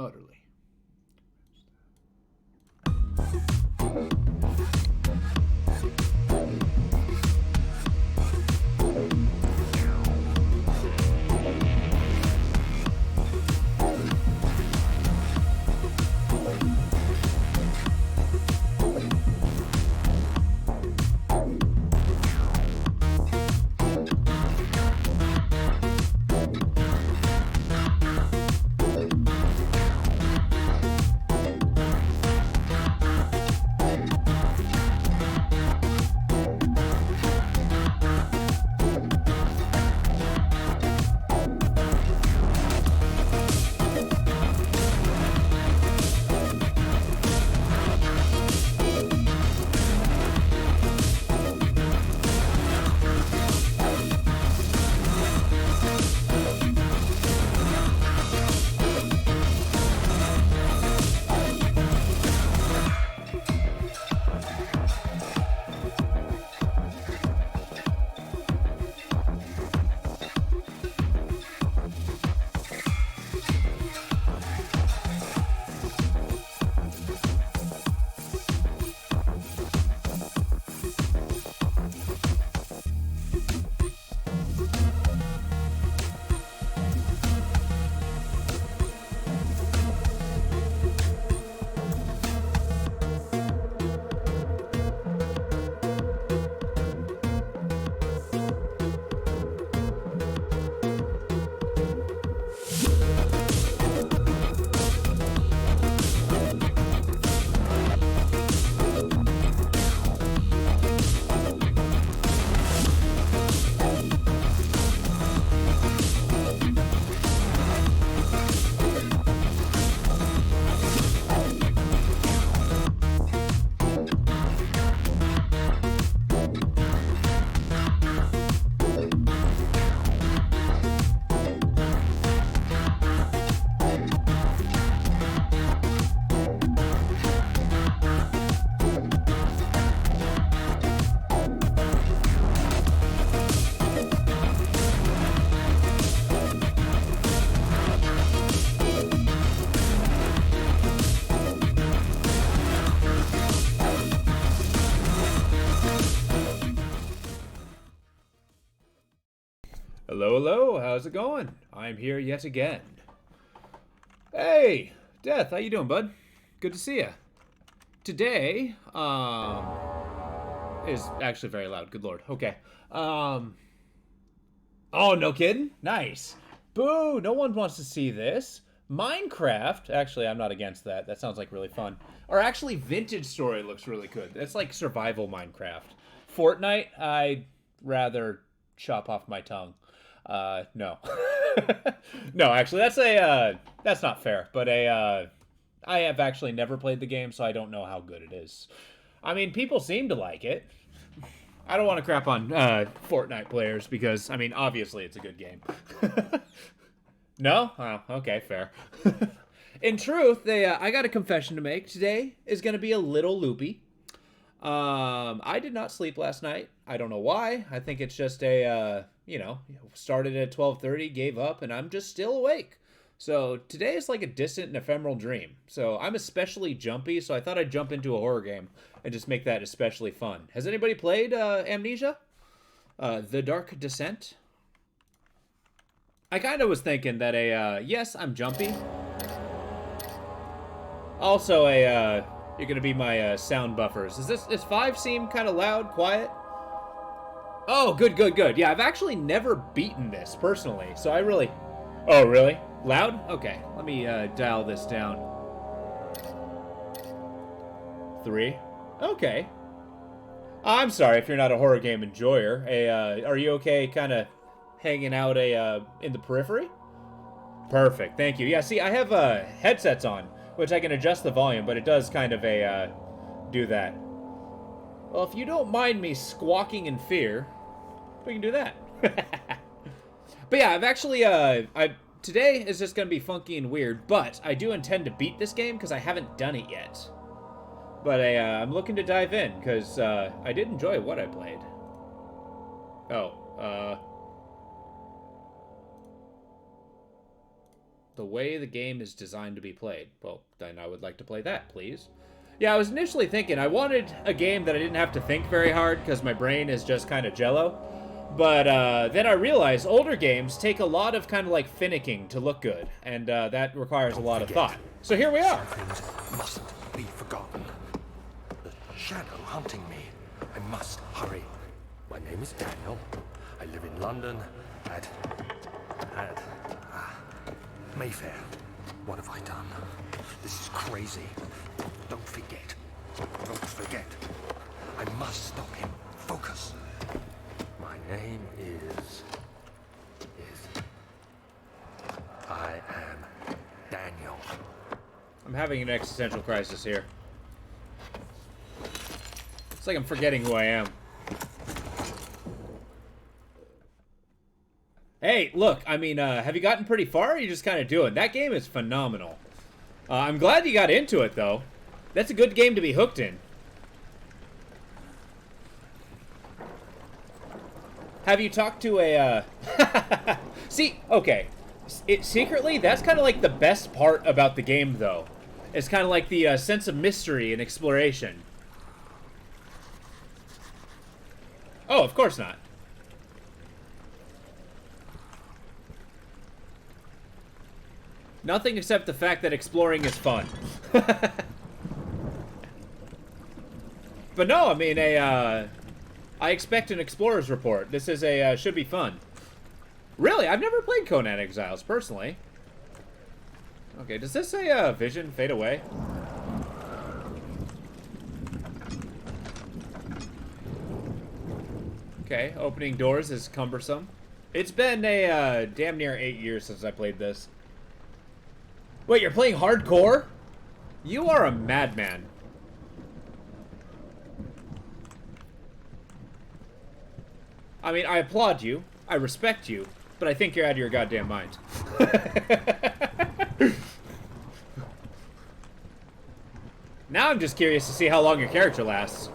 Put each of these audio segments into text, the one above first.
utterly. Hello, hello. How's it going? I'm here yet again. Hey, Death. How you doing, bud? Good to see you. Today, is actually very loud. Good lord. Okay. Oh, no kidding. Nice. Boo. No one wants to see this. Minecraft. Actually, I'm not against that. That sounds like really fun. Or actually, Vintage Story looks really good. That's like survival Minecraft. Fortnite. I'd rather chop off my tongue. No. No, actually, that's not fair. But I have actually never played the game, so I don't know how good it is. I mean, people seem to like it. I don't want to crap on Fortnite players because, I mean, obviously it's a good game. No? Oh, okay, fair. In truth, I got a confession to make. Today is going to be a little loopy. I did not sleep last night. I don't know why. I think it's just started at 12:30, gave up, and I'm just still awake. So today is like a distant and ephemeral dream. So I'm especially jumpy, so I thought I'd jump into a horror game and just make that especially fun. Has anybody played Amnesia? The Dark Descent? I kind of was thinking that yes, I'm jumpy. Also you're gonna be my sound buffers. Does 5 seem kind of loud, quiet? Oh, good, good, good. Yeah, I've actually never beaten this personally, so I really... Oh, really? Loud? Okay, let me dial this down. 3. Okay. I'm sorry if you're not a horror game enjoyer. Are you okay kind of hanging out in the periphery? Perfect, thank you. Yeah, see, I have headsets on, which I can adjust the volume, but it does kind of do that. Well, if you don't mind me squawking in fear, we can do that. But yeah, I've actually, today is just going to be funky and weird, but I do intend to beat this game because I haven't done it yet. But I'm looking to dive in because I did enjoy what I played. Oh, the way the game is designed to be played. Well, then I would like to play that, please. Yeah, I was initially thinking I wanted a game that I didn't have to think very hard because my brain is just kind of jello. But then I realized older games take a lot of kind of like finicking to look good, and that requires a lot of thought. So here we are. Some things mustn't be forgotten. The shadow hunting me. I must hurry. My name is Daniel. I live in London at Mayfair. What have I done? This is crazy. Don't forget. Don't forget. I must stop him. Focus. My name is... I am Daniel. I'm having an existential crisis here. It's like I'm forgetting who I am. Hey, look, I mean, have you gotten pretty far, or are you just kind of doing? That game is phenomenal. I'm glad you got into it, though. That's a good game to be hooked in. Have you talked to a, See, okay. Secretly, that's kind of like the best part about the game, though. It's kind of like the sense of mystery and exploration. Oh, of course not. Nothing except the fact that exploring is fun. But no, I mean, I expect an explorer's report. This is a, should be fun. Really, I've never played Conan Exiles, personally. Okay, does this say, vision fade away? Okay, opening doors is cumbersome. It's been a, damn near 8 years since I played this. Wait, you're playing hardcore? You are a madman. I mean, I applaud you. I respect you. But I think you're out of your goddamn mind. Now I'm just curious to see how long your character lasts.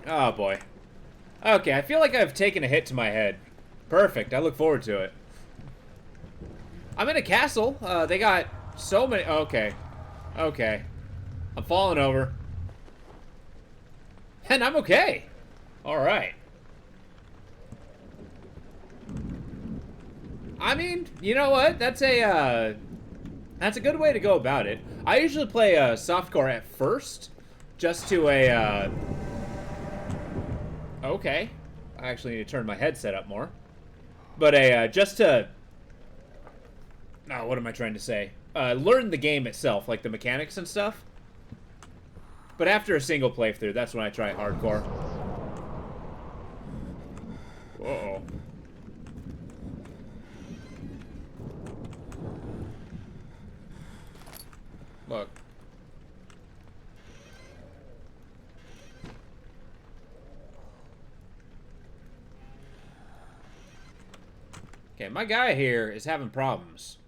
Oh boy. Okay, I feel like I've taken a hit to my head. Perfect, I look forward to it. I'm in a castle. They got so many... Okay. Okay. I'm falling over. And I'm okay. Alright. I mean, you know what? That's a good way to go about it. I usually play softcore at first. Just to a... Okay. I actually need to turn my headset up more. But just to... Oh, what am I trying to say? Learn the game itself, like the mechanics and stuff. But after a single playthrough, that's when I try hardcore. Uh-oh. Look. Okay, my guy here is having problems.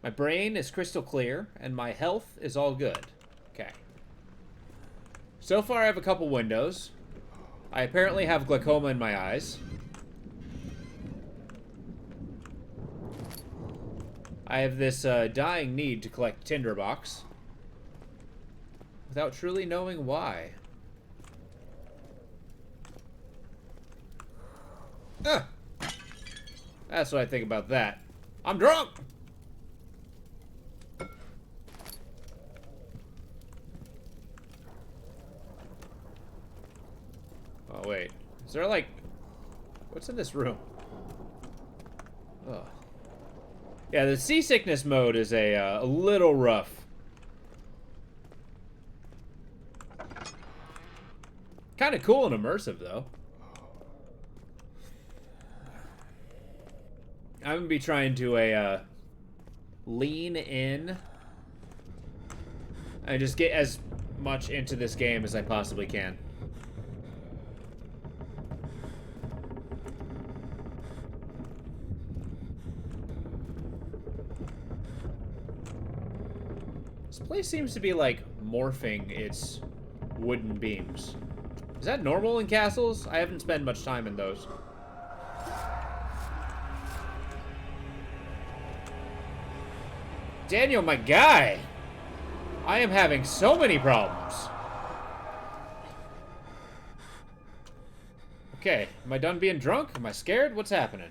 My brain is crystal clear, and my health is all good. Okay. So far, I have a couple windows. I apparently have glaucoma in my eyes. I have this dying need to collect tinderbox. Without truly knowing why. Ugh. That's what I think about that. I'm drunk! Oh, wait. Is there, like... What's in this room? Ugh. Yeah, the seasickness mode is a little rough. Kind of cool and immersive, though. I'm gonna be trying to lean in and just get as much into this game as I possibly can. This place seems to be like morphing its wooden beams. Is that normal in castles? I haven't spent much time in those. Daniel, my guy! I am having so many problems. Okay, am I done being drunk? Am I scared? What's happening?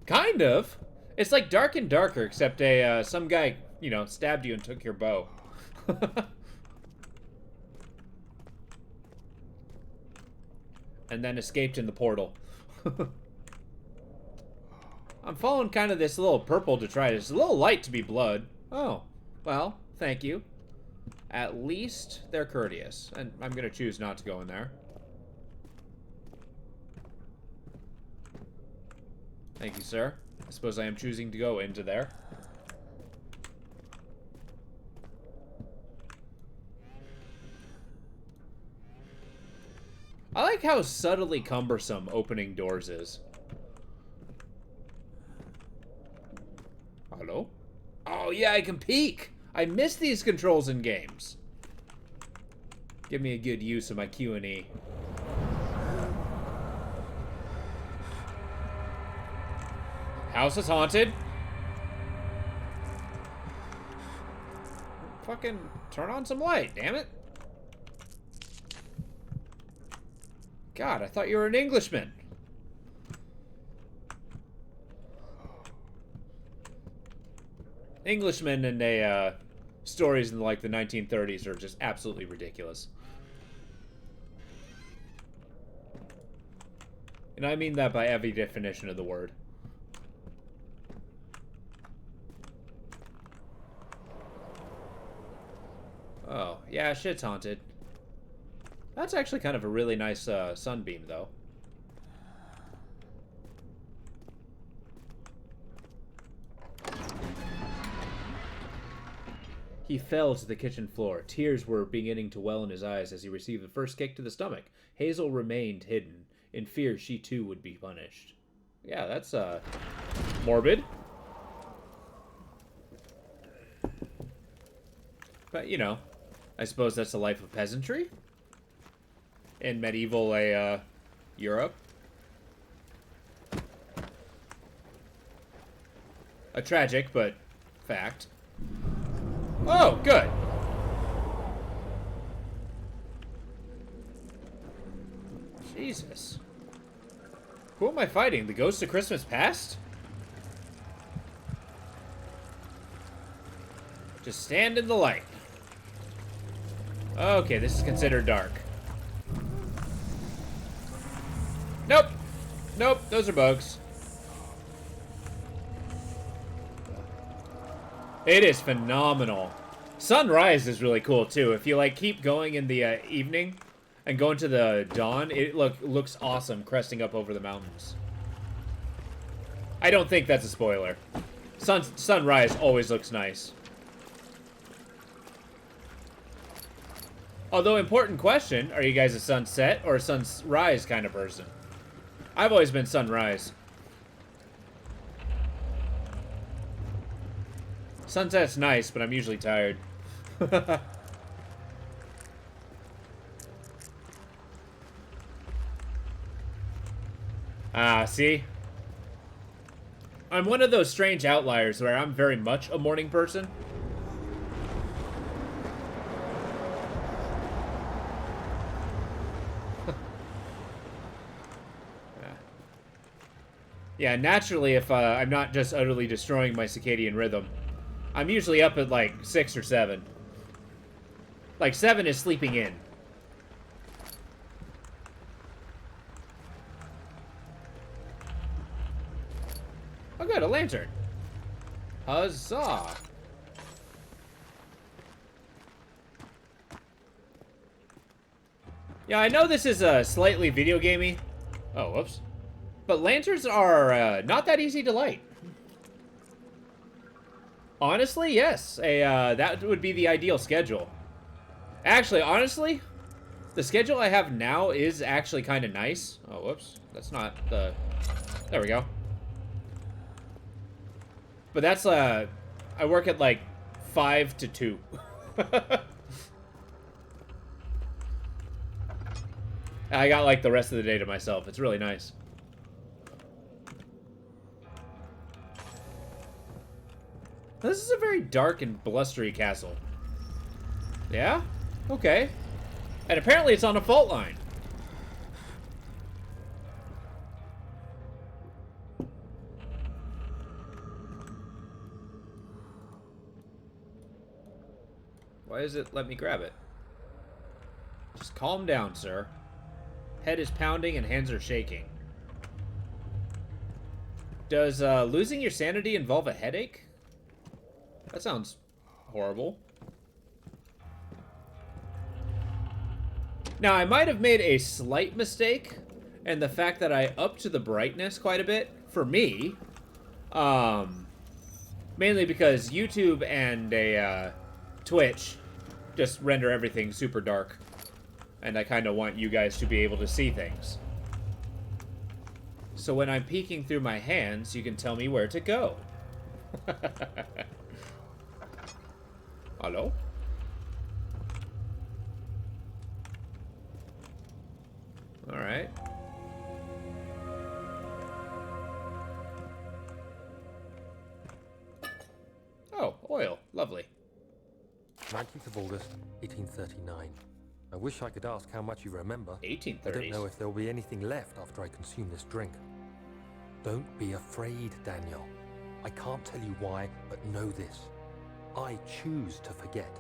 Kind of. It's like dark and darker, except some guy, you know, stabbed you and took your bow. And then escaped in the portal. I'm following kind of this little purple detritus. It's a little light to be blood. Oh, well, thank you. At least they're courteous. And I'm going to choose not to go in there. Thank you, sir. I suppose I am choosing to go into there. I like how subtly cumbersome opening doors is. Hello? Oh, yeah, I can peek! I miss these controls in games. Give me a good use of my Q and E. House is haunted. Fucking turn on some light, damn it. God, I thought you were an Englishman. Englishmen and stories in like the 1930s are just absolutely ridiculous. And I mean that by every definition of the word. Oh, yeah, shit's haunted. That's actually kind of a really nice sunbeam, though. He fell to the kitchen floor. Tears were beginning to well in his eyes as he received the first kick to the stomach. Hazel remained hidden, in fear she too would be punished. Yeah, that's morbid. But, you know, I suppose that's the life of peasantry in medieval Europe. A tragic, but fact. Oh, good. Jesus. Who am I fighting? The ghost of Christmas past? Just stand in the light. Okay, this is considered dark. Nope. Nope, those are bugs. It is phenomenal. Sunrise is really cool too. If you like keep going in the evening and go into the dawn, it looks awesome cresting up over the mountains. I don't think that's a spoiler. Sunrise always looks nice. Although, important question, are you guys a sunset or a sunrise kind of person? I've always been sunrise. Sunset's nice, but I'm usually tired. Ah, see? I'm one of those strange outliers where I'm very much a morning person. Yeah, naturally, if I'm not just utterly destroying my circadian rhythm, I'm usually up at like 6 or 7. Like 7 is sleeping in. Oh good, a lantern. Huzzah. Yeah, I know this is slightly video gamey. Oh, whoops. But lanterns are not that easy to light. Honestly, yes. That would be the ideal schedule. Actually, honestly, the schedule I have now is actually kind of nice. Oh, whoops. That's not the... There we go. But that's, I work at, like, 5 to 2. I got, like, the rest of the day to myself. It's really nice. This is a very dark and blustery castle. Yeah? Okay. And apparently it's on a fault line. Why does it let me grab it? Just calm down, sir. Head is pounding and hands are shaking. Does losing your sanity involve a headache? That sounds horrible. Now, I might have made a slight mistake, and the fact that I upped the brightness quite a bit, for me, mainly because YouTube and Twitch just render everything super dark, and I kind of want you guys to be able to see things. So when I'm peeking through my hands, you can tell me where to go. Hello? Alright. Oh, oil. Lovely. 19th of August, 1839. I wish I could ask how much you remember. 1830s. I don't know if there'll be anything left after I consume this drink. Don't be afraid, Daniel. I can't tell you why, but know this. I choose to forget.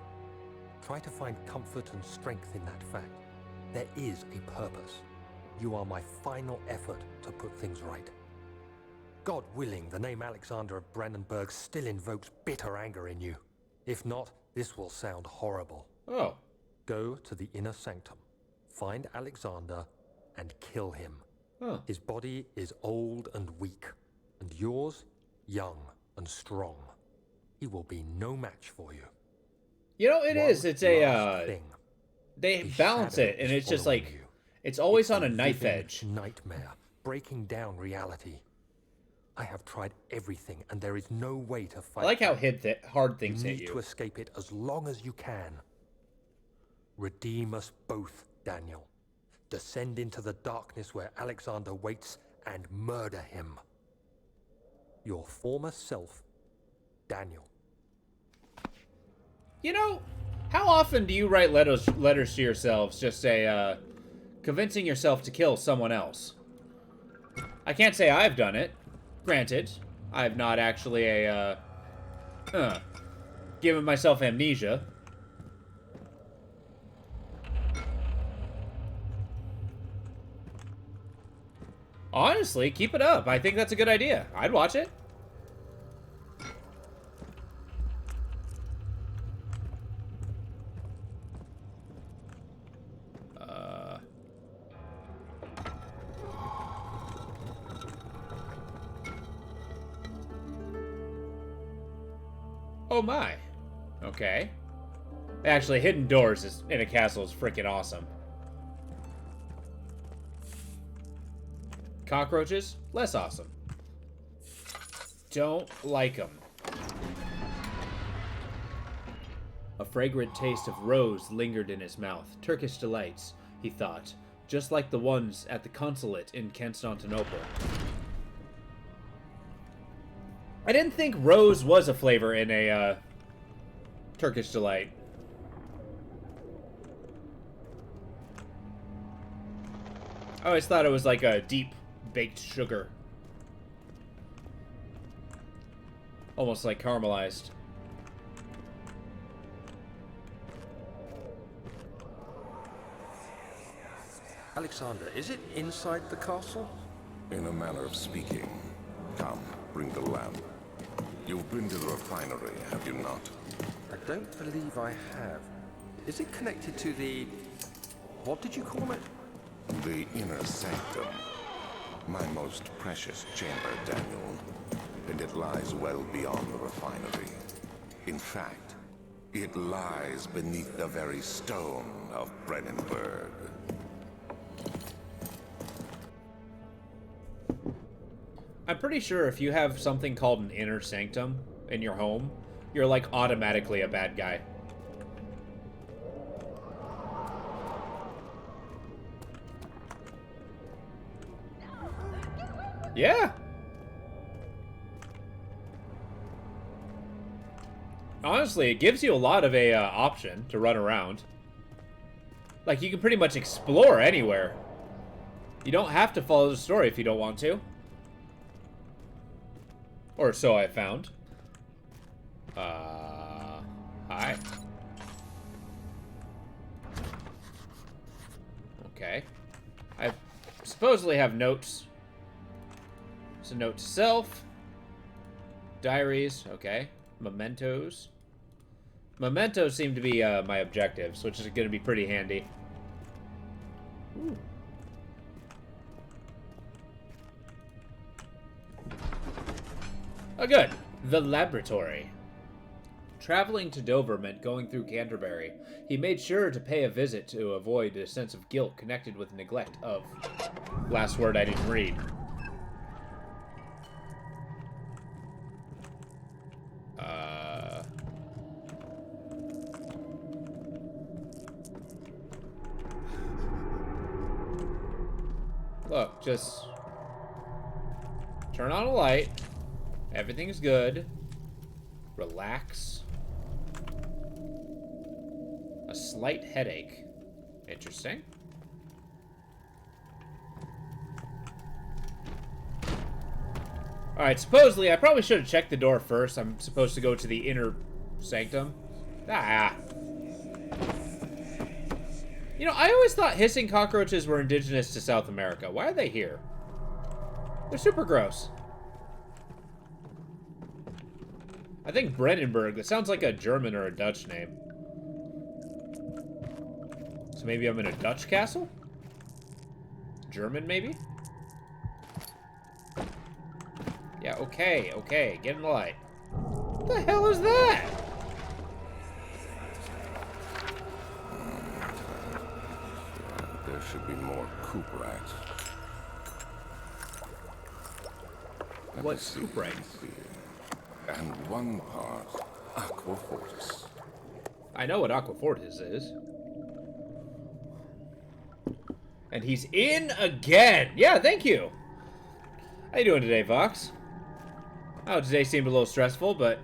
Try to find comfort and strength in that fact. There is a purpose. You are my final effort to put things right. God willing, the name Alexander of Brandenburg still invokes bitter anger in you. If not, this will sound horrible. Oh. Go to the inner sanctum, find Alexander, and kill him. Huh. His body is old and weak, and yours, young and strong. He will be no match for you. You know, it is. It's a, thing. they A balance shadow it, and is it's just following like, you. it's always It's on a knife living edge. Nightmare, breaking down reality. I have tried everything, and there is no way to fight. I like how it. hard things You hit need to you. escape it as long as you can. Redeem us both, Daniel. Descend into the darkness where Alexander waits and murder him. Your former self, Daniel. You know, how often do you write letters to yourselves, just say, convincing yourself to kill someone else? I can't say I've done it. Granted, I've not actually given myself amnesia. Honestly, keep it up. I think that's a good idea. I'd watch it. Oh my. Okay. Actually, hidden doors in a castle is freaking awesome. Cockroaches? Less awesome. Don't like them. A fragrant taste of rose lingered in his mouth. Turkish delights, he thought, just like the ones at the consulate in Constantinople. I didn't think rose was a flavor in a Turkish delight. I always thought it was like a deep baked sugar. Almost like caramelized. Alexander, is it inside the castle? In a manner of speaking. Come, bring the lamp. You've been to the refinery, have you not? I don't believe I have. Is it connected to the... what did you call it? The inner sanctum. My most precious chamber, Daniel. And it lies well beyond the refinery. In fact, it lies beneath the very stone of Brennenburg. I'm pretty sure if you have something called an inner sanctum in your home, you're like automatically a bad guy. Yeah. Honestly, it gives you a lot of a option to run around. Like, you can pretty much explore anywhere. You don't have to follow the story if you don't want to. Or so I found. Hi. Okay. I supposedly have notes. It's a note to self. Diaries, okay. Mementos. Mementos seem to be my objectives, which is going to be pretty handy. Ooh. Oh, good. The laboratory. Traveling to Dover meant going through Canterbury. He made sure to pay a visit to avoid a sense of guilt connected with neglect of... Last word I didn't read. Look, just... turn on a light. Everything's good. Relax. A slight headache. Interesting. Alright, supposedly, I probably should have checked the door first. I'm supposed to go to the inner sanctum. Ah. You know, I always thought hissing cockroaches were indigenous to South America. Why are they here? They're super gross. I think Brandenburg, that sounds like a German or a Dutch name. So maybe I'm in a Dutch castle? German, maybe? Yeah, okay, okay. Get in the light. What the hell is that? There should be more Cooperite. What's Cooperite? And one part Aquafortis. I know what Aquafortis is. And he's in again! Yeah, thank you! How you doing today, Vox? Oh, today seemed a little stressful, but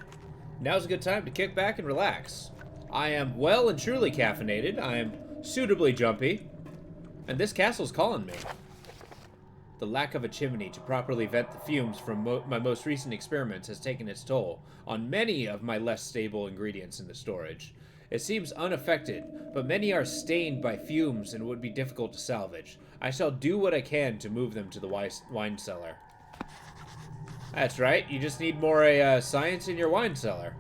now's a good time to kick back and relax. I am well and truly caffeinated, I am suitably jumpy, and this castle's calling me. The lack of a chimney to properly vent the fumes from my most recent experiments has taken its toll on many of my less stable ingredients in the storage. It seems unaffected, but many are stained by fumes and would be difficult to salvage. I shall do what I can to move them to the wine cellar. That's right, you just need more science in your wine cellar.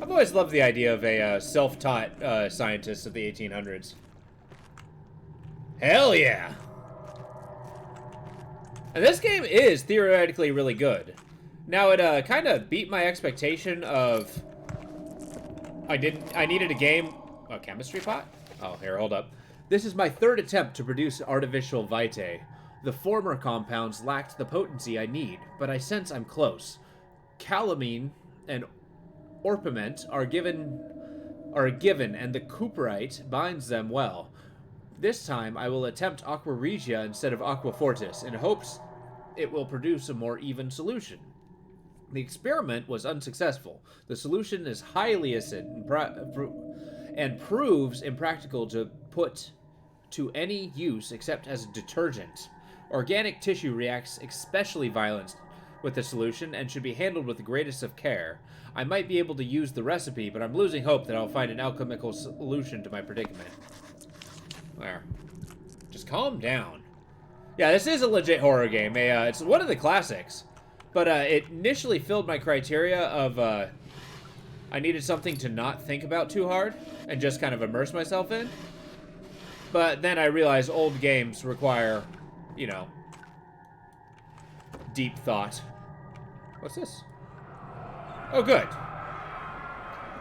I've always loved the idea of a self-taught scientist of the 1800s. Hell yeah! And this game is theoretically really good. Now it kind of beat my expectation of I needed a game. Oh, chemistry pot? Oh, here, hold up. This is my third attempt to produce artificial vitae. The former compounds lacked the potency I need, but I sense I'm close. Calamine and orpiment are a given, and the Cooperite binds them well. This time, I will attempt Aqua Regia instead of Aqua Fortis, in hopes it will produce a more even solution. The experiment was unsuccessful. The solution is highly acid and proves impractical to put to any use except as a detergent. Organic tissue reacts especially violent with the solution and should be handled with the greatest of care. I might be able to use the recipe, but I'm losing hope that I'll find an alchemical solution to my predicament. There. Just calm down. Yeah, this is a legit horror game. It's one of the classics. But it initially filled my criteria of I needed something to not think about too hard and just kind of immerse myself in. But then I realized old games require, you know, deep thought. What's this? Oh, good.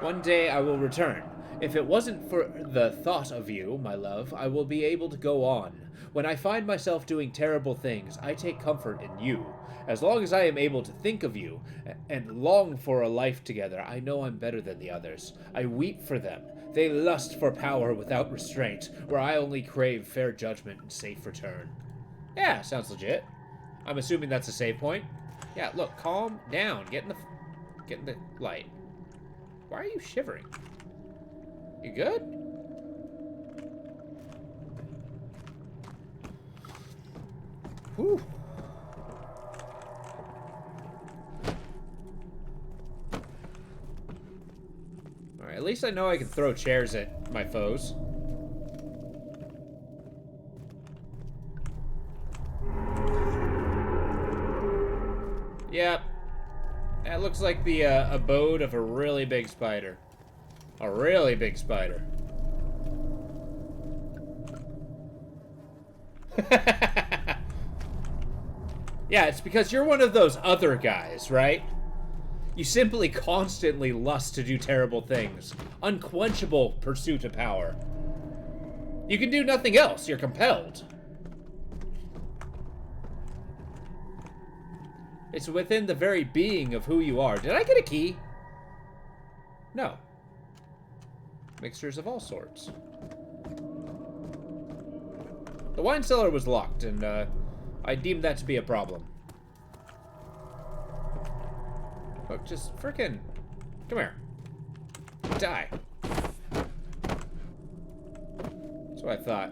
One day I will return. If it wasn't for the thought of you, my love, I will be able to go on. When I find myself doing terrible things, I take comfort in you. As long as I am able to think of you and long for a life together, I know I'm better than the others. I weep for them. They lust for power without restraint, where I only crave fair judgment and safe return. Yeah, sounds legit. I'm assuming that's a save point. Yeah, look, calm down. Get in the light. Why are you shivering? You good? Whew. Alright, at least I know I can throw chairs at my foes. Yep. That looks like the abode of a really big spider. A really big spider. Yeah, it's because you're one of those other guys, right? You simply constantly lust to do terrible things. Unquenchable pursuit of power. You can do nothing else. You're compelled. It's within the very being of who you are. Did I get a key? No. Mixtures of all sorts. The wine cellar was locked, and I deemed that to be a problem. Look, just frickin'... Come here. Die. That's what I thought.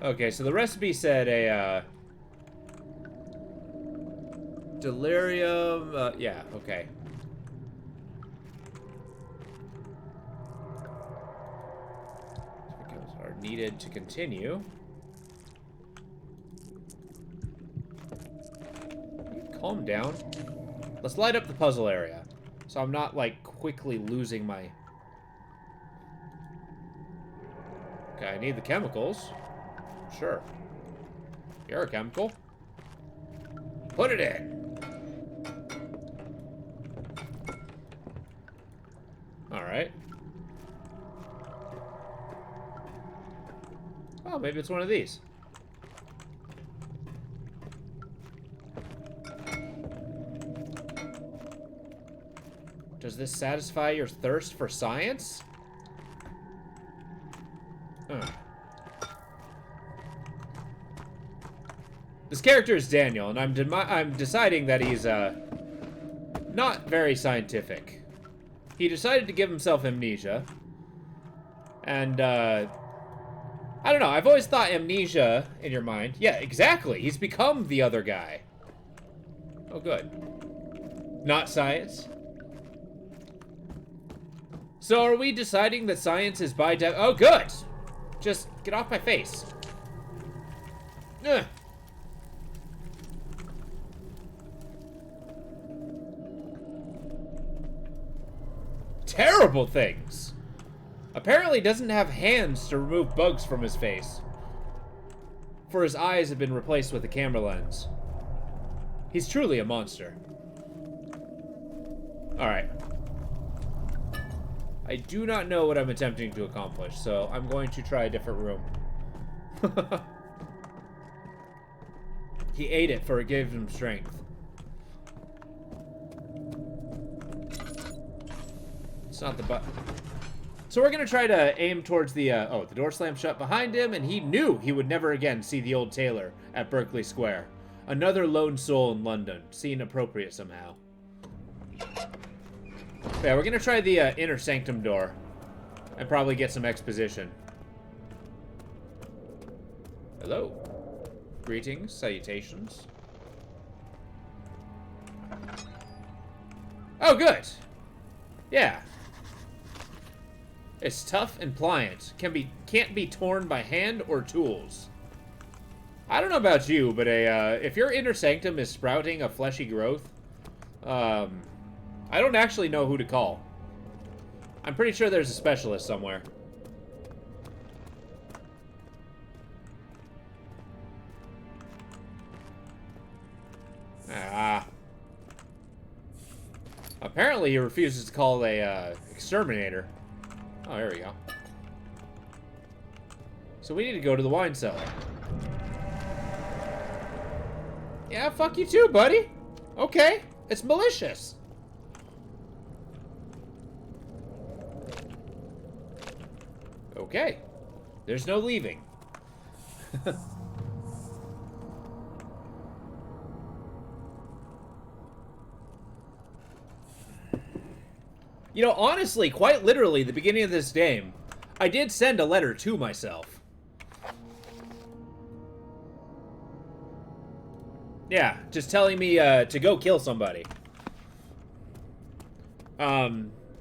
Okay, so the recipe said a, delirium, yeah, okay. Chemicals are needed to continue. Calm down. Let's light up the puzzle area, so I'm not, like, quickly losing my... Okay, I need the chemicals. Sure. You're a chemical. Put it in. Alright. Oh, maybe it's one of these. Does this satisfy your thirst for science? This character is Daniel, and I'm deciding that he's, not very scientific. He decided to give himself amnesia. And, I don't know, I've always thought amnesia in your mind. Yeah, exactly. He's become the other guy. Oh, good. Not science. So are we deciding that science is by oh, good. Just get off my face. Ugh. Terrible things. Apparently doesn't have hands to remove bugs from his face. For his eyes have been replaced with a camera lens. He's truly a monster. Alright. I do not know what I'm attempting to accomplish, so I'm going to try a different room. He ate it for it gave him strength. It's not the button. So we're gonna try to aim towards the, oh, the door slammed shut behind him, and he knew he would never again see the old tailor at Berkeley Square. Another lone soul in London. Seemed appropriate somehow. Yeah, we're gonna try the inner sanctum door. And probably get some exposition. Hello. Greetings, salutations. Oh, good. Yeah. It's tough and pliant. Can't be torn by hand or tools. I don't know about you, but if your inner sanctum is sprouting a fleshy growth, I don't actually know who to call. I'm pretty sure there's a specialist somewhere. Apparently he refuses to call a exterminator. Oh, there we go. So we need to go to the wine cellar. Yeah, fuck you too, buddy. Okay, it's malicious. Okay, there's no leaving. You know, honestly, quite literally, the beginning of this game, I did send a letter to myself. Yeah, just telling me to go kill somebody.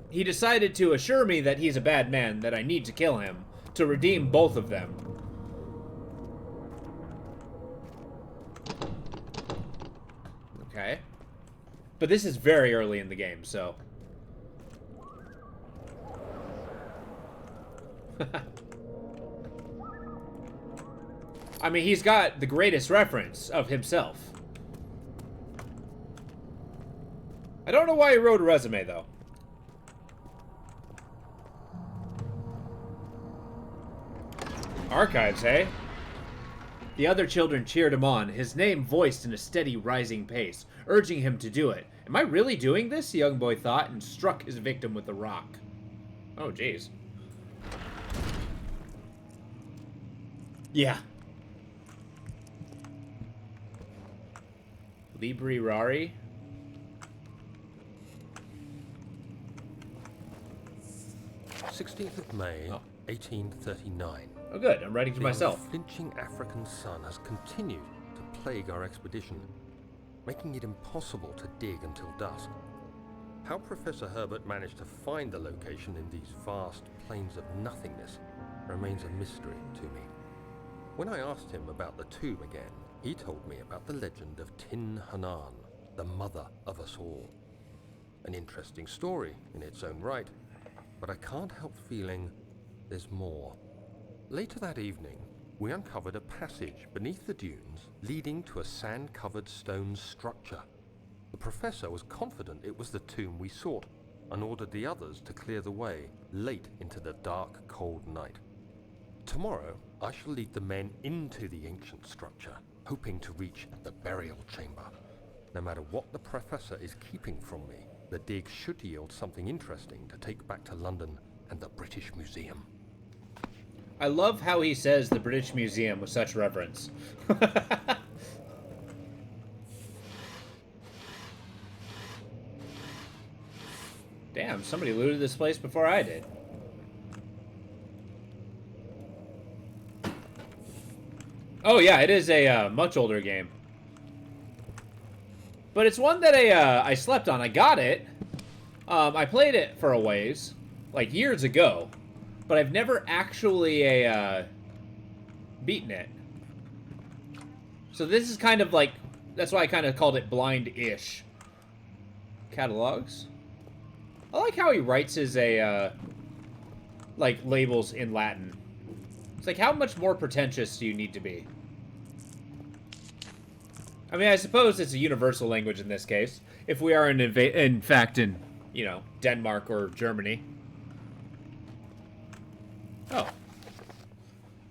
He decided to assure me that he's a bad man, that I need to kill him to redeem both of them. Okay. But this is very early in the game, so... I mean, he's got the greatest reference of himself. I don't know why he wrote a resume, though. Archives, hey? The other children cheered him on, his name voiced in a steady rising pace, urging him to do it. Am I really doing this? The young boy thought, and struck his victim with a rock. Oh, jeez. Yeah. Libri Rari? 16th of May, 1839. Oh, good. I'm writing to myself. The flinching African sun has continued to plague our expedition, making it impossible to dig until dusk. How Professor Herbert managed to find the location in these vast plains of nothingness remains a mystery to me. When I asked him about the tomb again, he told me about the legend of Tin Hanan, the mother of us all. An interesting story in its own right, but I can't help feeling there's more. Later that evening, we uncovered a passage beneath the dunes leading to a sand-covered stone structure. The professor was confident it was the tomb we sought and ordered the others to clear the way late into the dark, cold night. Tomorrow, I shall lead the men into the ancient structure, hoping to reach the burial chamber. No matter what the professor is keeping from me, the dig should yield something interesting to take back to London and the British Museum. I love how he says the British Museum with such reverence. Damn, somebody looted this place before I did. Oh yeah, it is a much older game. But it's one that I slept on. I got it. I played it for a ways, like years ago, but I've never actually beaten it. So this is kind of like, that's why I kind of called it blind-ish. Catalogs. I like how he writes his like labels in Latin. It's like, how much more pretentious do you need to be? I mean, I suppose it's a universal language in this case. If we are in fact in, you know, Denmark or Germany. Oh.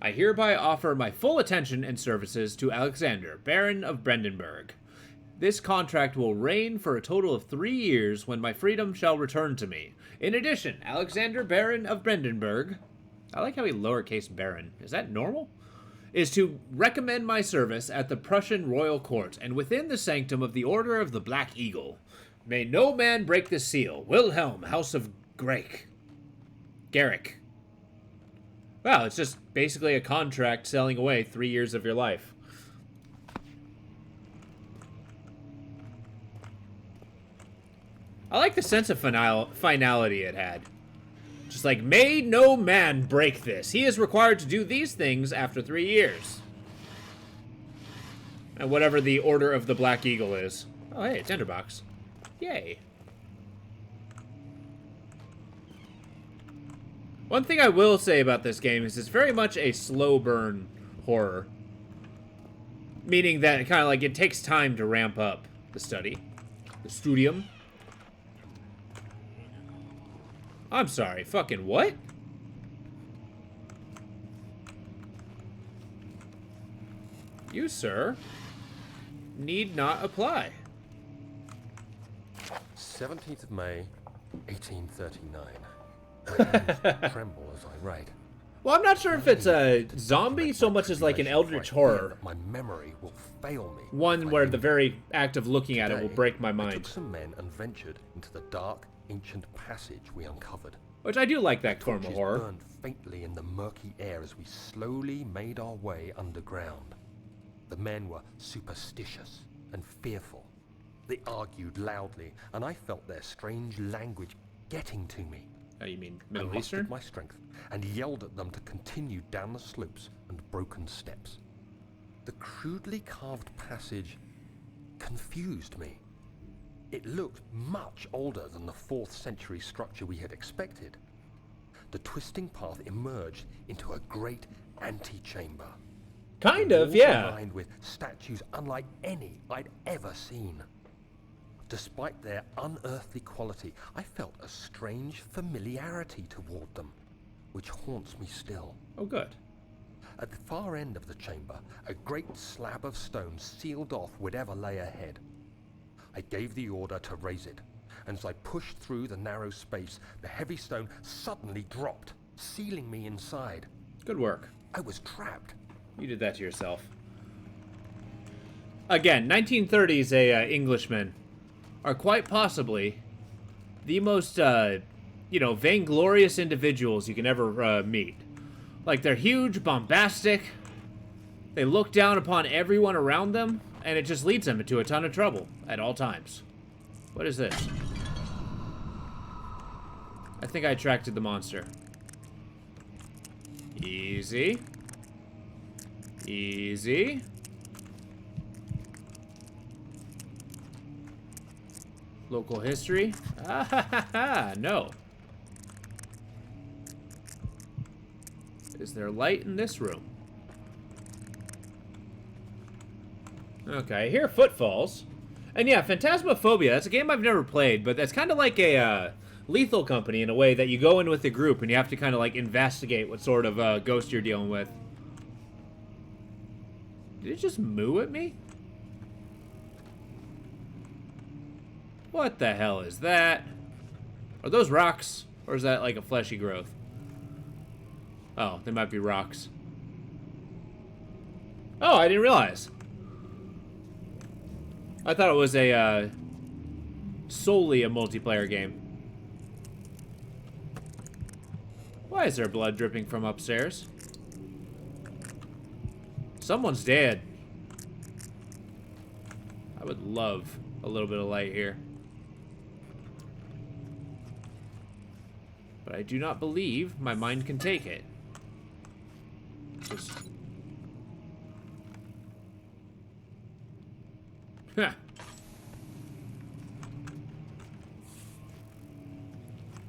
I hereby offer my full attention and services to Alexander, Baron of Brandenburg. This contract will reign for a total of 3 years when my freedom shall return to me. In addition, Alexander, Baron of Brandenburg... I like how he lowercase baron. Is that normal? Is to recommend my service at the Prussian royal court and within the sanctum of the Order of the Black Eagle. May no man break the seal. Wilhelm, House of Garrick. Wow, it's just basically a contract selling away 3 years of your life. I like the sense of finality it had. Just like, may no man break this. He is required to do these things after 3 years. And whatever the Order of the Black Eagle is. Oh, hey, tinderbox. Yay. One thing I will say about this game is it's very much a slow burn horror. Meaning that kind of like it takes time to ramp up the studium. I'm sorry, fucking what? You, sir, need not apply. 17th of May, 1839. My hands tremble as I write. Well, I'm not sure if it's a zombie so much as like an eldritch horror. My memory will fail me. One where the very act of looking at it will break my I took mind. some men and ventured into the dark, ancient passage we uncovered. Which I do like that form of Torches horror. burned faintly in the murky air as we slowly made our way underground. The men were superstitious and fearful. They argued loudly, and I felt their strange language getting to me. Oh, you mean I Middle mustered Eastern? my strength and yelled at them to continue down the slopes and broken steps. The crudely carved passage confused me. It looked much older than the 4th century structure we had expected. The twisting path emerged into a great antechamber. Kind The of, walls yeah. were lined with statues unlike any I'd ever seen. Despite their unearthly quality, I felt a strange familiarity toward them, which haunts me still. Oh, good. At the far end of the chamber, a great slab of stone sealed off whatever lay ahead. I gave the order to raise it, and as I pushed through the narrow space, the heavy stone suddenly dropped, sealing me inside. Good work. I was trapped. You did that to yourself. Again, 1930s Englishmen are quite possibly the most, vainglorious individuals you can ever meet. Like, they're huge, bombastic, they look down upon everyone around them, and it just leads them into a ton of trouble at all times. What is this? I think I attracted the monster. Easy. Easy. Local history? Ah ha ha ha, no. Is there light in this room? Okay, I hear footfalls. And yeah, Phantasmaphobia, that's a game I've never played, but that's kind of like a Lethal Company in a way that you go in with a group and you have to kind of like investigate what sort of ghost you're dealing with. Did it just moo at me? What the hell is that? Are those rocks? Or is that like a fleshy growth? Oh, they might be rocks. Oh, I didn't realize. I thought it was a, solely a multiplayer game. Why is there blood dripping from upstairs? Someone's dead. I would love a little bit of light here. But I do not believe my mind can take it. Just... Huh.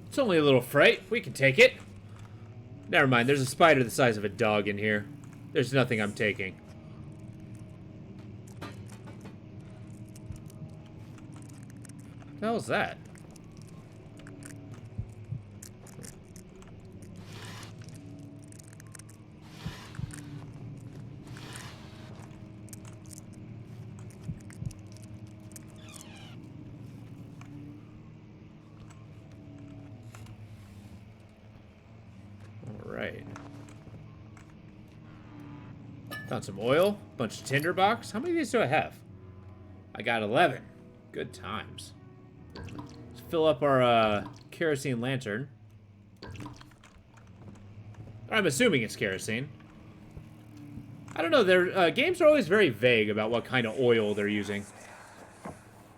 It's only a little fright. We can take it. Never mind, there's a spider the size of a dog in here. There's nothing I'm taking. What the hell is that? Alright. Found some oil, bunch of tinderbox. How many of these do I have? I got 11. Good times. Let's fill up our kerosene lantern. I'm assuming it's kerosene. I don't know, their games are always very vague about what kind of oil they're using.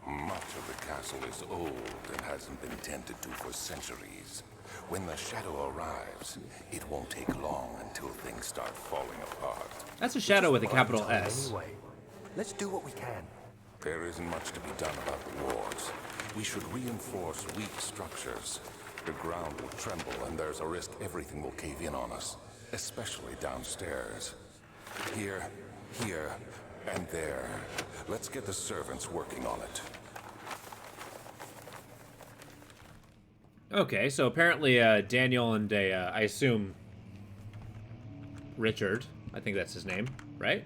Much of the castle is old and hasn't been tended to for centuries. When the shadow arrives, it won't take long until things start falling apart. That's a shadow with a capital S. Anyway, let's do what we can. There isn't much to be done about the walls. We should reinforce weak structures. The ground will tremble and there's a risk everything will cave in on us, especially downstairs. Here, and there. Let's get the servants working on it. Okay, so apparently Daniel and I assume Richard, I think that's his name, right?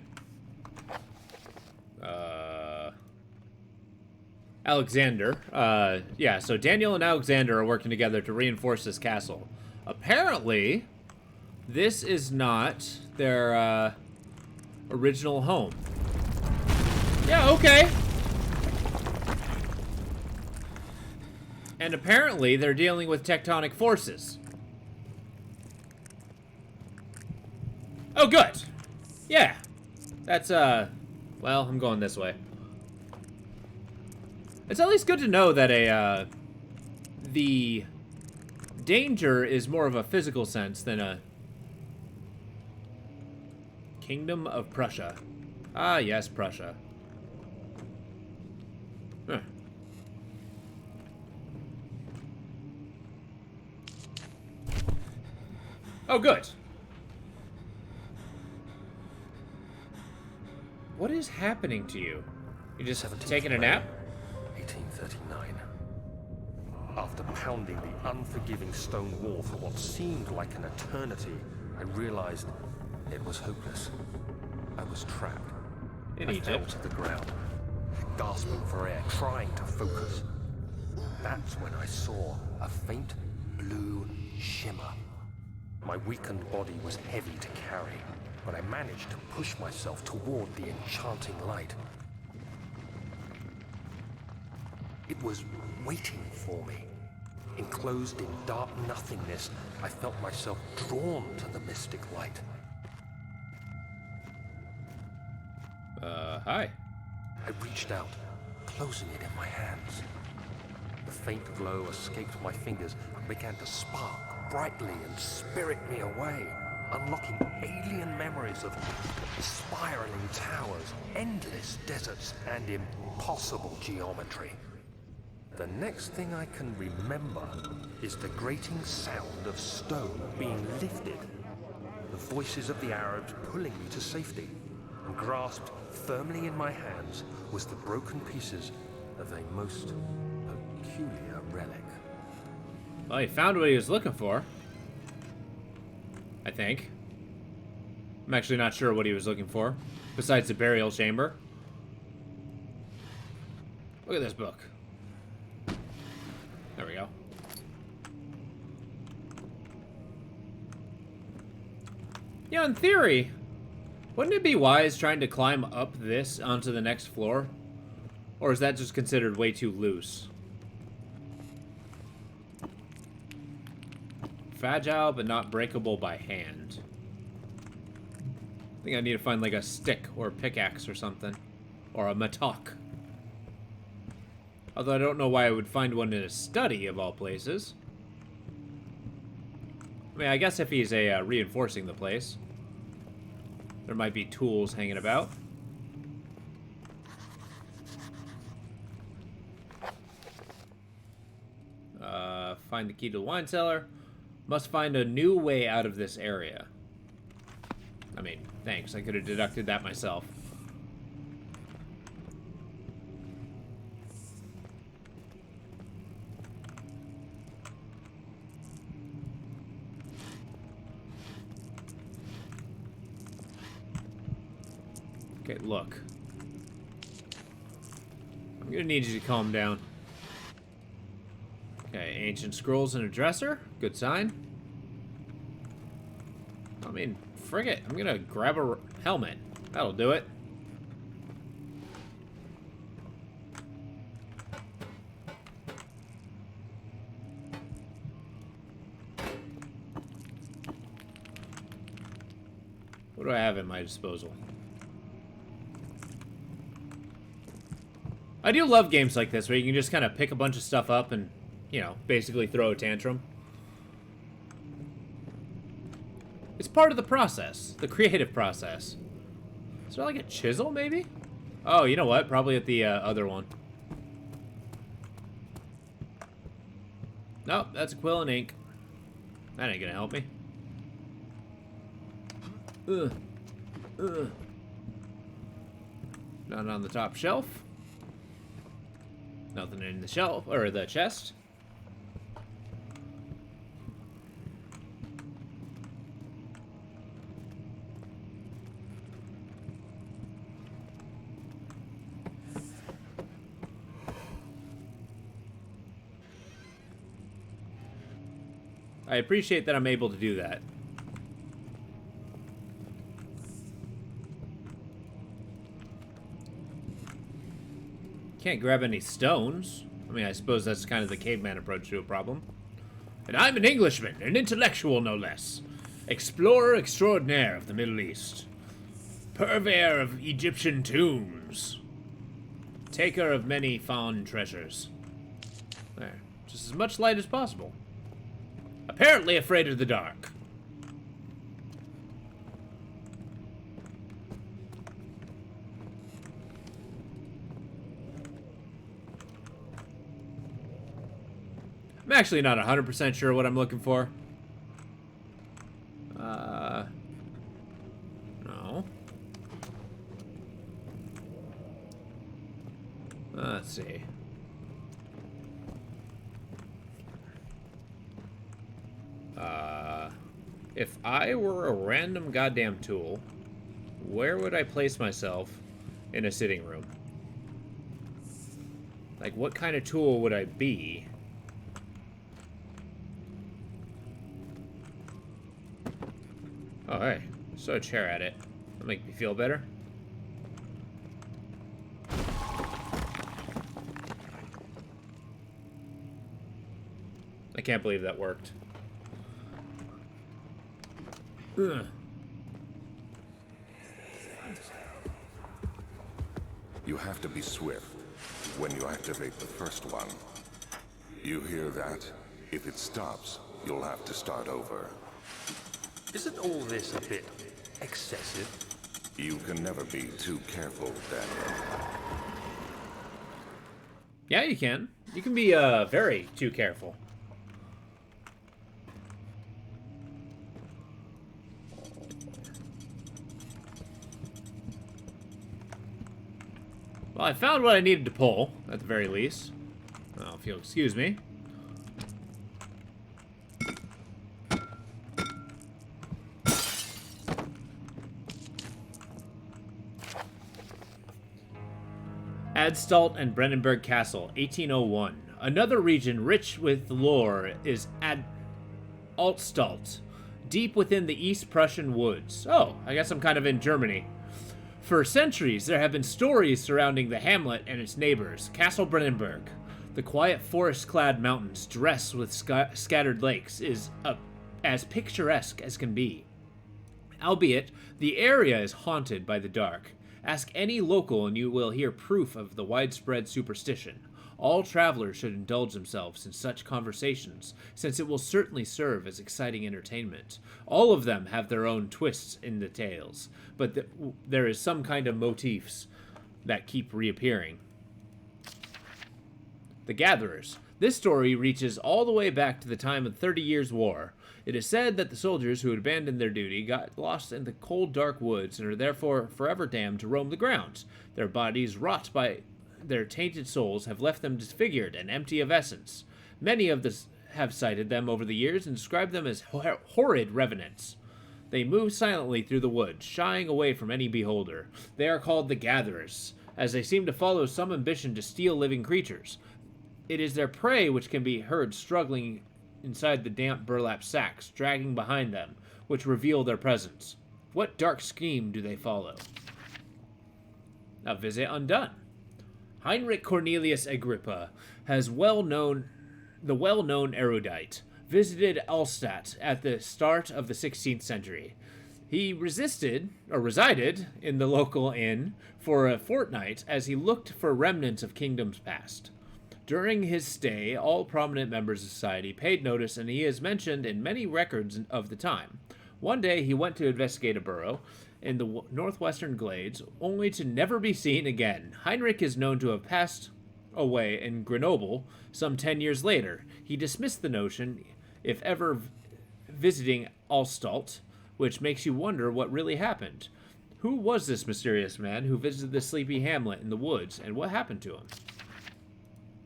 Alexander. Yeah, so Daniel and Alexander are working together to reinforce this castle. Apparently, this is not their original home. Yeah, okay. And apparently, they're dealing with tectonic forces. Oh, good. Yeah. That's, well, I'm going this way. It's at least good to know that the danger is more of a physical sense than a Kingdom of Prussia. Ah, yes, Prussia. Huh. Oh, good. What is happening to you? You just taking a nap? 1839. After pounding the unforgiving stone wall for what seemed like an eternity, I realized it was hopeless. I was trapped. In I fell Egypt. to the ground, gasping for air, trying to focus. That's when I saw a faint blue shimmer. My weakened body was heavy to carry, but I managed to push myself toward the enchanting light. It was waiting for me. Enclosed in dark nothingness, I felt myself drawn to the mystic light. Hi. I reached out, closing it in my hands. The faint glow escaped my fingers and began to spark brightly and spirit me away, unlocking alien memories of spiraling towers, endless deserts, and impossible geometry. The next thing I can remember is the grating sound of stone being lifted, the voices of the Arabs pulling me to safety, and grasped firmly in my hands was the broken pieces of a most peculiar relic. Well, he found what he was looking for. I think. I'm actually not sure what he was looking for, besides the burial chamber. Look at this book. There we go. Yeah, in theory, wouldn't it be wise trying to climb up this onto the next floor? Or is that just considered way too loose? Fragile, but not breakable by hand. I think I need to find like a stick or a pickaxe or something. Or a mattock. Although I don't know why I would find one in a study, of all places. I mean, I guess if he's reinforcing the place. There might be tools hanging about. Find the key to the wine cellar. Must find a new way out of this area. I mean, thanks. I could have deducted that myself. Okay, look. I'm gonna need you to calm down. Okay, ancient scrolls in a dresser. Good sign. I mean, frig it. I'm gonna grab a helmet. That'll do it. What do I have at my disposal? I do love games like this where you can just kind of pick a bunch of stuff up and, you know, basically throw a tantrum. It's part of the process, the creative process. Is there like a chisel, maybe? Oh, you know what? Probably at the other one. Nope, that's a quill and ink. That ain't gonna help me. Ugh. Ugh. Not on the top shelf. Nothing in the shelf, or the chest. I appreciate that I'm able to do that. Can't grab any stones. I mean, I suppose that's kind of the caveman approach to a problem. And I'm an Englishman, an intellectual no less. Explorer extraordinaire of the Middle East. Purveyor of Egyptian tombs. Taker of many fond treasures. There. Just as much light as possible. Apparently afraid of the dark. I'm actually not 100% sure what I'm looking for. No. Let's see. If I were a random goddamn tool, where would I place myself in a sitting room? Like, what kind of tool would I be? Oh, hey. Throw a chair at it. That'll make me feel better. I can't believe that worked. Ugh. You have to be swift when you activate the first one. You hear that? If it stops, you'll have to start over. Isn't all this a bit excessive? You can never be too careful, Daniel. Yeah, you can. You can be, very too careful. Well, I found what I needed to pull, at the very least. Well, if you'll excuse me. Adstalt and Brandenburg Castle, 1801. Another region rich with lore is Altstalt, deep within the East Prussian woods. Oh, I guess I'm kind of in Germany. For centuries, there have been stories surrounding the hamlet and its neighbors, Castle Brandenburg. The quiet forest-clad mountains, dressed with scattered lakes, is as picturesque as can be. Albeit, the area is haunted by the dark. Ask any local and you will hear proof of the widespread superstition. All travelers should indulge themselves in such conversations, since it will certainly serve as exciting entertainment. All of them have their own twists in the tales, but there is some kind of motifs that keep reappearing. The Gatherers. This story reaches all the way back to the time of the 30 Years' War. It is said that the soldiers who had abandoned their duty got lost in the cold, dark woods and are therefore forever damned to roam the grounds. Their bodies, rot by their tainted souls, have left them disfigured and empty of essence. Many of us have cited them over the years and described them as horrid revenants. They move silently through the woods, shying away from any beholder. They are called the Gatherers, as they seem to follow some ambition to steal living creatures. It is their prey which can be heard struggling inside the damp burlap sacks, dragging behind them, which reveal their presence. What dark scheme do they follow? A visit undone. Heinrich Cornelius Agrippa has the well-known erudite, visited Allstadt at the start of the 16th century. He resided in the local inn for a fortnight as he looked for remnants of kingdoms past. During his stay, all prominent members of society paid notice, and he is mentioned in many records of the time. One day, he went to investigate a burrow in the northwestern glades, only to never be seen again. Heinrich is known to have passed away in Grenoble some 10 years later. He dismissed the notion, if ever visiting Allstalt, which makes you wonder what really happened. Who was this mysterious man who visited the sleepy hamlet in the woods, and what happened to him?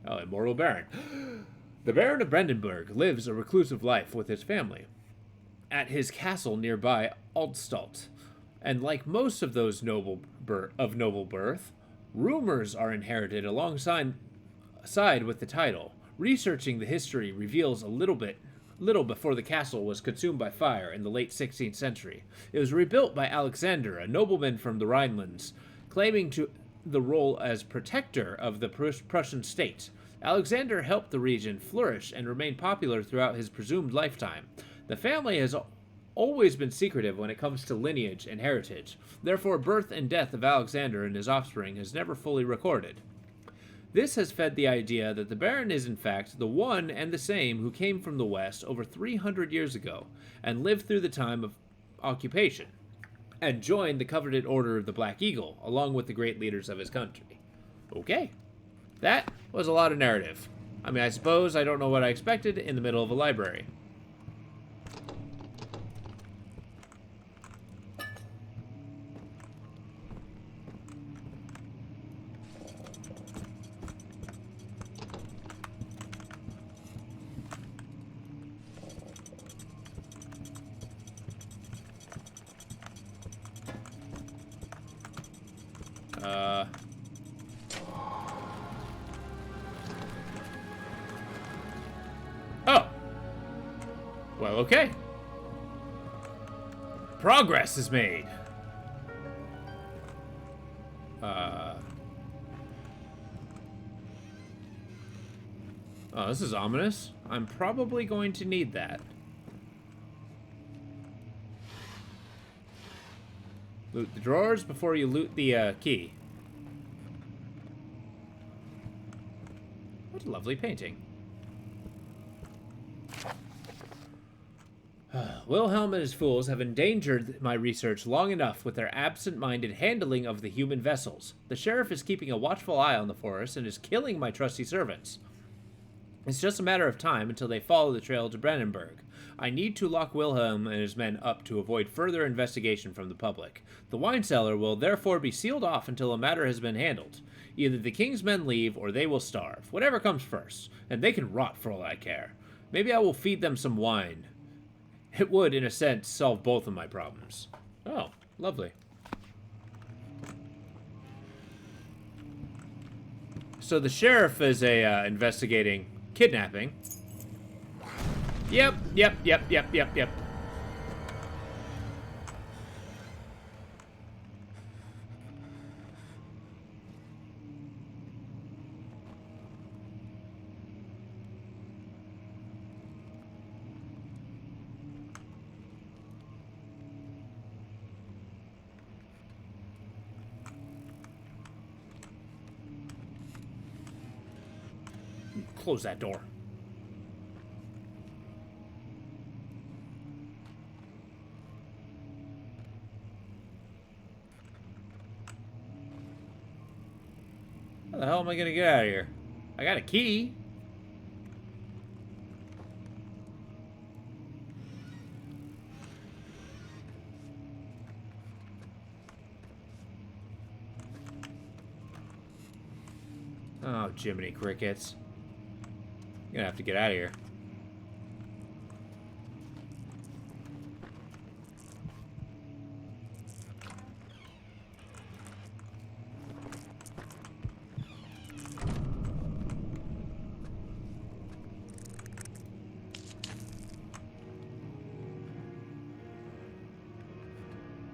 Oh, immortal Baron. The Baron of Brandenburg lives a reclusive life with his family at his castle nearby Altstalt. And like most of those noble birth, rumors are inherited alongside with the title. Researching the history reveals little little before the castle was consumed by fire in the late 16th century. It was rebuilt by Alexander, a nobleman from the Rhinelands, claiming to the role as protector of the Prussian state. Alexander helped the region flourish and remain popular throughout his presumed lifetime. The family has always been secretive when it comes to lineage and heritage. Therefore, birth and death of Alexander and his offspring is never fully recorded. This has fed the idea that the Baron is in fact the one and the same who came from the west over 300 years ago and lived through the time of occupation, and joined the coveted Order of the Black Eagle, along with the great leaders of his country. Okay. That was a lot of narrative. I mean, I suppose I don't know what I expected in the middle of a library. Oh. Well, okay. Progress is made. Oh, this is ominous. I'm probably going to need that. Loot the drawers before you loot the key. What a lovely painting. Wilhelm and his fools have endangered my research long enough with their absent-minded handling of the human vessels. The sheriff is keeping a watchful eye on the forest and is killing my trusty servants. It's just a matter of time until they follow the trail to Brandenburg. I need to lock Wilhelm and his men up to avoid further investigation from the public. The wine cellar will therefore be sealed off until a matter has been handled. Either the king's men leave or they will starve. Whatever comes first. And they can rot for all I care. Maybe I will feed them some wine. It would, in a sense, solve both of my problems. Oh, lovely. So the sheriff is investigating kidnapping. Yep. Close that door. How the hell am I gonna get out of here? I got a key. Oh, Jiminy Crickets. I'm gonna have to get out of here.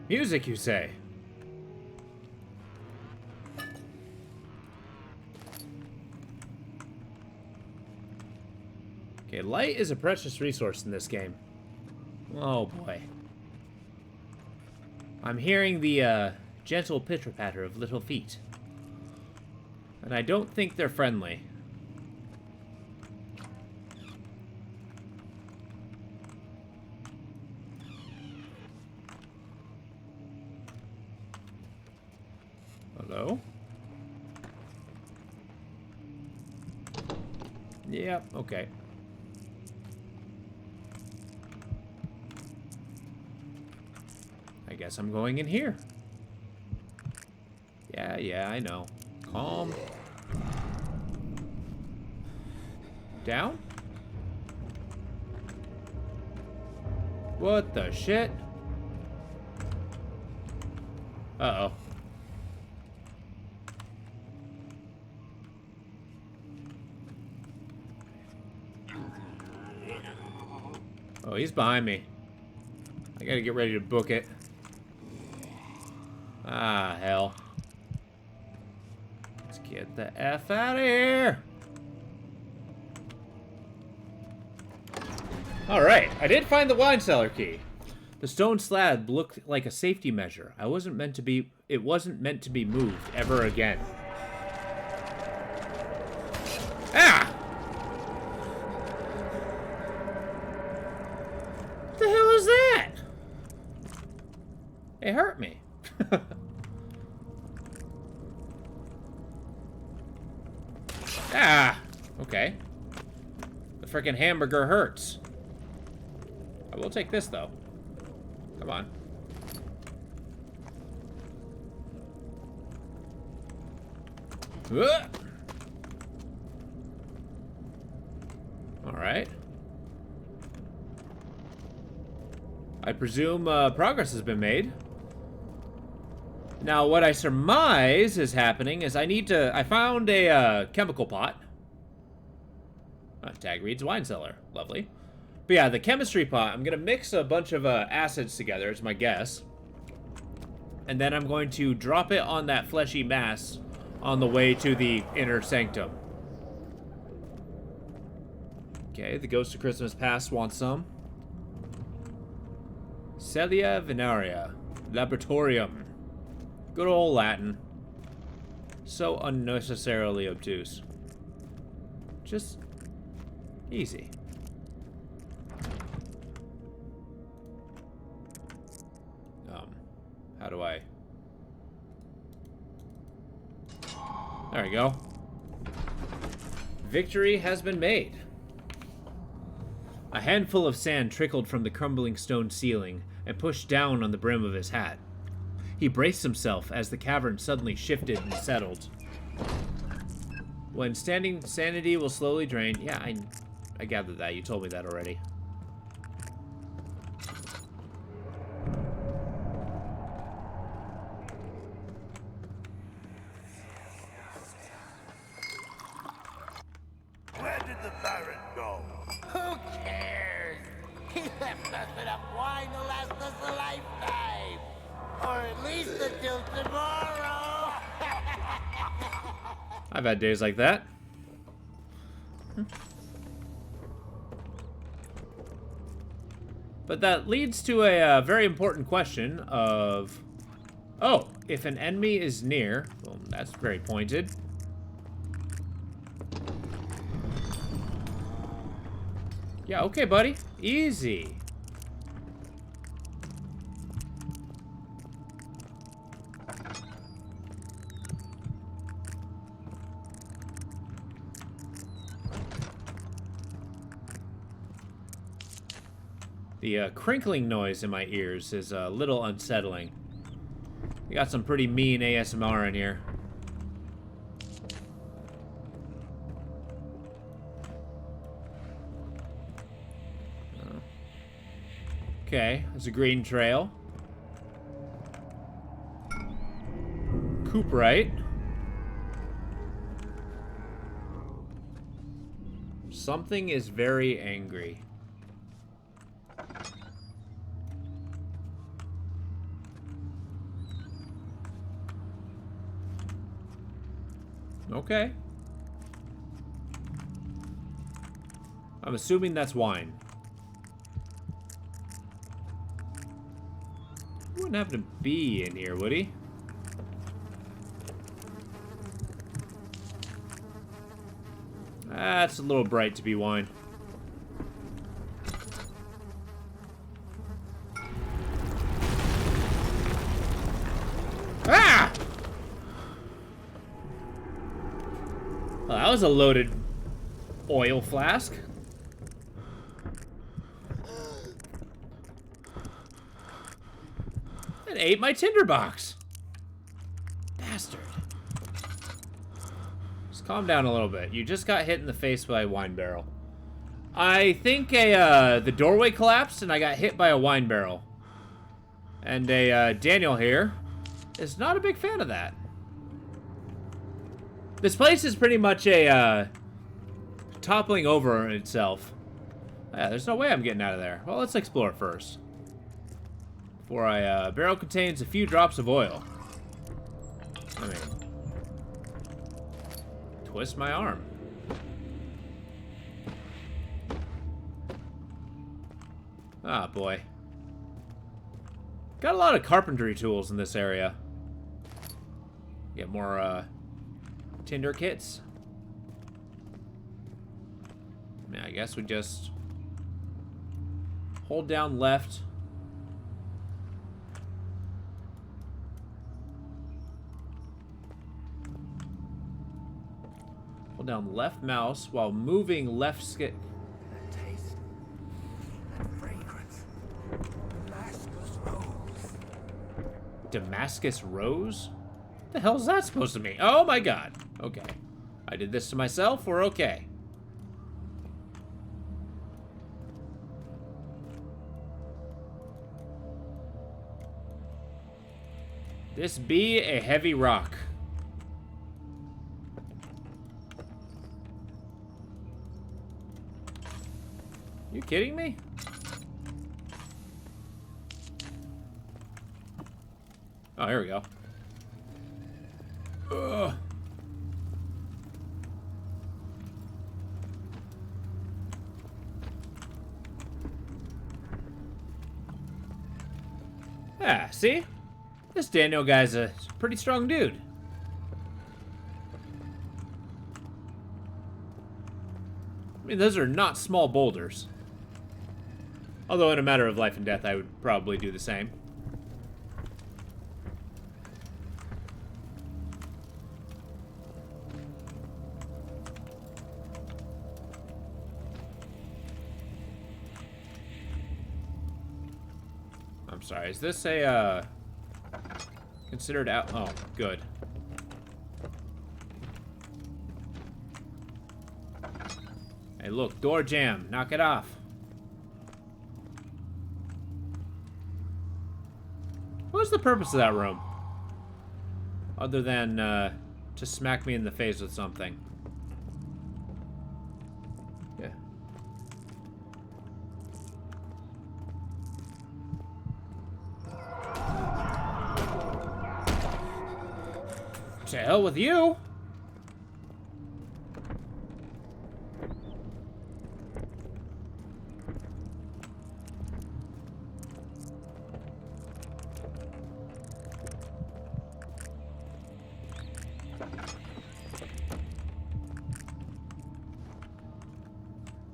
Music, you say? Okay, light is a precious resource in this game. Oh boy. I'm hearing the gentle pitter-patter of little feet. And I don't think they're friendly. Hello? Yep, okay. I guess I'm going in here. Yeah, I know. Calm. Down? What the shit? Uh-oh. Oh, he's behind me. I gotta get ready to book it. Ah, hell. Let's get the F out of here. Alright, I did find the wine cellar key. The stone slab looked like a safety measure. It wasn't meant to be moved ever again. Ah! What the hell is that? It hurt me. Ah! Okay. The frickin' hamburger hurts. I will take this, though. Come on. Alright. I presume progress has been made. Now, what I surmise is happening is I found a chemical pot. Tag reads wine cellar. Lovely. But yeah, the chemistry pot, I'm going to mix a bunch of acids together, is my guess. And then I'm going to drop it on that fleshy mass on the way to the inner sanctum. Okay, the Ghost of Christmas Past wants some. Celia Venaria. Laboratorium. Good old Latin. So unnecessarily obtuse. Just easy. How do I... There we go. Victory has been made. A handful of sand trickled from the crumbling stone ceiling and pushed down on the brim of his hat. He braced himself as the cavern suddenly shifted and settled. When standing, sanity will slowly drain. Yeah, I gathered that. You told me that already. Where did the Baron go? Who cares? He left us enough wine to last us a lifetime. Or at least until tomorrow. I've had days like that. But that leads to a very important question of... Oh, if an enemy is near... Well, that's very pointed. Yeah, okay, buddy. Easy. The crinkling noise in my ears is a little unsettling. We got some pretty mean ASMR in here. Okay, there's a green trail. Cooperite. Something is very angry. Okay. I'm assuming that's wine. He wouldn't happen to be in here, would he? That's a little bright to be wine. Ah! Well, that was a loaded oil flask. It ate my tinderbox. Bastard. Just calm down a little bit. You just got hit in the face by a wine barrel. I think the doorway collapsed and I got hit by a wine barrel. And Daniel here is not a big fan of that. This place is pretty much a toppling over itself. Yeah, there's no way I'm getting out of there. Well, let's explore first. Before I, barrel contains a few drops of oil. I mean, twist my arm. Ah, boy. Got a lot of carpentry tools in this area. Get more, tinder kits. Yeah, I guess we just hold down left. Hold down left mouse while moving left stick. That taste, that fragrance, Damascus rose. Damascus rose? What the hell is that supposed to mean? Oh my god. Okay. I did this to myself. We're okay. This be a heavy rock. You kidding me? Oh, here we go. Ugh. Ah, see? This Daniel guy's a pretty strong dude. I mean, those are not small boulders. Although in a matter of life and death, I would probably do the same. I'm sorry, is this a, considered out? Oh, good. Hey, look, door jam. Knock it off. What was the purpose of that room? Other than, to smack me in the face with something. Yeah. To hell with you!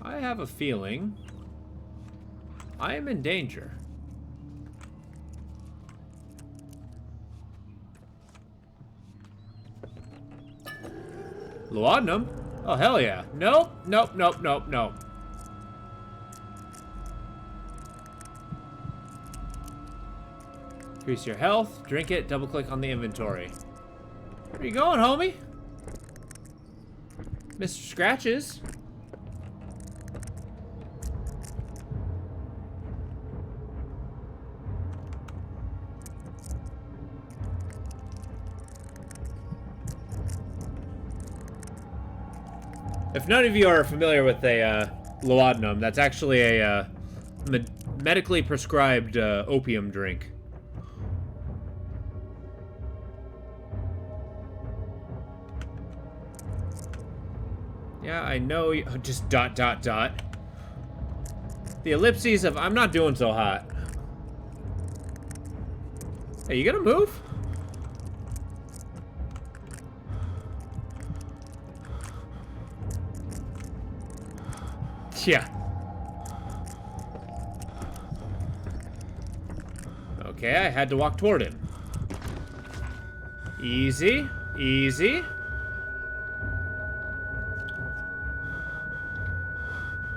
I have a feeling I am in danger. Laudanum? Oh, hell yeah. Nope, nope, nope, nope, nope. Increase your health, drink it, double click on the inventory. Where you going, homie? Mr. Scratches? If none of you are familiar with a laudanum, that's actually a medically prescribed opium drink. Yeah, I know. Just dot, dot, dot. The ellipses of I'm not doing so hot. Hey, you gonna move? Yeah. Okay, I had to walk toward him. Easy, easy.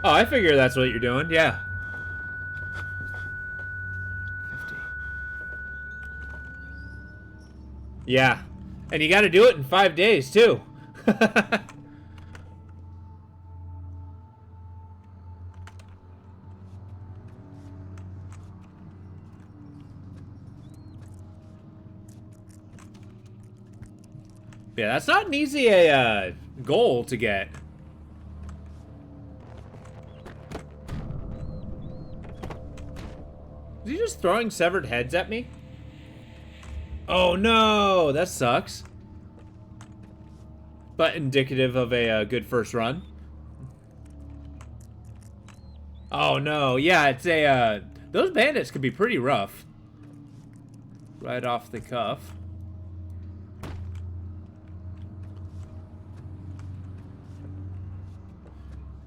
Oh, I figure that's what you're doing, yeah. 50. Yeah. And you gotta do it in 5 days, too. Yeah, that's not an easy goal to get. just throwing severed heads at me? Oh no, that sucks. But indicative of a good first run. Oh no, yeah, it's a, those bandits could be pretty rough. Right off the cuff.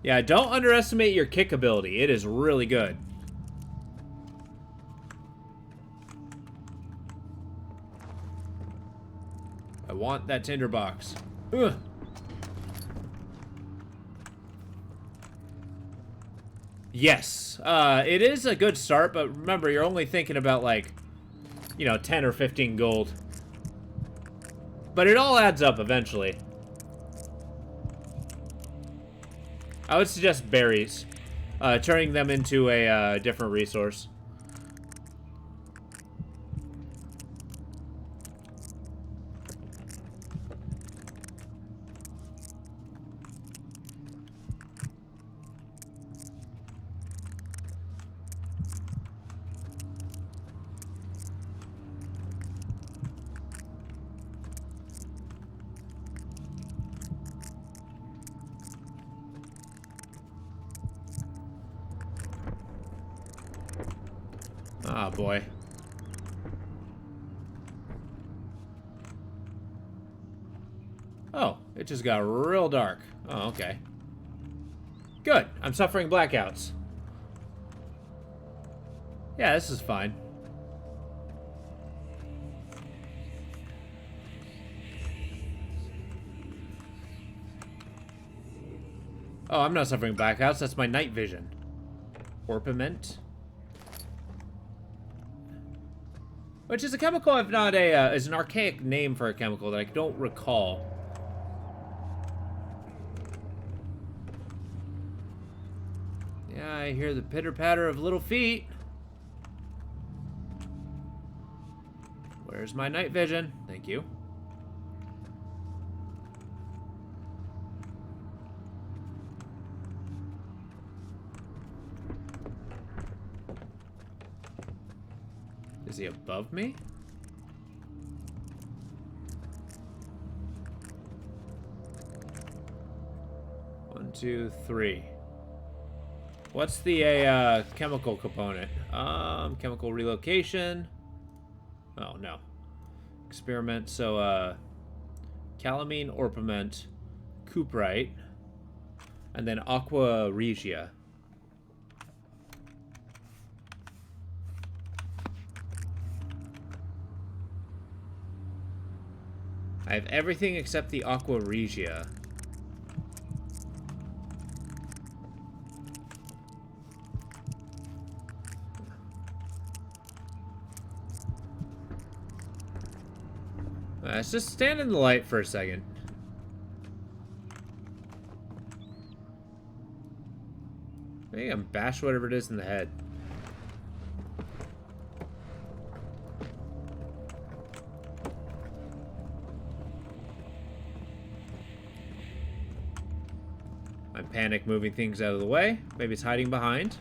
Yeah, don't underestimate your kick ability. It is really good. I want that tinderbox. Ugh. Yes, it is a good start, but remember, you're only thinking about, like, you know, 10 or 15 gold. But it all adds up eventually. I would suggest berries. Turning them into a different resource. Ah, boy. Oh, it just got real dark. Oh, okay. Good. I'm suffering blackouts. Yeah, this is fine. Oh, I'm not suffering blackouts. That's my night vision. Orpiment. Which is a chemical I've not is an archaic name for a chemical that I don't recall. Yeah, I hear the pitter-patter of little feet. Where's my night vision? Thank you. Is he above me? One, two, three. What's the chemical component? Chemical relocation. Oh no. Experiment. So calamine, orpiment, cuprite, and then aqua regia. I have everything except the aqua regia. Let's just stand in the light for a second. Maybe I'm bash whatever it is in the head. I'm panic moving things out of the way. Maybe it's hiding behind.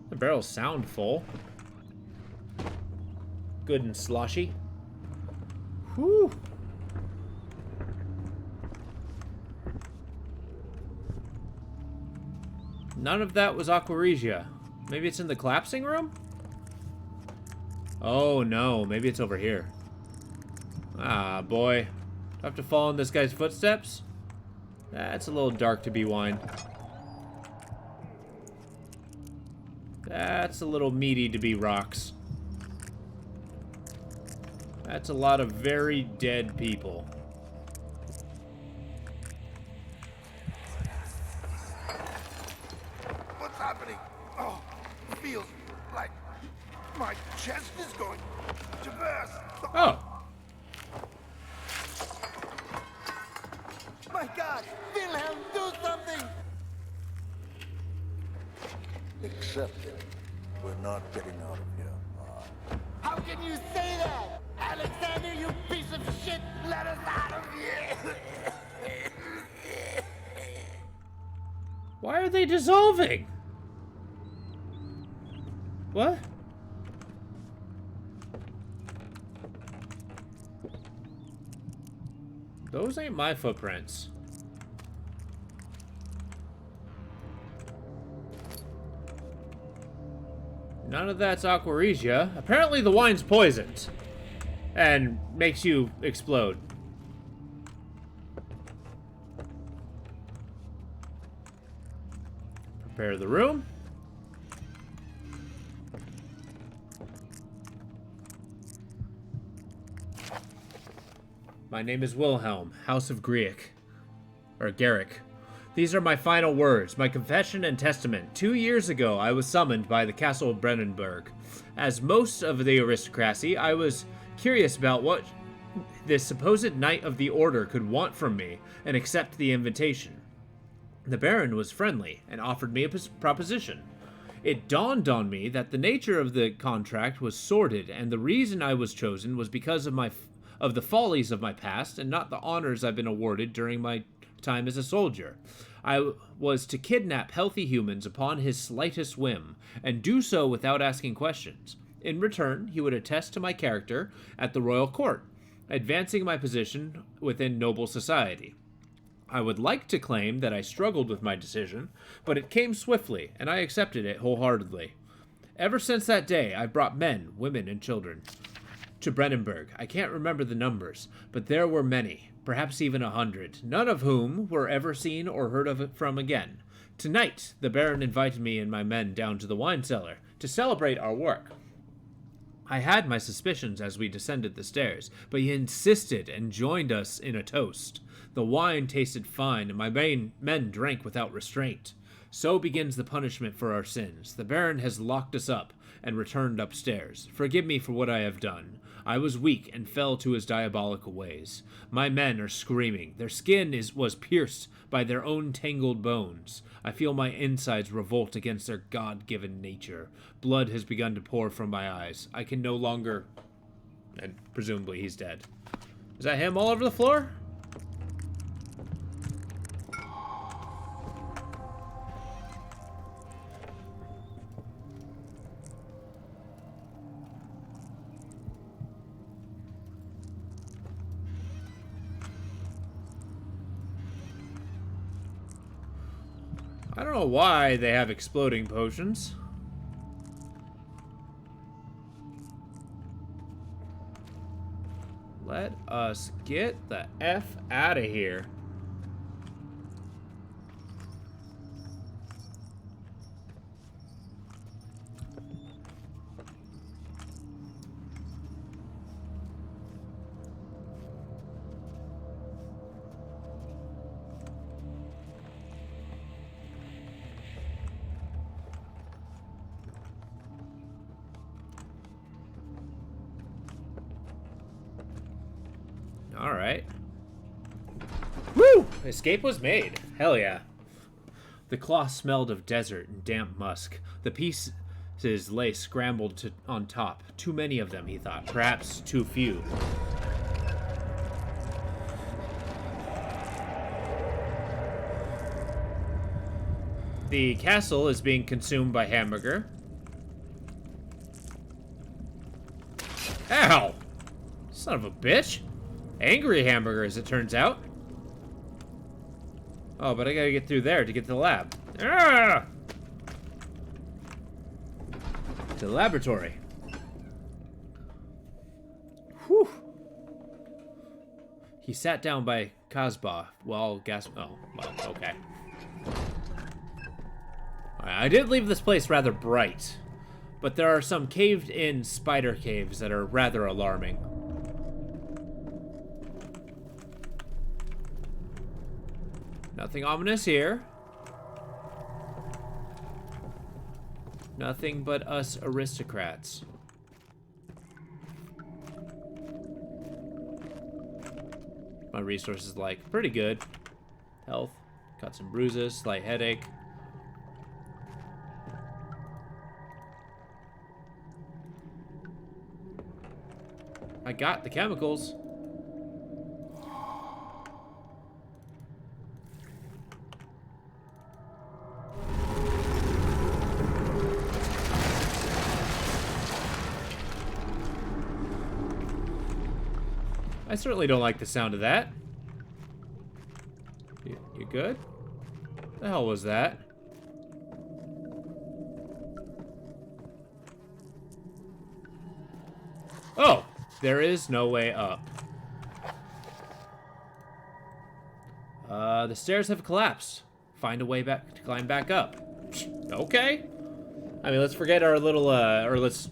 The barrels sound full. Good and sloshy. Whew. None of that was aqua regia. Maybe it's in the collapsing room? Oh no, maybe it's over here. Ah, boy. Do I have to follow in this guy's footsteps? That's a little dark to be wine. That's a little meaty to be rocks. That's a lot of very dead people. What's happening? Oh, it feels like my chest is going to burst. Oh. My God! Wilhelm, do something! Accept it. We're not getting out of here. How can you say that? Alexander, you piece of shit! Let us out of here! Why are they dissolving? What? Those ain't my footprints. None of that's aquaresia. Apparently the wine's poisoned. And makes you explode. Prepare the room. My name is Wilhelm, House of Griek. Or Garrick. These are my final words, my confession and testament. 2 years ago, I was summoned by the Castle of Brennenburg. As most of the aristocracy, I was curious about what this supposed Knight of the Order could want from me, and accept the invitation. The Baron was friendly, and offered me a proposition. It dawned on me that the nature of the contract was sordid, and the reason I was chosen was because of the follies of my past, and not the honors I've been awarded during my time as a soldier. I was to kidnap healthy humans upon his slightest whim, and do so without asking questions. In return, he would attest to my character at the royal court, advancing my position within noble society. I would like to claim that I struggled with my decision, but it came swiftly, and I accepted it wholeheartedly. Ever since that day, I've brought men, women, and children to Brennenburg. I can't remember the numbers, but there were many, perhaps even 100, none of whom were ever seen or heard of from again. Tonight, the Baron invited me and my men down to the wine cellar to celebrate our work. I had my suspicions as we descended the stairs, but he insisted and joined us in a toast. The wine tasted fine, and my men drank without restraint. So begins the punishment for our sins. The Baron has locked us up and returned upstairs. Forgive me for what I have done. I was weak and fell to his diabolical ways. My men are screaming. Their skin was pierced by their own tangled bones. I feel my insides revolt against their God-given nature. Blood has begun to pour from my eyes. I can no longer... And presumably he's dead. Is that him all over the floor? I don't know why they have exploding potions. Let us get the F out of here. Alright. Woo! Escape was made. Hell yeah. The cloth smelled of desert and damp musk. The pieces lay scrambled on top. Too many of them, he thought. Perhaps too few. The castle is being consumed by Hamburger. Ow! Son of a bitch. Angry Hamburger, as it turns out. Oh, but I gotta get through there to get to the lab. Ah! To the laboratory. Whew. He sat down by Kasbah while oh, well, okay. I did leave this place rather bright, but there are some caved-in spider caves that are rather alarming. Nothing ominous here. Nothing but us aristocrats. My resources, like, pretty good. Health. Got some bruises, slight headache. I got the chemicals. I certainly don't like the sound of that. You good? The hell was that? Oh, there is no way up. The stairs have collapsed. Find a way back to climb back up. Okay. I mean, let's forget our little, or let's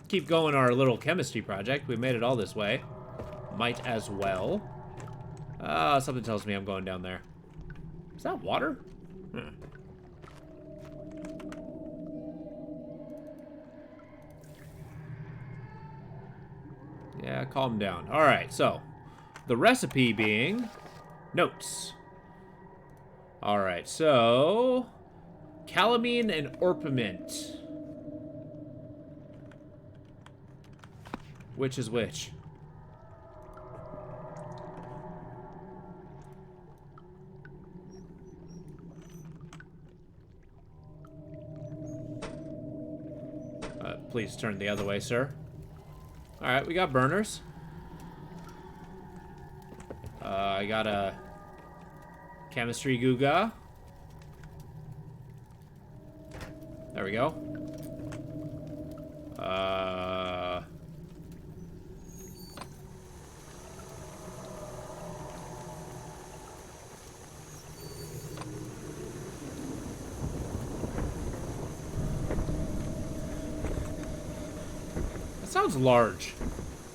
keep going our little chemistry project. We made it all this way. Might as well. Something tells me I'm going down there. Is that water? Yeah, calm down. All right, so the recipe being notes. All right, so calamine and orpiment. Which is which? Please turn the other way, sir. All right, we got burners. I got a chemistry Guga. There we go. That sounds large.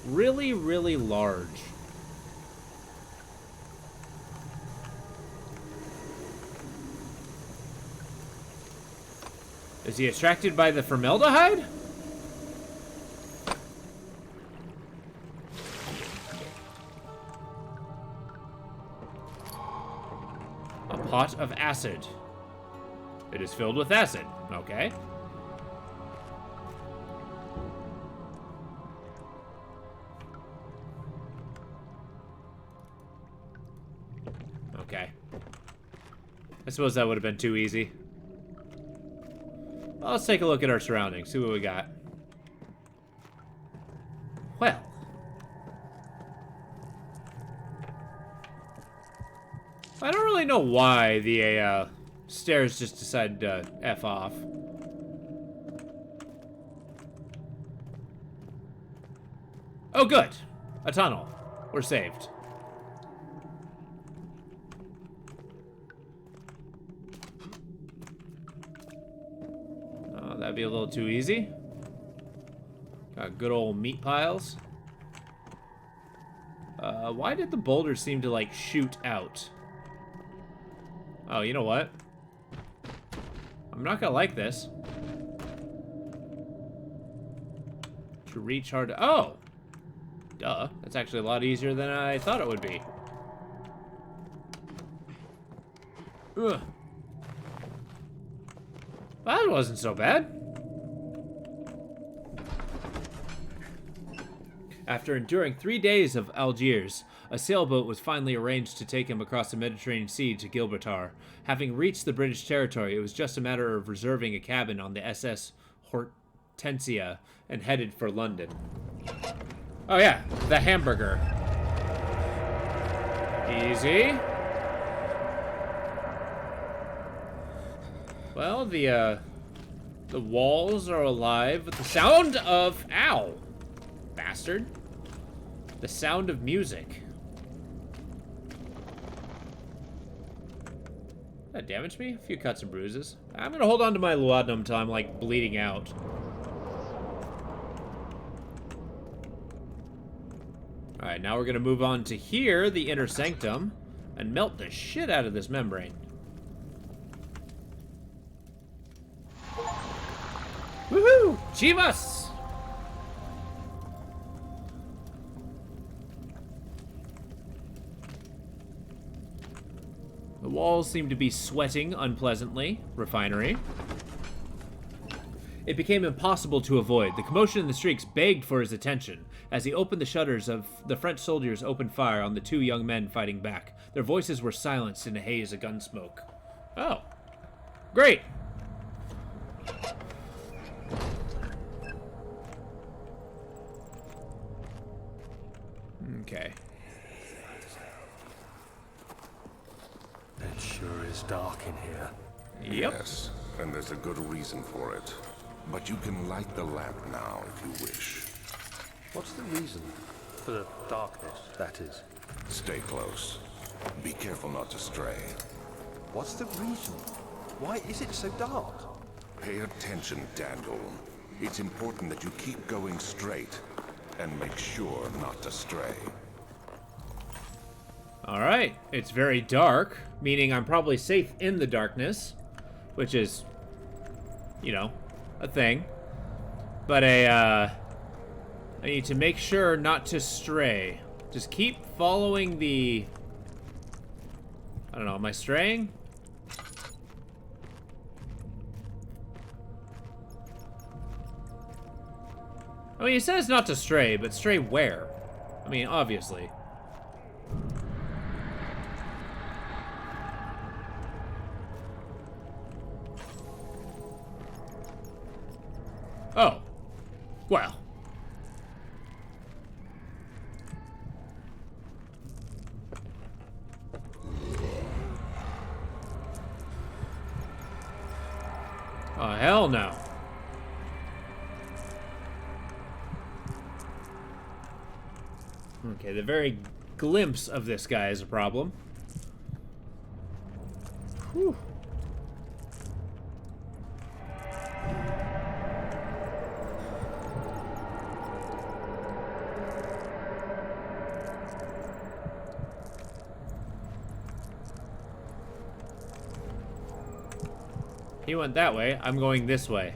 Really, really large. Is he attracted by the formaldehyde? A pot of acid. It is filled with acid. Okay. Okay. I suppose that would have been too easy. Well, let's take a look at our surroundings, see what we got. Well. I don't really know why the stairs just decided to F off. Oh, good. A tunnel. We're saved. That'd be a little too easy. Got good old meat piles. Why did the boulders seem to, like, shoot out? Oh, you know what? I'm not gonna like this. To recharge. Oh! Duh. That's actually a lot easier than I thought it would be. Ugh. That wasn't so bad. After enduring 3 days of Algiers, a sailboat was finally arranged to take him across the Mediterranean Sea to Gibraltar. Having reached the British territory, it was just a matter of reserving a cabin on the SS Hortensia and headed for London. Oh yeah, the hamburger. Easy. Well, the walls are alive with the sound of... Ow! Bastard. The sound of music. That damaged me? A few cuts and bruises. I'm gonna hold on to my laudanum until I'm, like, bleeding out. Alright, now we're gonna move on to here, the inner sanctum, and melt the shit out of this membrane. Woohoo! Chivas! The walls seem to be sweating unpleasantly. Refinery. It became impossible to avoid. The commotion in the streets begged for his attention. As he opened the shutters, the French soldiers opened fire on the two young men fighting back. Their voices were silenced in a haze of gun smoke. Oh. Great! Okay. It's dark in here. Yep. Yes, and there's a good reason for it. But you can light the lamp now if you wish. What's the reason? For the darkness, that is. Stay close. Be careful not to stray. What's the reason? Why is it so dark? Pay attention, Daniel. It's important that you keep going straight and make sure not to stray. Alright, it's very dark, meaning I'm probably safe in the darkness, which is, you know, a thing. But I need to make sure not to stray. Just keep following the... I don't know, am I straying? I mean, he says not to stray, but stray where? I mean, obviously. Oh. Well. Oh, hell no. Okay, the very glimpse of this guy is a problem. Whew. He went that way. I'm going this way.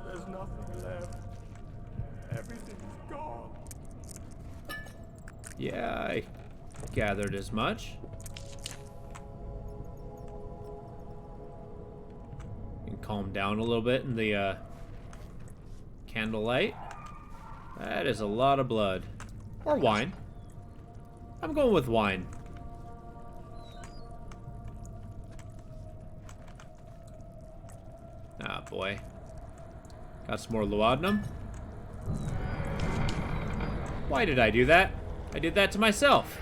There's nothing left. Everything's gone. Yeah, I gathered as much. And calm down a little bit in the candlelight. That is a lot of blood. Or wine. I'm going with wine. Ah, boy. Got some more laudanum. Why did I do that? I did that to myself.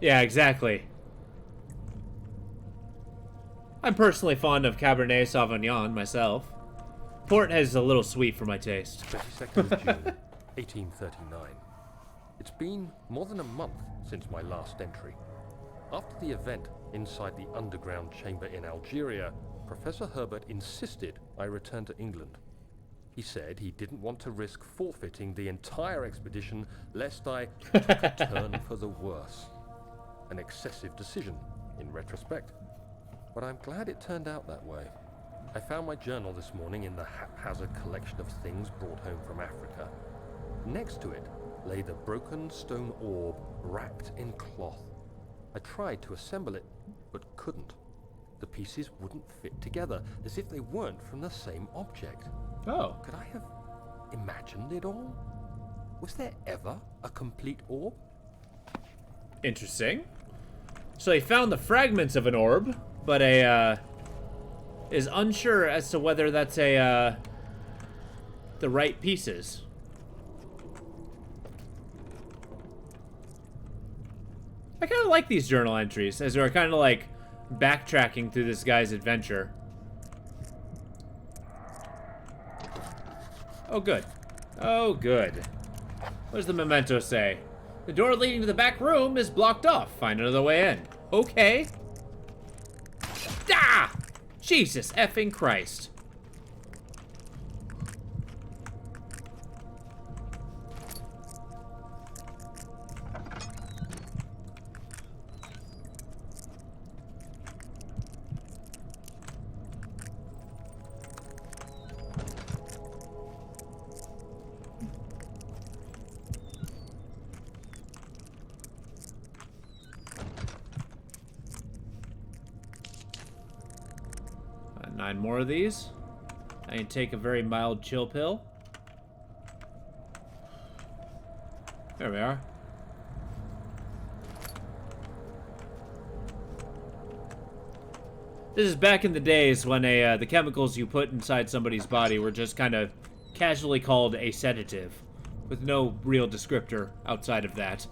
Yeah, exactly. I'm personally fond of Cabernet Sauvignon myself. Port is a little sweet for my taste. 22nd of June, 1839. It's been more than a month since my last entry. After the event inside the underground chamber in Algeria, Professor Herbert insisted I return to England. He said he didn't want to risk forfeiting the entire expedition lest I took a turn for the worse. An excessive decision, in retrospect. But I'm glad it turned out that way. I found my journal this morning in the haphazard collection of things brought home from Africa. Next to it lay the broken stone orb wrapped in cloth. I tried to assemble it, but couldn't. The pieces wouldn't fit together, as if they weren't from the same object. Oh. Could I have imagined it all? Was there ever a complete orb? Interesting. So he found the fragments of an orb, but is unsure as to whether that's the right pieces. I kind of like these journal entries, as we're kind of like backtracking through this guy's adventure. Oh, good. Oh, good. What does the memento say? The door leading to the back room is blocked off. Find another way in. Okay. Ah! Jesus effing Christ. Nine more of these. I can take a very mild chill pill. There we are. This is back in the days when the chemicals you put inside somebody's body were just kind of casually called a sedative, with no real descriptor outside of that.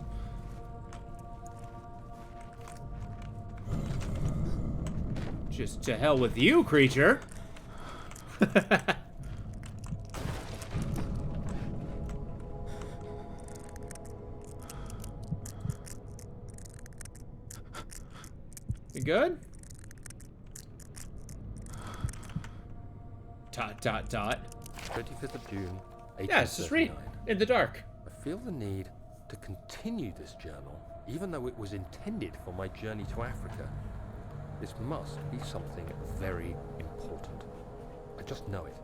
Just to hell with you, creature! You good? Dot, dot, dot. 25th of June, 1839. Yes, just read. In the dark. I feel the need to continue this journal, even though it was intended for my journey to Africa. This must be something very important. I just know it.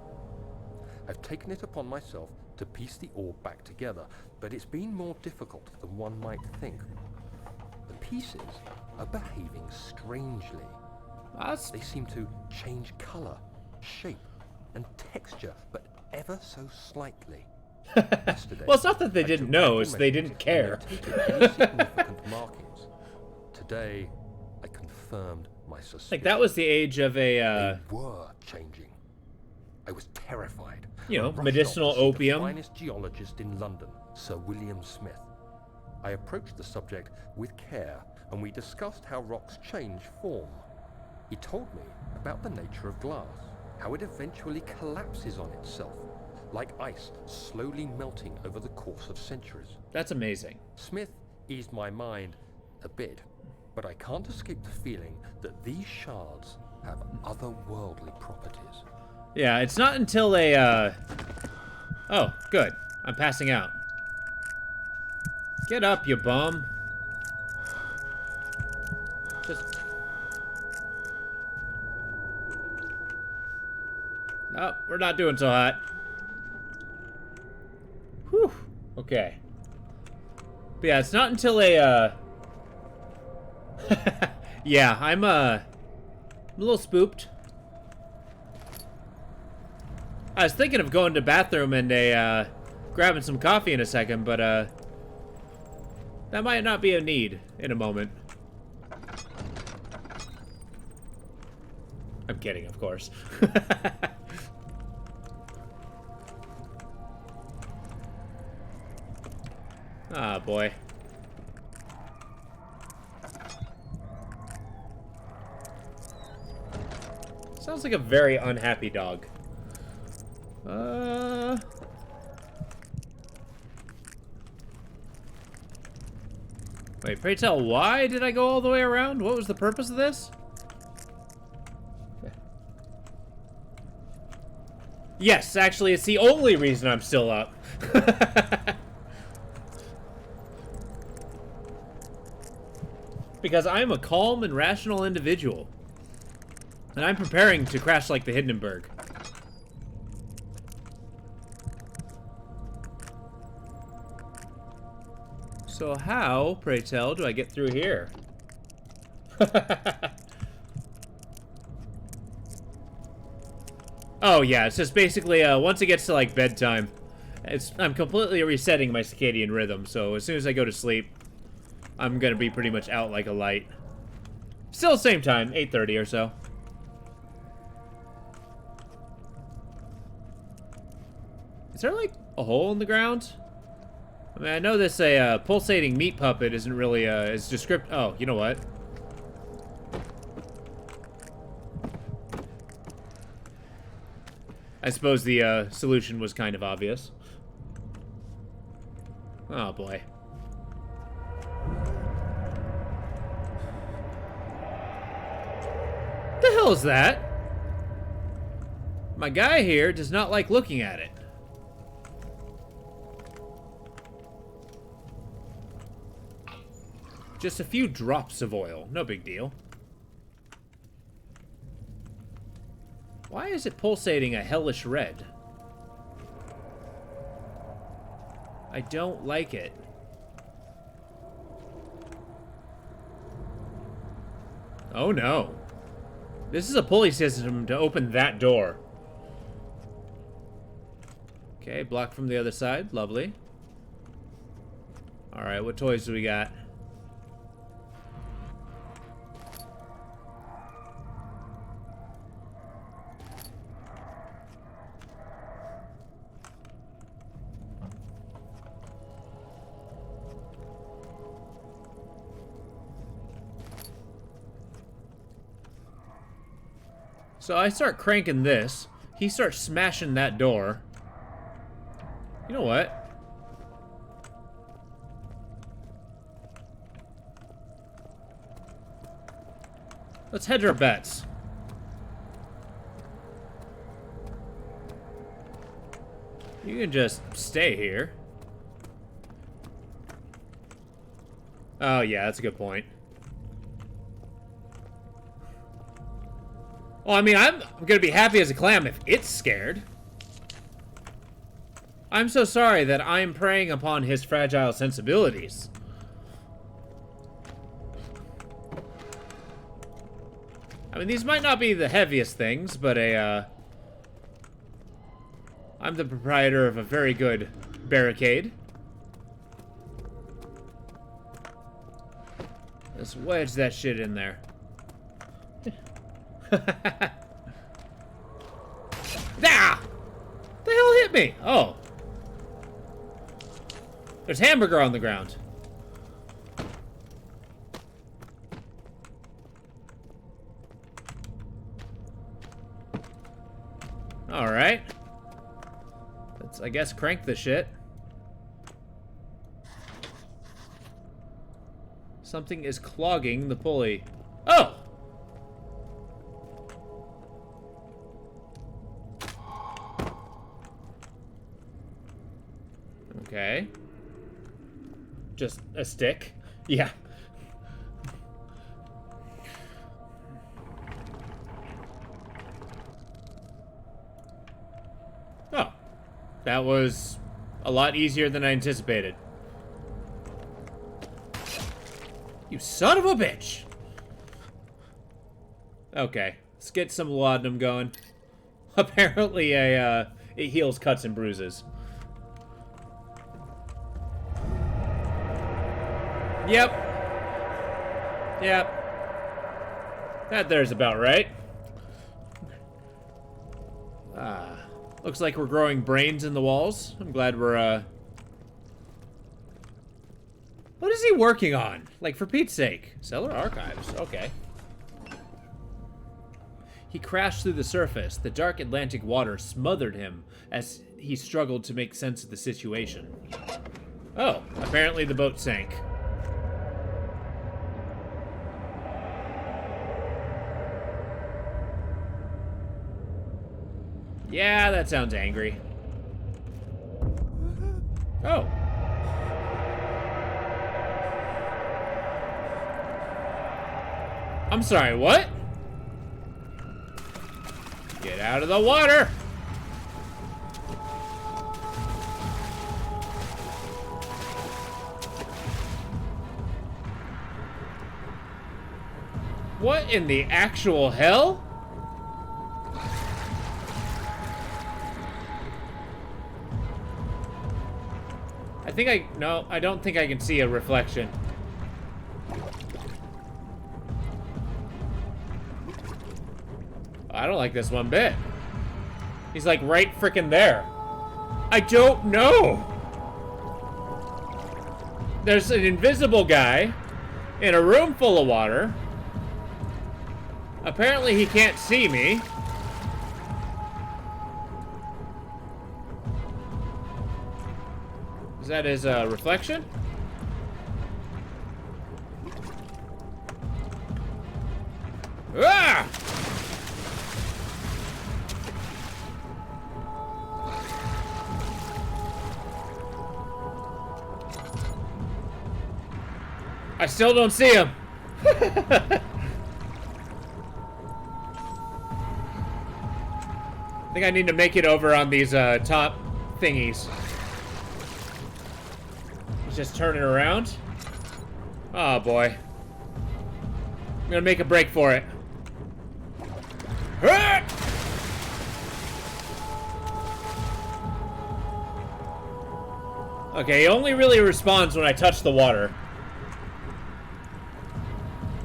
I've taken it upon myself to piece the orb back together, but it's been more difficult than one might think. The pieces are behaving strangely. They seem to change color, shape, and texture, but ever so slightly. Yesterday, Well, it's not that they didn't know, it's they didn't care. Any significant markings. Today, I confirmed my suspicion. Like, that was the age of a, They were changing. I was terrified. you know, I rushed medicinal off to see opium. The finest geologist in London, Sir William Smith. I approached the subject with care, and we discussed how rocks change form. He told me about the nature of glass, how it eventually collapses on itself, like ice slowly melting over the course of centuries. That's amazing. Smith eased my mind a bit, but I can't escape the feeling that these shards have otherworldly properties. Yeah, it's not until a, Oh, good. I'm passing out. Get up, you bum. Just... Oh, we're not doing so hot. Whew. Okay. But yeah, it's not until a, yeah, I'm a little spooked. I was thinking of going to the bathroom and grabbing some coffee in a second, but that might not be a need in a moment. I'm kidding, of course. Ah, boy. Sounds like a very unhappy dog. Wait, pray tell, why did I go all the way around? What was the purpose of this? Okay. Yes, actually, it's the only reason I'm still up. Because I'm a calm and rational individual. And I'm preparing to crash like the Hindenburg. So how, pray tell, do I get through here? Oh yeah, it's just basically, once it gets to like bedtime, I'm completely resetting my circadian rhythm, so as soon as I go to sleep, I'm gonna be pretty much out like a light. Still same time, 8:30 or so. Is there like a hole in the ground? I mean, I know this pulsating meat puppet isn't really as descriptive. Oh, you know what? I suppose the solution was kind of obvious. Oh boy. What the hell is that? My guy here does not like looking at it. Just a few drops of oil, no big deal. Why is it pulsating a hellish red? I don't like it. Oh no. This is a pulley system to open that door. Okay, blocked from the other side, lovely. Alright, what toys do we got? So I start cranking this. He starts smashing that door. You know what? Let's hedge our bets. You can just stay here. Oh, yeah, that's a good point. Well, I mean, I'm gonna be happy as a clam if it's scared. I'm so sorry that I'm preying upon his fragile sensibilities. I mean, these might not be the heaviest things, but I'm the proprietor of a very good barricade. Let's wedge that shit in there. Ah! The hell hit me? Oh. There's hamburger on the ground. Alright. Let's, I guess, crank the shit. Something is clogging the pulley. Oh! Okay. Just a stick? Yeah. Oh. That was a lot easier than I anticipated. You son of a bitch! Okay. Let's get some laudanum going. Apparently it heals cuts and bruises. Yep. Yep. That there's about right. Looks like we're growing brains in the walls. I'm glad we're, What is he working on? Like, for Pete's sake. Cellar archives. Okay. He crashed through the surface. The dark Atlantic water smothered him as he struggled to make sense of the situation. Oh, apparently the boat sank. Yeah, that sounds angry. Oh. I'm sorry, what? Get out of the water! What in the actual hell? No, I don't think I can see a reflection. I don't like this one bit. He's like right frickin' there. I don't know. There's an invisible guy in a room full of water. Apparently he can't see me. Is that his reflection? Ah! I still don't see him. I think I need to make it over on these top thingies. He's just turning around. Oh boy. I'm gonna make a break for it. Ah! Okay, he only really responds when I touch the water.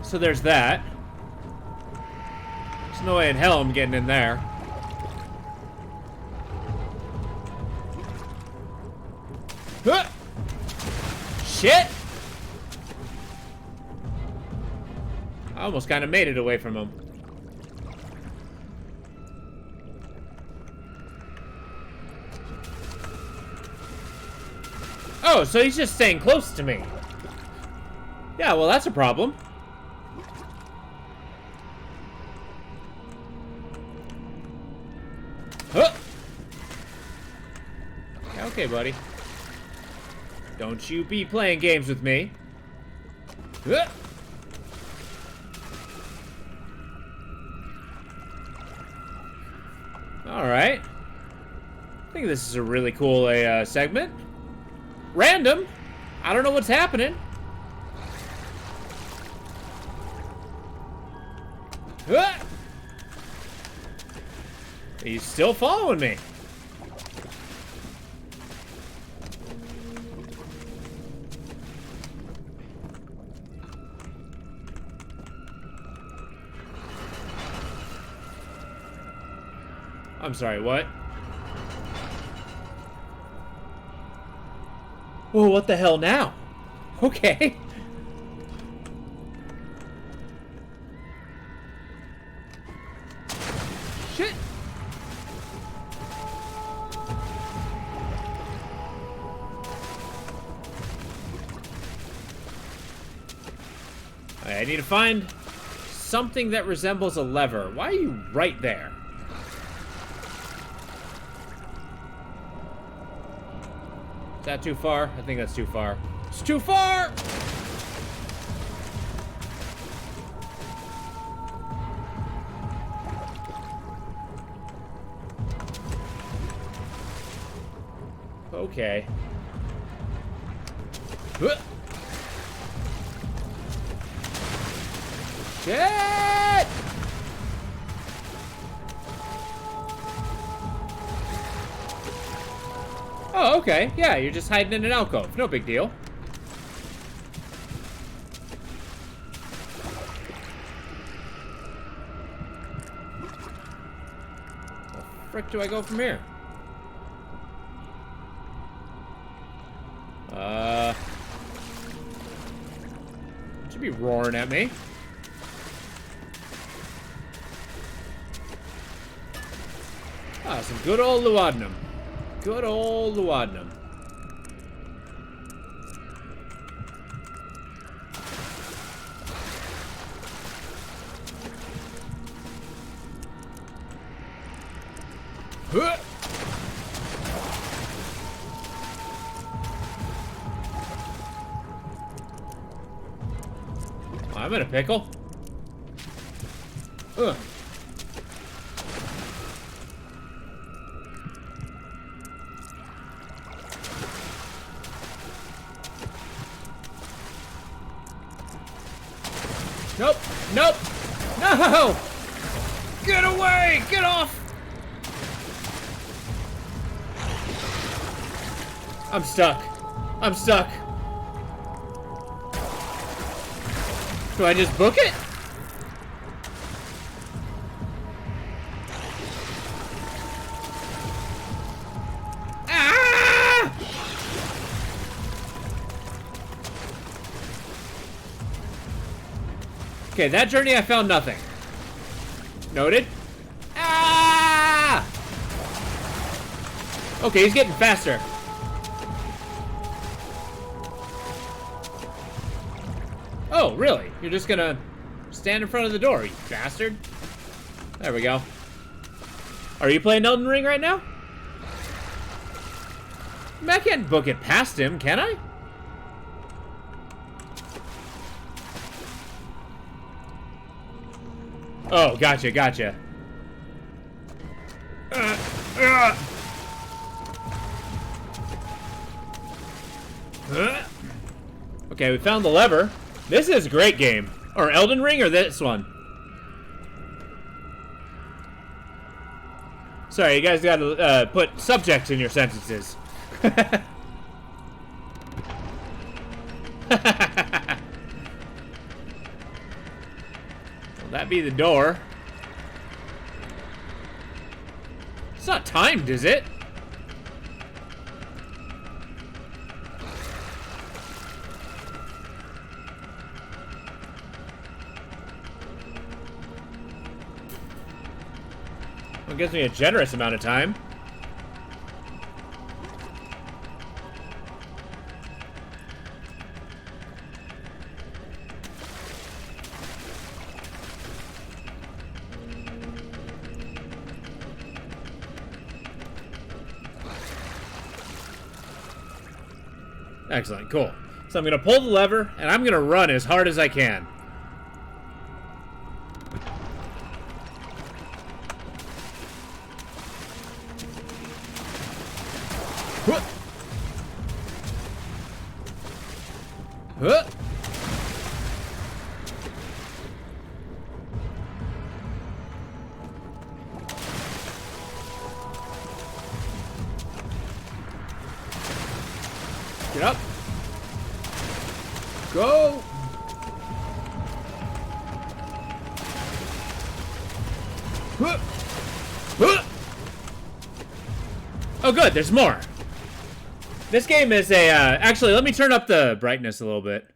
So there's that. There's no way in hell I'm getting in there. Huh! Shit! I almost kind of made it away from him. Oh, so he's just staying close to me. Yeah, well, that's a problem. Huh. Yeah, okay, buddy. Don't you be playing games with me. Huh. Alright. I think this is a really cool segment. Random. I don't know what's happening. Huh. He's still following me. I'm sorry, what? Well, what the hell now? Okay. Shit. I need to find something that resembles a lever. Why are you right there? Is that too far? I think that's too far. It's too far! Okay. Shit! Oh, okay. Yeah, you're just hiding in an alcove. No big deal. Where the frick do I go from here? Should be roaring at me. Ah, some good old laudanum. Good old laudanum. Huh. I'm in a pickle. Ugh. Nope. Nope. No! Get away! Get off! I'm stuck. I'm stuck. Do I just book it? Ah! Okay, that journey I found nothing. Noted. Ah! Okay, he's getting faster. Oh, really? You're just gonna stand in front of the door, you bastard. There we go. Are you playing Elden Ring right now? I mean, I can't book it past him, can I? Oh, gotcha, gotcha. Okay, we found the lever. This is a great game. Or Elden Ring or this one? Sorry, you guys gotta put subjects in your sentences. Will that be the door? It's not timed, is it? It gives me a generous amount of time. Excellent, cool. So I'm gonna pull the lever, and I'm gonna run as hard as I can. Huh. Huh. Get up. Go. Huh. Huh. Oh, good. There's more. This game is a, actually, let me turn up the brightness a little bit.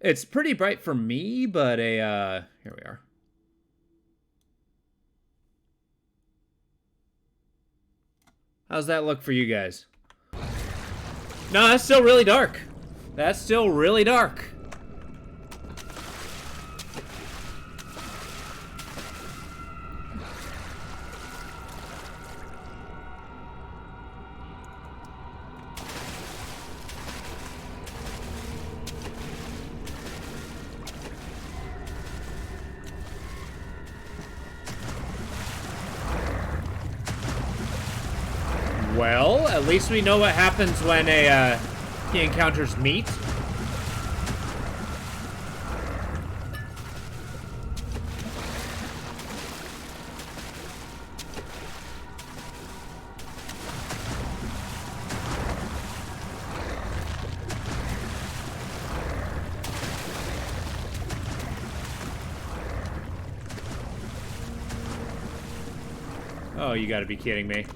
It's pretty bright for me, but here we are. How's that look for you guys? No, that's still really dark. That's still really dark. Well, at least we know what happens when he encounters meat. Oh, you gotta be kidding me.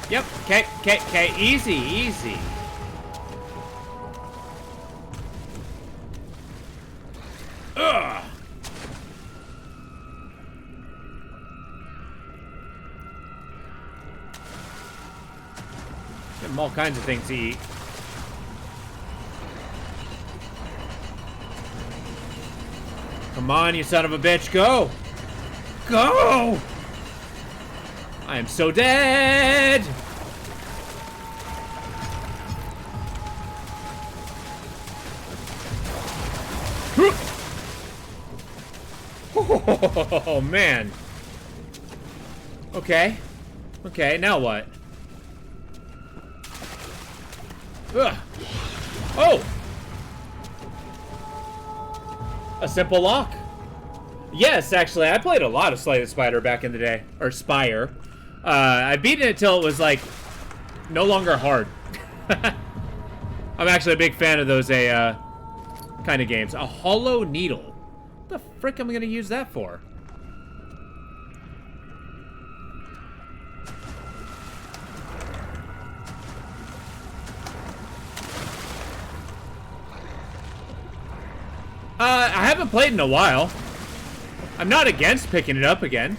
Yep, okay, easy, easy. Ugh! Give him all kinds of things to eat. Come on, you son of a bitch, go! Go! I am so dead! Oh, man. Okay. Okay, now what? Ugh. Oh! A simple lock. Yes, actually, I played a lot of Slay the Spider back in the day. Or Spire. I beat it until it was, like, no longer hard. I'm actually a big fan of those kind of games. A hollow needle. What the frick am I going to use that for? I haven't played in a while. I'm not against picking it up again.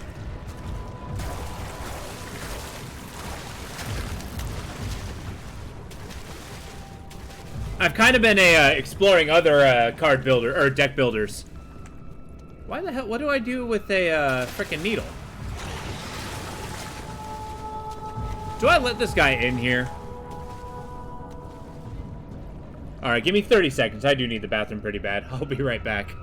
I've kind of been exploring other card builder or deck builders. Why the hell? What do I do with a frickin' needle? Do I let this guy in here? All right, give me 30 seconds. I do need the bathroom pretty bad. I'll be right back.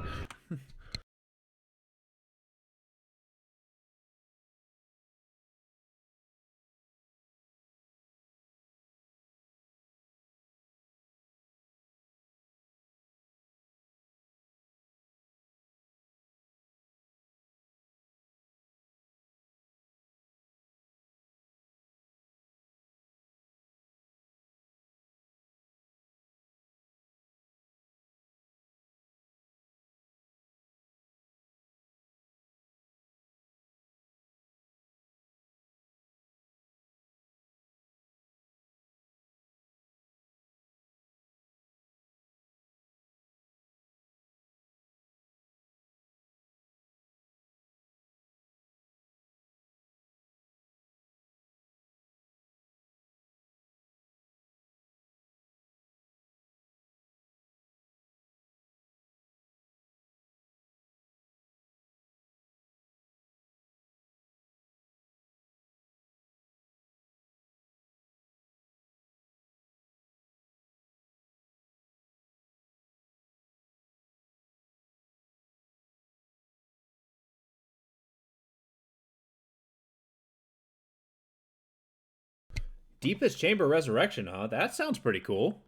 Deepest Chamber Resurrection, huh? That sounds pretty cool.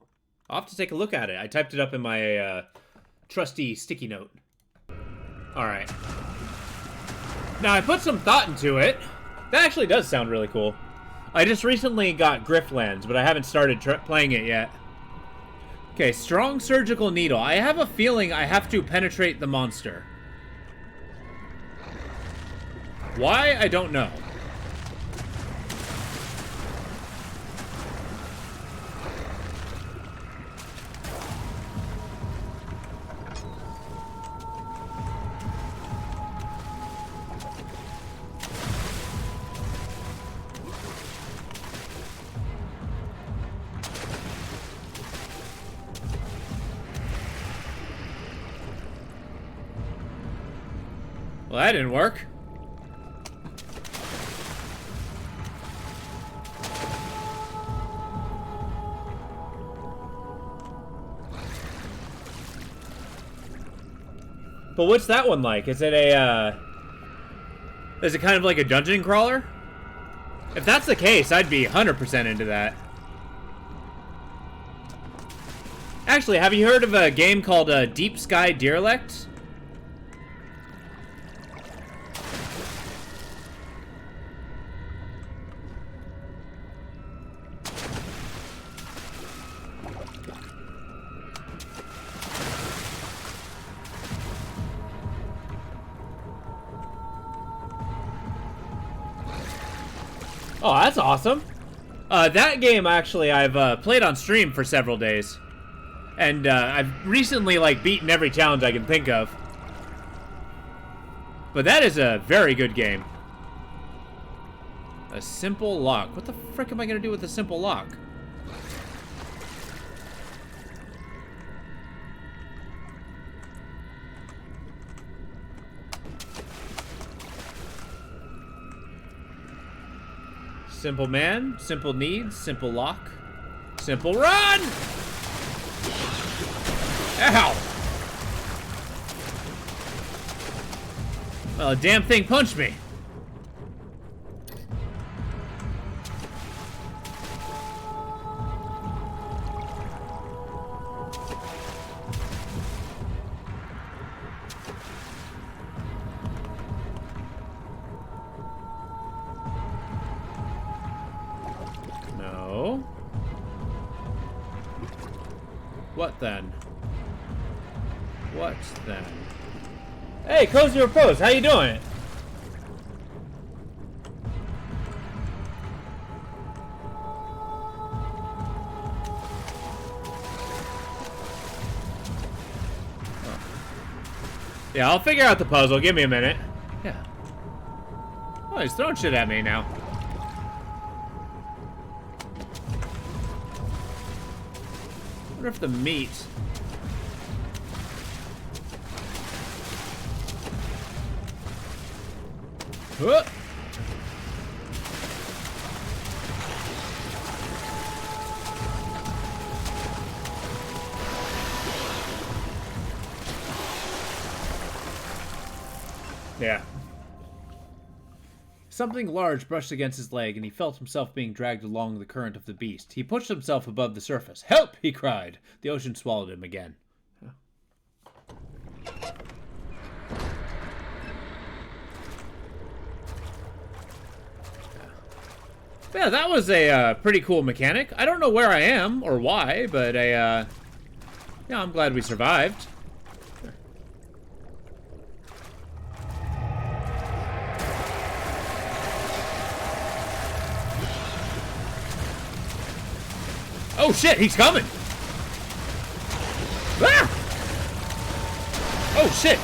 I'll have to take a look at it. I typed it up in my trusty sticky note. Alright. Now, I put some thought into it. That actually does sound really cool. I just recently got Griftlands, but I haven't started playing it yet. Okay, strong surgical needle. I have a feeling I have to penetrate the monster. Why? I don't know. Well, that didn't work. But what's that one like? Is it a, is it kind of like a dungeon crawler? If that's the case, I'd be 100% into that. Actually, have you heard of a game called Deep Sky Derelict? Oh, that's awesome. That game, actually, I've played on stream for several days. And I've recently, like, beaten every challenge I can think of. But that is a very good game. A simple lock. What the frick am I going to do with a simple lock? Simple man, simple needs, simple lock, simple run! Ow! Well, a damn thing punched me. What then? What then? Hey, Cozy Repose, how you doing? Yeah, I'll figure out the puzzle. Give me a minute. Yeah. Oh, he's throwing shit at me now. I wonder if the meat... Whoop. Yeah. Something large brushed against his leg, and he felt himself being dragged along the current of the beast. He pushed himself above the surface. "Help!" he cried. The ocean swallowed him again. Yeah, that was a pretty cool mechanic. I don't know where I am or why, but yeah, I'm glad we survived. Oh shit, he's coming! Ah! Oh shit!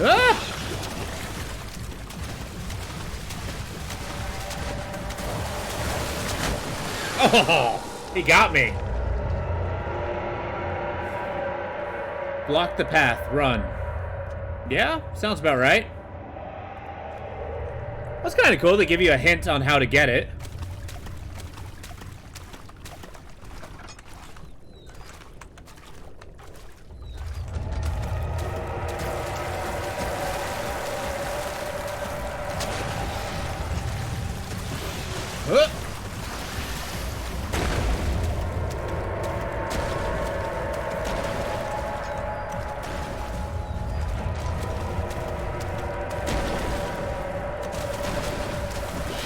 Ah! Oh, he got me. Block the path, run. Yeah, sounds about right. That's kind of cool. They give you a hint on how to get it.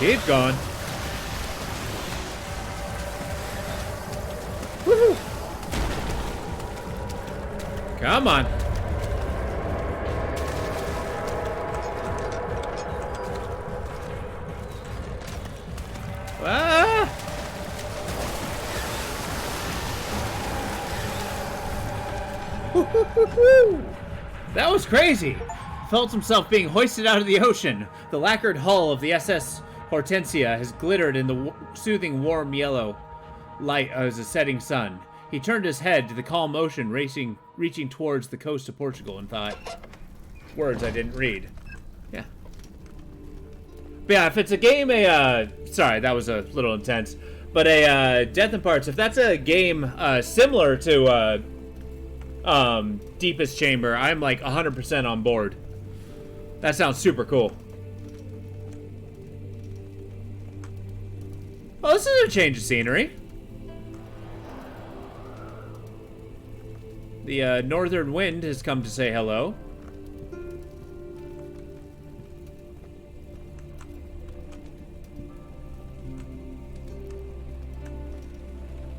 Keep going. Woohoo! Come on. Ah! That was crazy. Felt himself being hoisted out of the ocean. The lacquered hull of the SS Hortensia has glittered in the soothing warm yellow light as a setting sun. He turned his head to the calm ocean reaching towards the coast of Portugal and thought. Words I didn't read. Yeah. But yeah, if it's a game, sorry, that was a little intense. But a Death in Parts, if that's a game similar to Deepest Chamber, I'm like 100% on board. That sounds super cool. Oh, this is a change of scenery. The northern wind has come to say hello.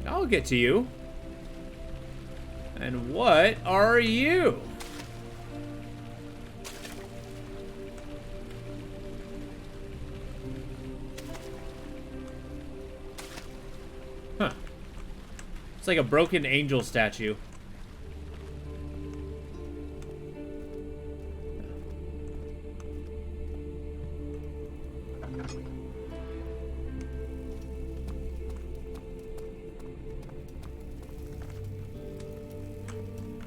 I'll get to you. And what are you? Huh. It's like a broken angel statue.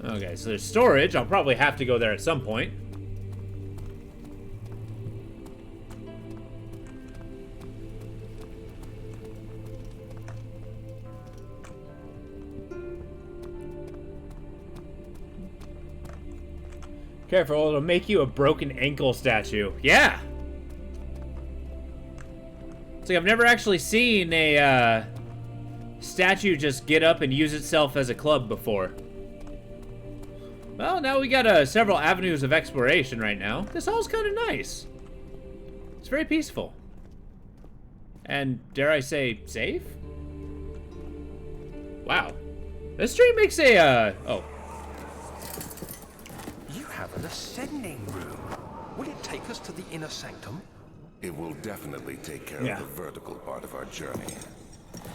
Okay, so there's storage. I'll probably have to go there at some point. Careful, it'll make you a broken ankle statue. Yeah! It's like I've never actually seen a statue just get up and use itself as a club before. Well, now we got several avenues of exploration right now. This hall's kind of nice. It's very peaceful. And, dare I say, safe? Wow. This stream makes a, oh. You have an ascending room. Will it take us to the inner sanctum? It will definitely take care Yeah. of the vertical part of our journey.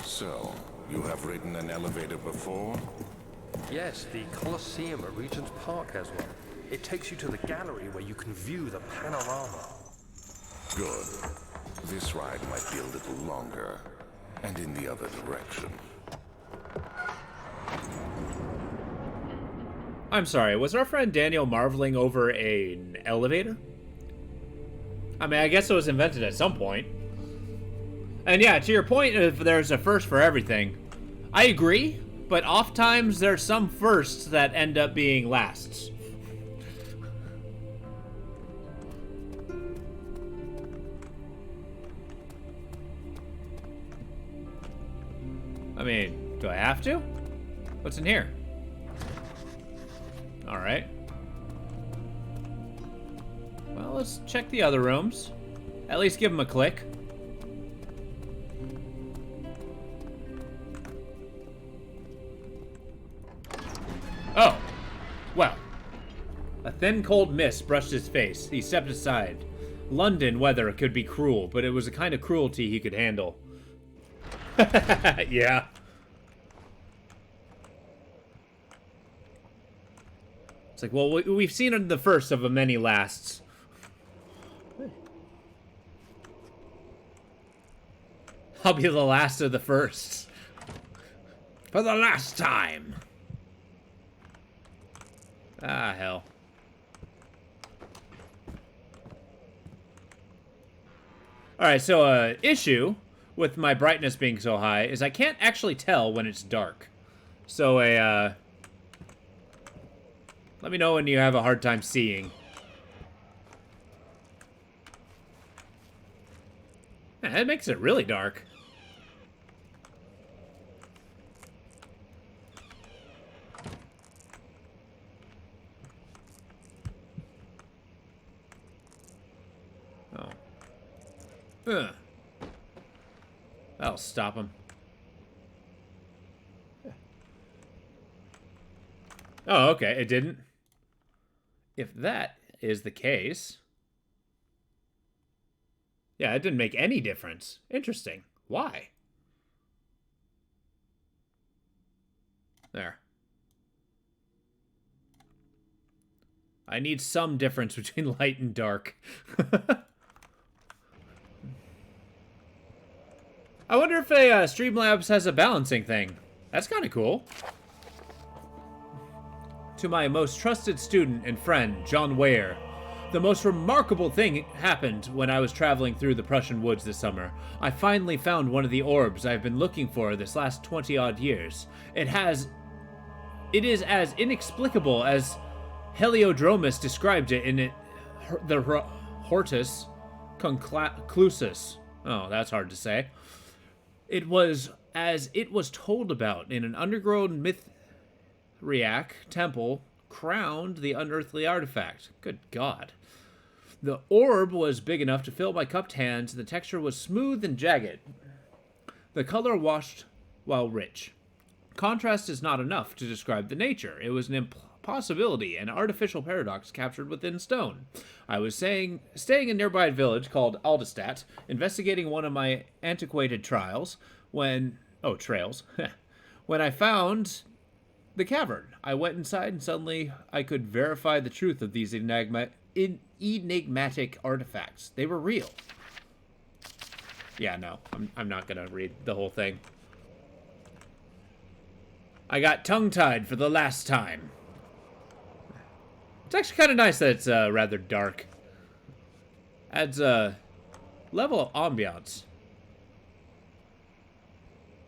So, you have ridden an elevator before? Yes, the Colosseum at Regent's Park has one. It takes you to the gallery where you can view the panorama. Good. This ride might be a little longer, and in the other direction. I'm sorry, was our friend Daniel marveling over an elevator? I mean, I guess it was invented at some point. And yeah, to your point, if there's a first for everything, I agree, but oftentimes there's some firsts that end up being lasts. I mean, do I have to? What's in here? Alright. Well, let's check the other rooms. At least give them a click. Oh. Well. A thin, cold mist brushed his face. He stepped aside. London weather could be cruel, but it was a kind of cruelty he could handle. Yeah. It's like, well, we've seen the first of the many lasts. I'll be the last of the firsts. For the last time. Ah, hell. Alright, so, issue with my brightness being so high is I can't actually tell when it's dark. So, let me know when you have a hard time seeing. Man, that makes it really dark. Oh. Ugh. That'll stop him. Oh, okay. It didn't. If that is the case... Yeah, it didn't make any difference. Interesting. Why? There. I need some difference between light and dark. I wonder if Streamlabs has a balancing thing. That's kind of cool. To my most trusted student and friend, John Weyer. The most remarkable thing happened when I was traveling through the Prussian woods this summer. I finally found one of the orbs I've been looking for this last 20-odd years. It is as inexplicable as Heliodromus described it in the Hortus Conclusus. Oh, that's hard to say. It was as it was told about in an underground Mithriac temple crowned the unearthly artifact. Good God. The orb was big enough to fill my cupped hands, and the texture was smooth and jagged. The color washed while rich. Contrast is not enough to describe the nature. It was an impossibility, an artificial paradox captured within stone. I was staying in a nearby village called Alderstadt, investigating one of my antiquated trails, when I found the cavern. I went inside, and suddenly I could verify the truth of these enigmatic artifacts. They were real. Yeah, no, I'm not gonna read the whole thing. I got tongue-tied for the last time. It's actually kind of nice that it's rather dark. Adds a level of ambiance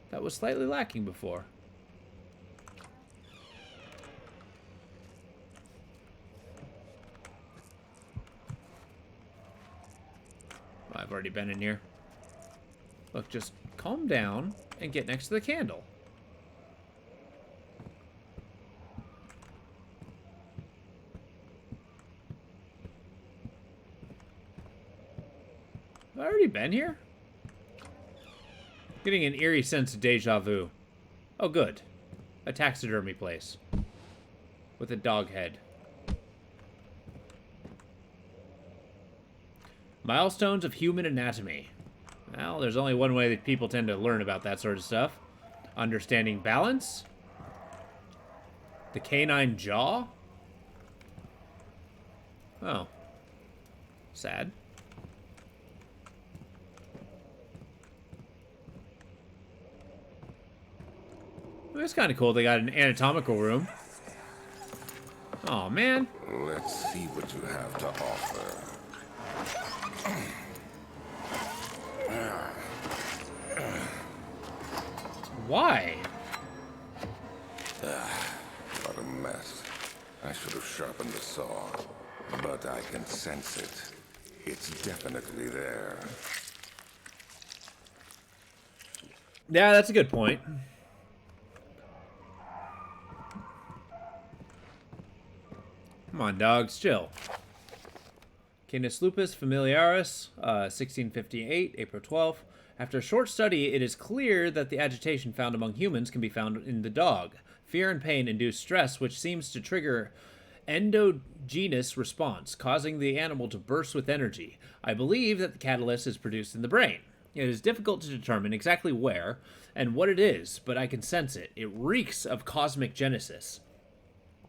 that was slightly lacking before. I've already been in here. Look, just calm down and get next to the candle. Have I already been here? Getting an eerie sense of deja vu. Oh, good. A taxidermy place. With a dog head. Milestones of human anatomy. Well, there's only one way that people tend to learn about that sort of stuff. Understanding balance. The canine jaw. Oh. Sad. Well, that's kind of cool. They got an anatomical room. Oh, man. Let's see what you have to offer. Why? What a mess. I should have sharpened the saw, but I can sense it. It's definitely there. Yeah, that's a good point. Come on, dogs, chill. Canis lupus familiaris, 1658, April 12th. After a short study, it is clear that the agitation found among humans can be found in the dog. Fear and pain induce stress, which seems to trigger endogenous response, causing the animal to burst with energy. I believe that the catalyst is produced in the brain. It is difficult to determine exactly where and what it is, but I can sense it. It reeks of cosmic genesis.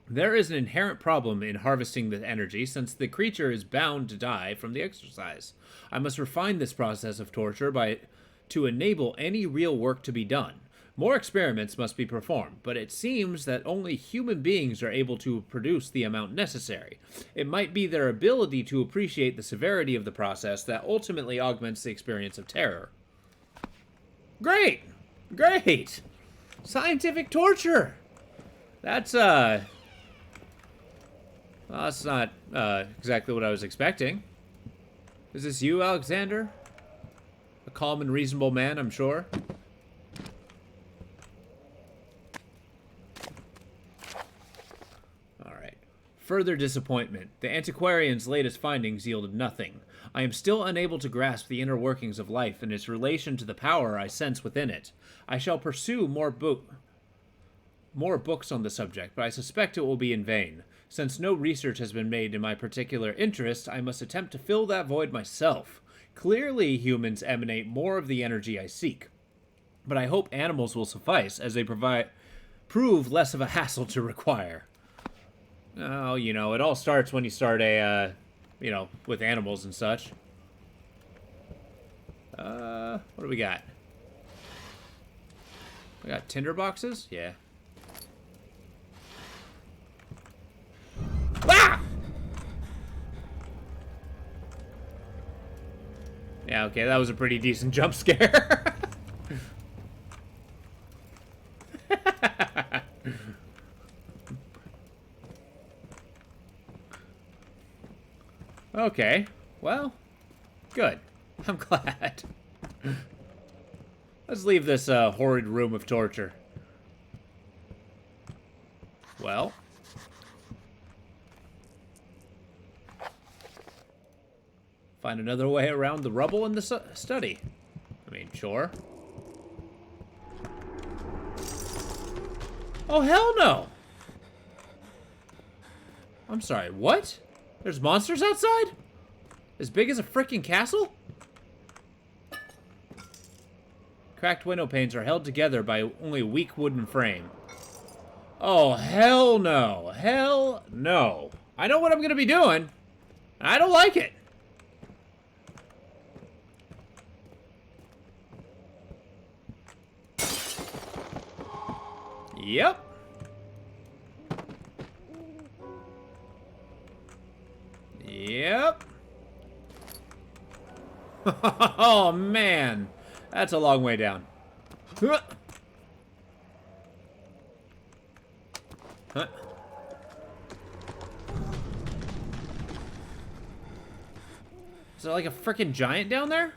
There is an inherent problem in harvesting the energy, since the creature is bound to die from the exercise. I must refine this process of torture to enable any real work to be done. More experiments must be performed, but it seems that only human beings are able to produce the amount necessary. It might be their ability to appreciate the severity of the process that ultimately augments the experience of terror. Great! Great! Scientific torture! That's not exactly what I was expecting. Is this you, Alexander? A calm and reasonable man, I'm sure. Alright. Further disappointment. The antiquarian's latest findings yielded nothing. I am still unable to grasp the inner workings of life and its relation to the power I sense within it. I shall pursue more books on the subject, but I suspect it will be in vain. Since no research has been made in my particular interest, I must attempt to fill that void myself. Clearly, humans emanate more of the energy I seek, but I hope animals will suffice, as they prove less of a hassle to require. Oh, you know, it all starts when you start with animals and such. What do we got? We got tinder boxes? Yeah. Ah! Yeah, okay, that was a pretty decent jump scare. Okay, well, good. I'm glad. Let's leave this horrid room of torture. Well. Find another way around the rubble in the study. I mean, sure. Oh, hell no! I'm sorry, what? There's monsters outside? As big as a freaking castle? Cracked window panes are held together by only a weak wooden frame. Oh, hell no. Hell no. I know what I'm gonna be doing. I don't like it. Yep. Yep. Oh, man. That's a long way down. Huh. Huh. Is there like a freaking giant down there?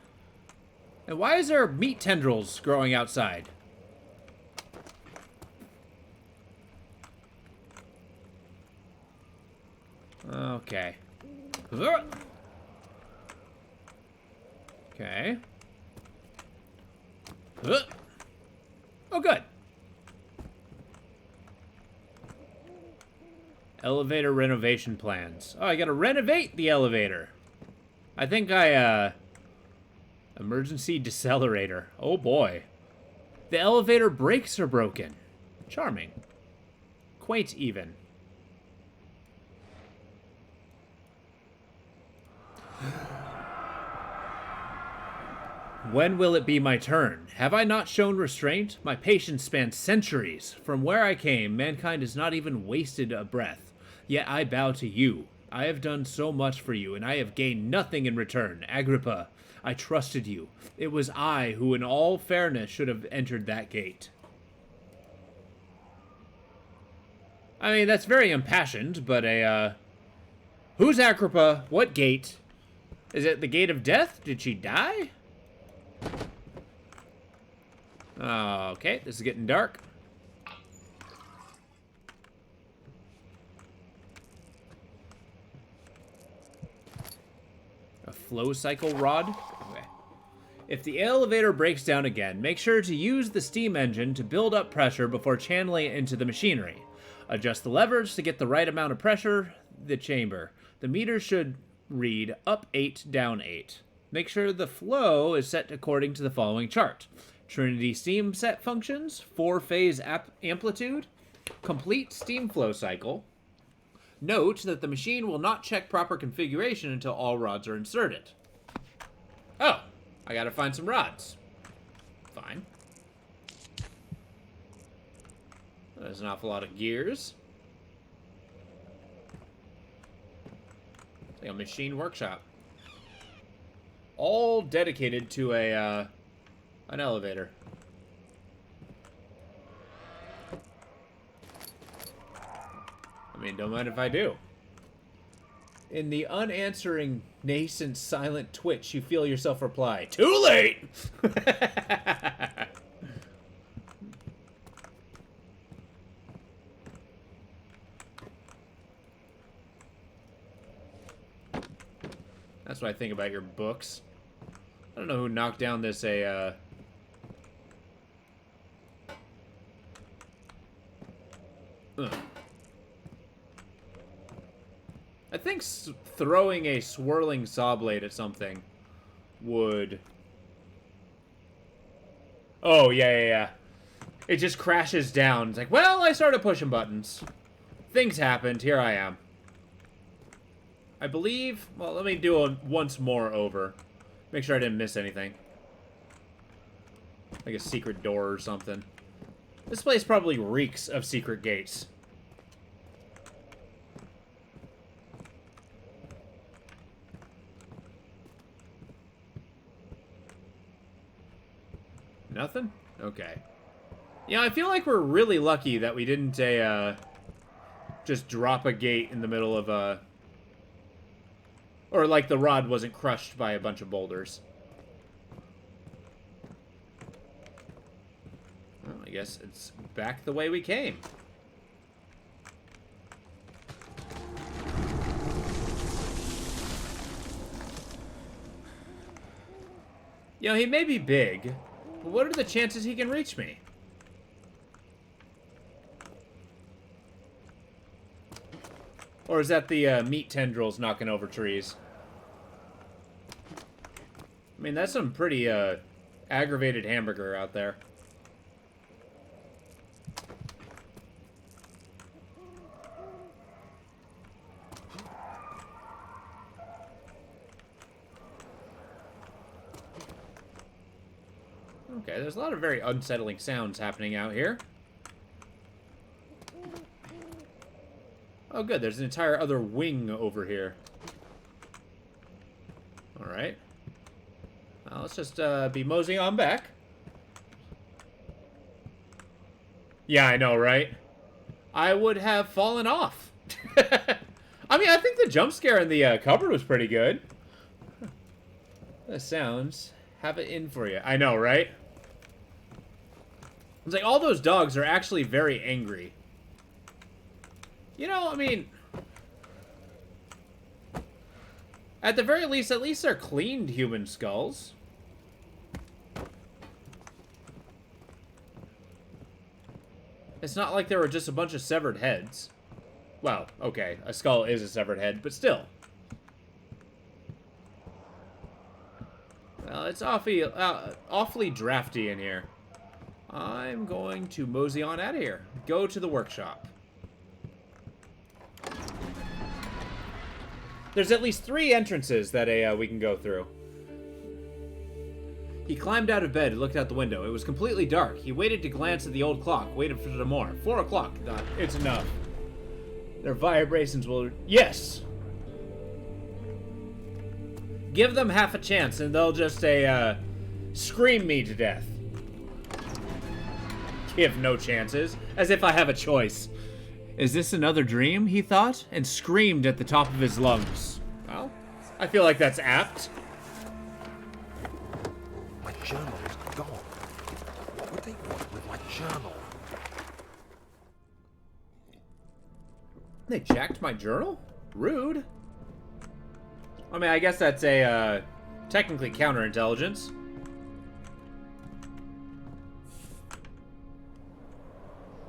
And why is there meat tendrils growing outside? Okay. Okay. Oh, good. Elevator renovation plans. Oh, I gotta renovate the elevator. I think emergency decelerator. Oh, boy. The elevator brakes are broken. Charming. Quaint, even. When will it be my turn? Have I not shown restraint? My patience spans centuries. From where I came, mankind has not even wasted a breath. Yet I bow to you. I have done so much for you, and I have gained nothing in return. Agrippa, I trusted you. It was I who, in all fairness, should have entered that gate. I mean, that's very impassioned, but who's Agrippa? What gate? Is it the gate of death? Did she die? Okay, this is getting dark. A flow cycle rod. Okay. If the elevator breaks down again, make sure to use the steam engine to build up pressure before channeling it into the machinery. Adjust the levers to get the right amount of pressure the chamber. The meter should read up 8, down 8. Make sure the flow is set according to the following chart. Trinity steam set functions, 4-phase amplitude, complete steam flow cycle. Note that the machine will not check proper configuration until all rods are inserted. Oh, I gotta find some rods. Fine. There's an awful lot of gears. It's like a machine workshop. All dedicated to an elevator. I mean, don't mind if I do. In the unanswering, nascent, silent twitch, you feel yourself reply, "Too late!" That's That's what I think about your books. I don't know who knocked down this, I think throwing a swirling saw blade at something would... Oh, yeah. It just crashes down. It's like, well, I started pushing buttons. Things happened. Here I am. I believe... Well, let me do it once more over. Make sure I didn't miss anything. Like a secret door or something. This place probably reeks of secret gates. Nothing? Okay. Yeah, I feel like we're really lucky that we didn't, just drop a gate in the middle of, or, like, the rod wasn't crushed by a bunch of boulders. Well, I guess it's back the way we came. You know, he may be big, but what are the chances he can reach me? Or is that the meat tendrils knocking over trees? I mean, that's some pretty aggravated hamburger out there. Okay, there's a lot of very unsettling sounds happening out here. Oh, good. There's an entire other wing over here. Alright. Let's just be moseying on back. Yeah, I know, right? I would have fallen off. I mean, I think the jump scare in the cupboard was pretty good. The sounds have it in for you. I know, right? It's like all those dogs are actually very angry. You know, I mean, at the very least, at least they're cleaned human skulls. It's not like there were just a bunch of severed heads. Well, okay, a skull is a severed head, but still. Well, it's awfully drafty in here. I'm going to mosey on out of here. Go to the workshop. There's at least 3 entrances that we can go through. He climbed out of bed and looked out the window. It was completely dark. He waited to glance at the old clock, waited for some more. 4 o'clock. It's enough. Their vibrations will... Yes! Give them half a chance and they'll just, scream me to death. Give no chances. As if I have a choice. Is this another dream, he thought, and screamed at the top of his lungs. Well, I feel like that's apt. My journal is gone. What would they want with my journal? They jacked my journal? Rude. I mean, I guess that's a, technically counterintelligence.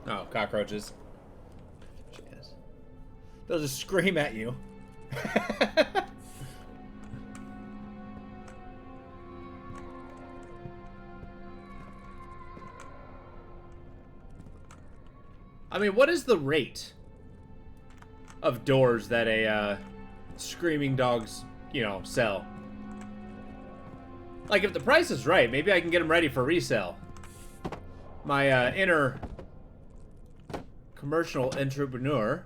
Oh, cockroaches. Jeez. They'll just scream at you. I mean, what is the rate of doors that a, screaming dogs, you know, sell? Like, if the price is right, maybe I can get them ready for resale. My, inner commercial entrepreneur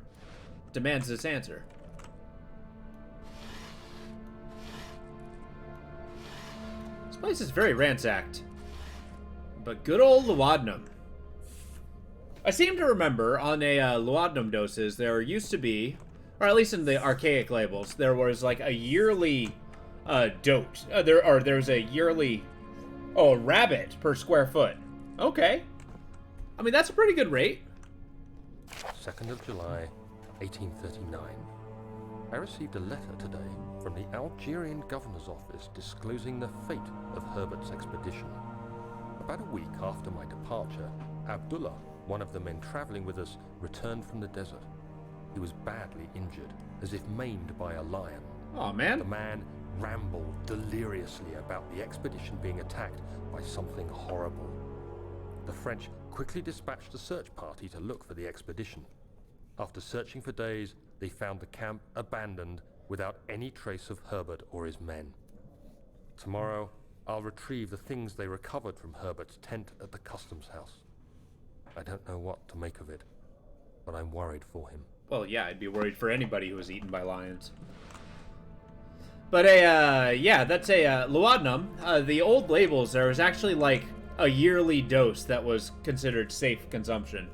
demands this answer. This place is very ransacked. But good old laudanum. I seem to remember on a laudanum doses there used to be, or at least in the archaic labels, there was like a yearly dose. There was a yearly rabbit per square foot. Okay. I mean, that's a pretty good rate. 2nd of July, 1839. I received a letter today from the Algerian governor's office disclosing the fate of Herbert's expedition. About a week after my departure, Abdullah, one of the men traveling with us, returned from the desert. He was badly injured, as if maimed by a lion. Oh, man. The man rambled deliriously about the expedition being attacked by something horrible. The French quickly dispatched a search party to look for the expedition. After searching for days, they found the camp abandoned without any trace of Herbert or his men. Tomorrow, I'll retrieve the things they recovered from Herbert's tent at the customs house. I don't know what to make of it, but I'm worried for him. Well, yeah, I'd be worried for anybody who was eaten by lions. But yeah, that's a laudanum. The old labels, there was actually like a yearly dose that was considered safe consumption.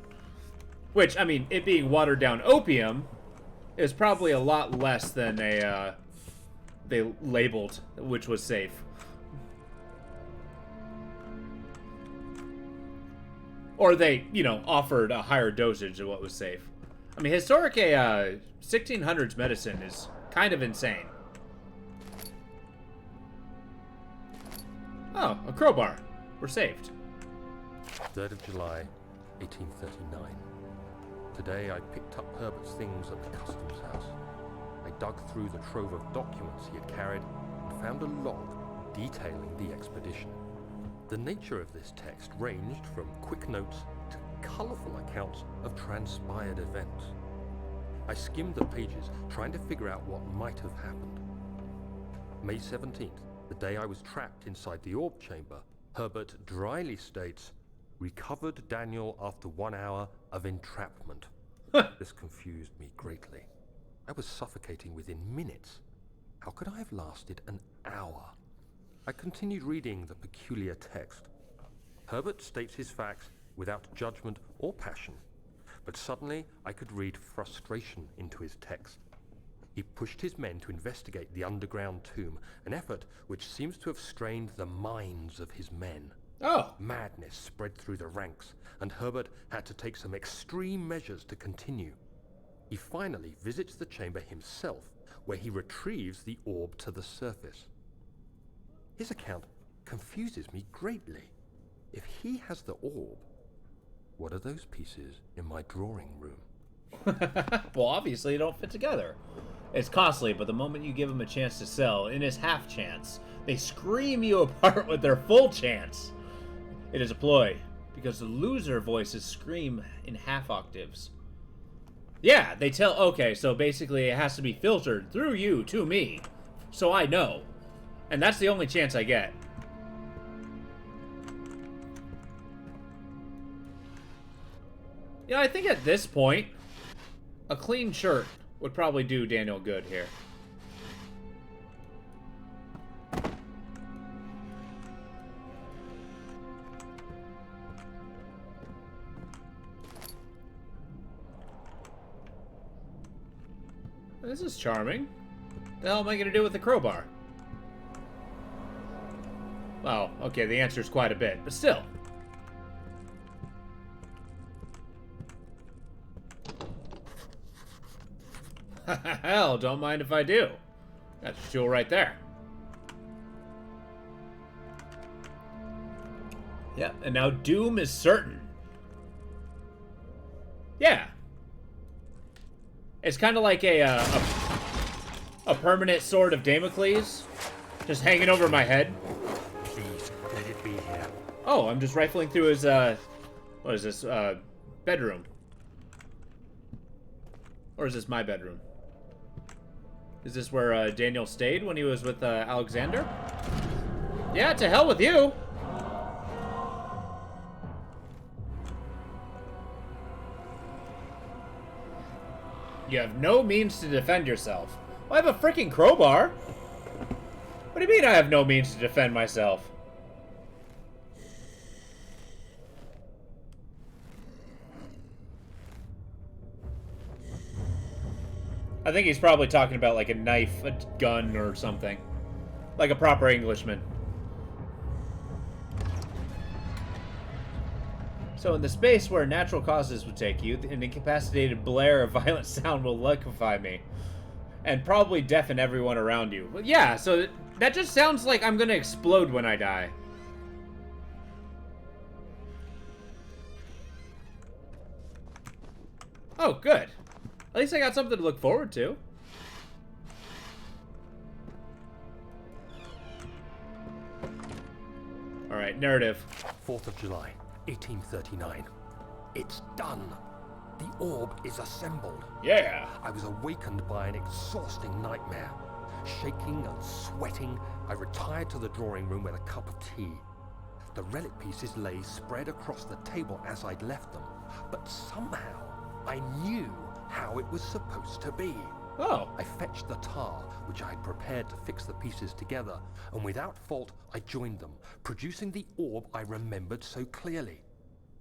Which, I mean, it being watered down opium is probably a lot less than they labeled, which was safe. Or they, you know, offered a higher dosage of what was safe. I mean, historic 1600s medicine is kind of insane. Oh, a crowbar. We're saved. 3rd of July, 1839. Today I picked up Herbert's things at the customs house. I dug through the trove of documents he had carried and found a log detailing the expedition. The nature of this text ranged from quick notes to colourful accounts of transpired events. I skimmed the pages, trying to figure out what might have happened. May 17th, the day I was trapped inside the orb chamber, Herbert dryly states, "Recovered Daniel after 1 hour of entrapment." This confused me greatly. I was suffocating within minutes. How could I have lasted an hour? I continued reading the peculiar text. Herbert states his facts without judgment or passion, but suddenly I could read frustration into his text. He pushed his men to investigate the underground tomb, an effort which seems to have strained the minds of his men. Oh. Madness spread through the ranks, and Herbert had to take some extreme measures to continue. He finally visits the chamber himself, where he retrieves the orb to the surface. His account confuses me greatly. If he has the orb, what are those pieces in my drawing room? Well, obviously, they don't fit together. It's costly, but the moment you give them a chance to sell, in his half chance, they scream you apart with their full chance. It is a ploy, because the loser voices scream in half octaves. Yeah, they tell, okay, so basically it has to be filtered through you to me, so I know. And that's the only chance I get. Yeah, I think at this point, a clean shirt would probably do Daniel good here. This is charming. The hell am I gonna do with the crowbar? Oh, okay, the answer is quite a bit, but still. Hell, don't mind if I do. That's a jewel right there. Yeah, and now doom is certain. Yeah. It's kind of like a permanent sword of Damocles, just hanging over my head. Please, let it be here. Oh, I'm just rifling through his, what is this, bedroom. Or is this my bedroom? Is this where, Daniel stayed when he was with, Alexander? Yeah, to hell with you! You have no means to defend yourself. Well, I have a freaking crowbar! What do you mean I have no means to defend myself? I think he's probably talking about like a knife, a gun, or something. Like a proper Englishman. So in the space where natural causes would take you, an incapacitated blare of violent sound will liquefy me. and probably deafen everyone around you. But yeah, so that just sounds like I'm gonna explode when I die. Oh, good. At least I got something to look forward to. Alright, narrative. 4th of July, 1839. It's done. The orb is assembled. Yeah. I was awakened by an exhausting nightmare. Shaking and sweating, I retired to the drawing room with a cup of tea. The relic pieces lay spread across the table as I'd left them, but somehow I knew how it was supposed to be. Oh. I fetched the tar, which I had prepared to fix the pieces together, and without fault I joined them, producing the orb I remembered so clearly.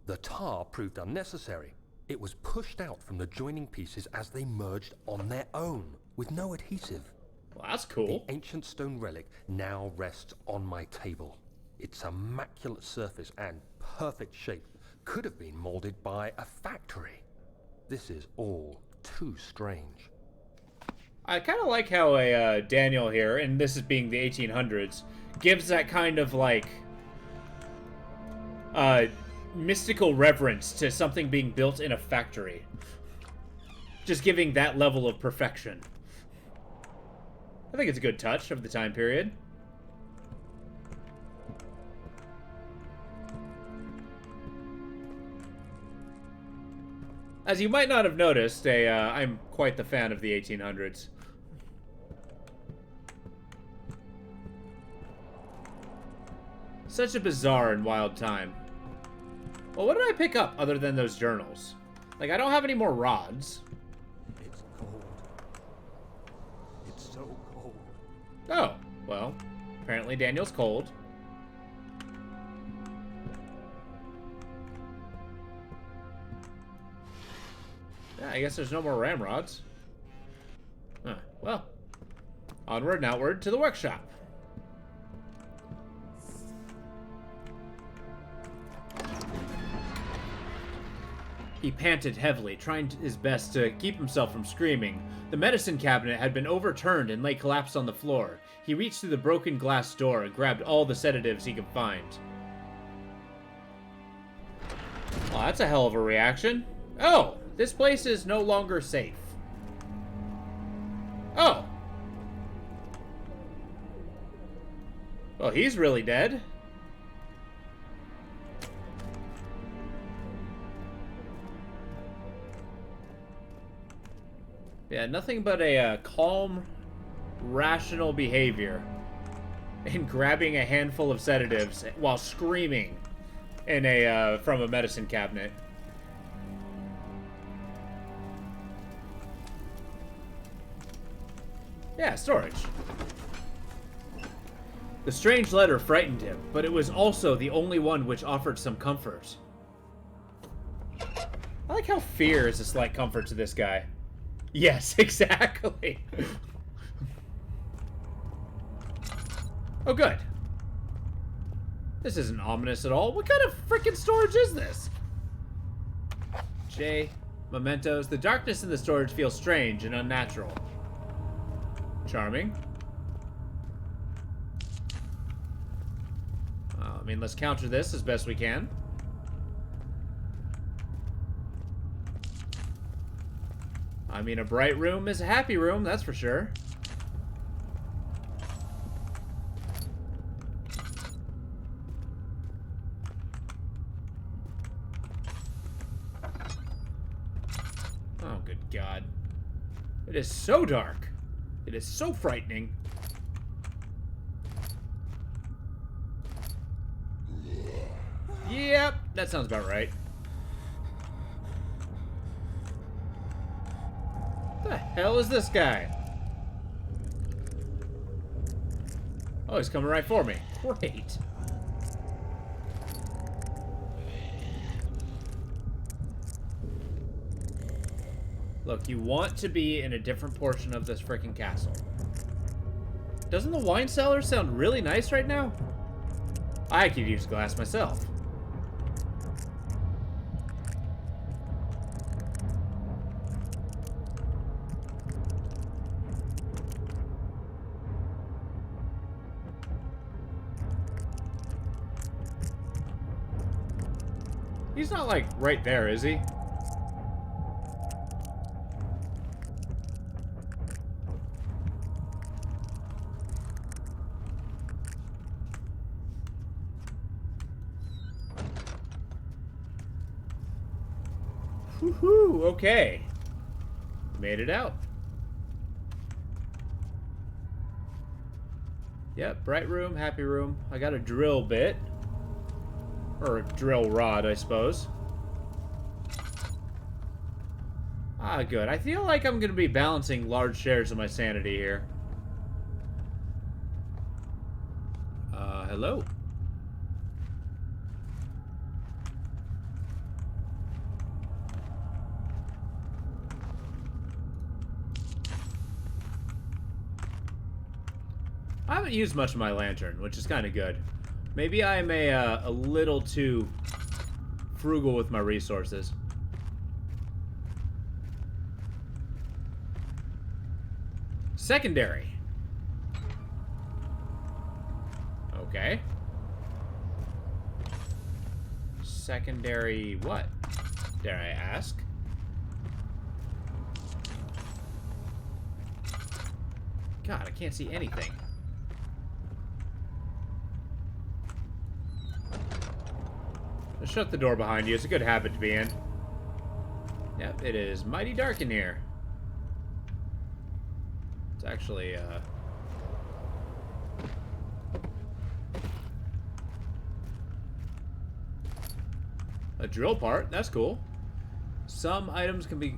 The tar proved unnecessary. It was pushed out from the joining pieces as they merged on their own, with no adhesive. Well, that's cool. The ancient stone relic now rests on my table. Its immaculate surface and perfect shape could have been molded by a factory. This is all too strange. I kind of like how a Daniel here, and this is being the 1800s, gives that kind of like mystical reverence to something being built in a factory. Just giving that level of perfection. I think it's a good touch of the time period. As you might not have noticed, I'm quite the fan of the 1800s. Such a bizarre and wild time. Well, what did I pick up other than those journals? Like, I don't have any more rods. It's cold. It's so cold. Oh, well, apparently Daniel's cold. Yeah, I guess there's no more ramrods. Huh, well, onward and outward to the workshop. He panted heavily, trying his best to keep himself from screaming. The medicine cabinet had been overturned and lay collapsed on the floor. He reached through the broken glass door and grabbed all the sedatives he could find. Well, that's a hell of a reaction. Oh, this place is no longer safe. Oh. Well, he's really dead. Yeah, nothing but a calm, rational behavior in grabbing a handful of sedatives while screaming in from a medicine cabinet. Yeah, storage. The strange letter frightened him, but it was also the only one which offered some comfort. I like how fear is a slight comfort to this guy. Yes, exactly. Oh, good. This isn't ominous at all. What kind of freaking storage is this? J. Mementos. The darkness in the storage feels strange and unnatural. Charming. I mean, let's counter this as best we can. I mean, a bright room is a happy room, that's for sure. Oh, good God. It is so dark. It is so frightening. Yep, that sounds about right. What the hell is this guy? Oh, he's coming right for me. Great. Look, you want to be in a different portion of this freaking castle. Doesn't the wine cellar sound really nice right now? I could use glass myself. He's not, like, right there, is he? Woohoo! Okay. Made it out. Yep, bright room, happy room. I got a drill bit. Or a drill rod, I suppose. Ah, good. I feel like I'm going to be balancing large shares of my sanity here. Hello? I haven't used much of my lantern, which is kind of good. Maybe I'm a little too frugal with my resources. Secondary. Okay. Secondary what? Dare I ask? God, I can't see anything. Just shut the door behind you. It's a good habit to be in. Yep, it is mighty dark in here. It's actually, a drill part. That's cool. Some items can be...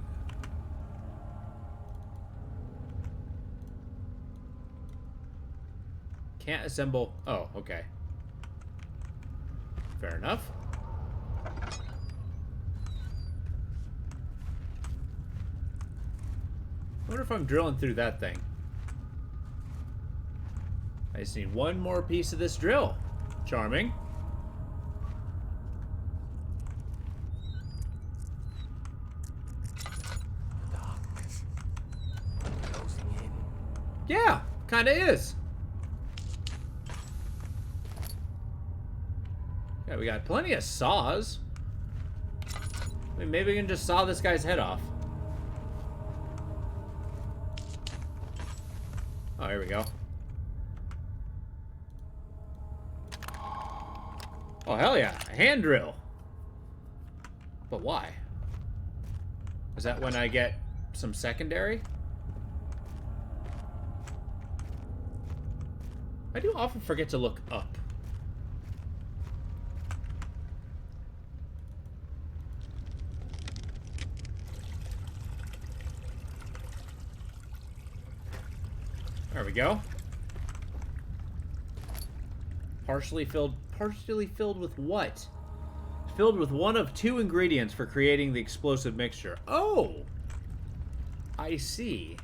Can't assemble... Oh, okay. Fair enough. I wonder if I'm drilling through that thing. I just need one more piece of this drill. Charming. Darkness. Closing in. Yeah, kinda is. Yeah, we got plenty of saws. I mean, maybe we can just saw this guy's head off. Oh, here we go. Oh, hell yeah. A hand drill. But why? Is that when I get some secondary? I do often forget to look up. There we go. Partially filled with what? Filled with one of two ingredients for creating the explosive mixture. Oh! I see.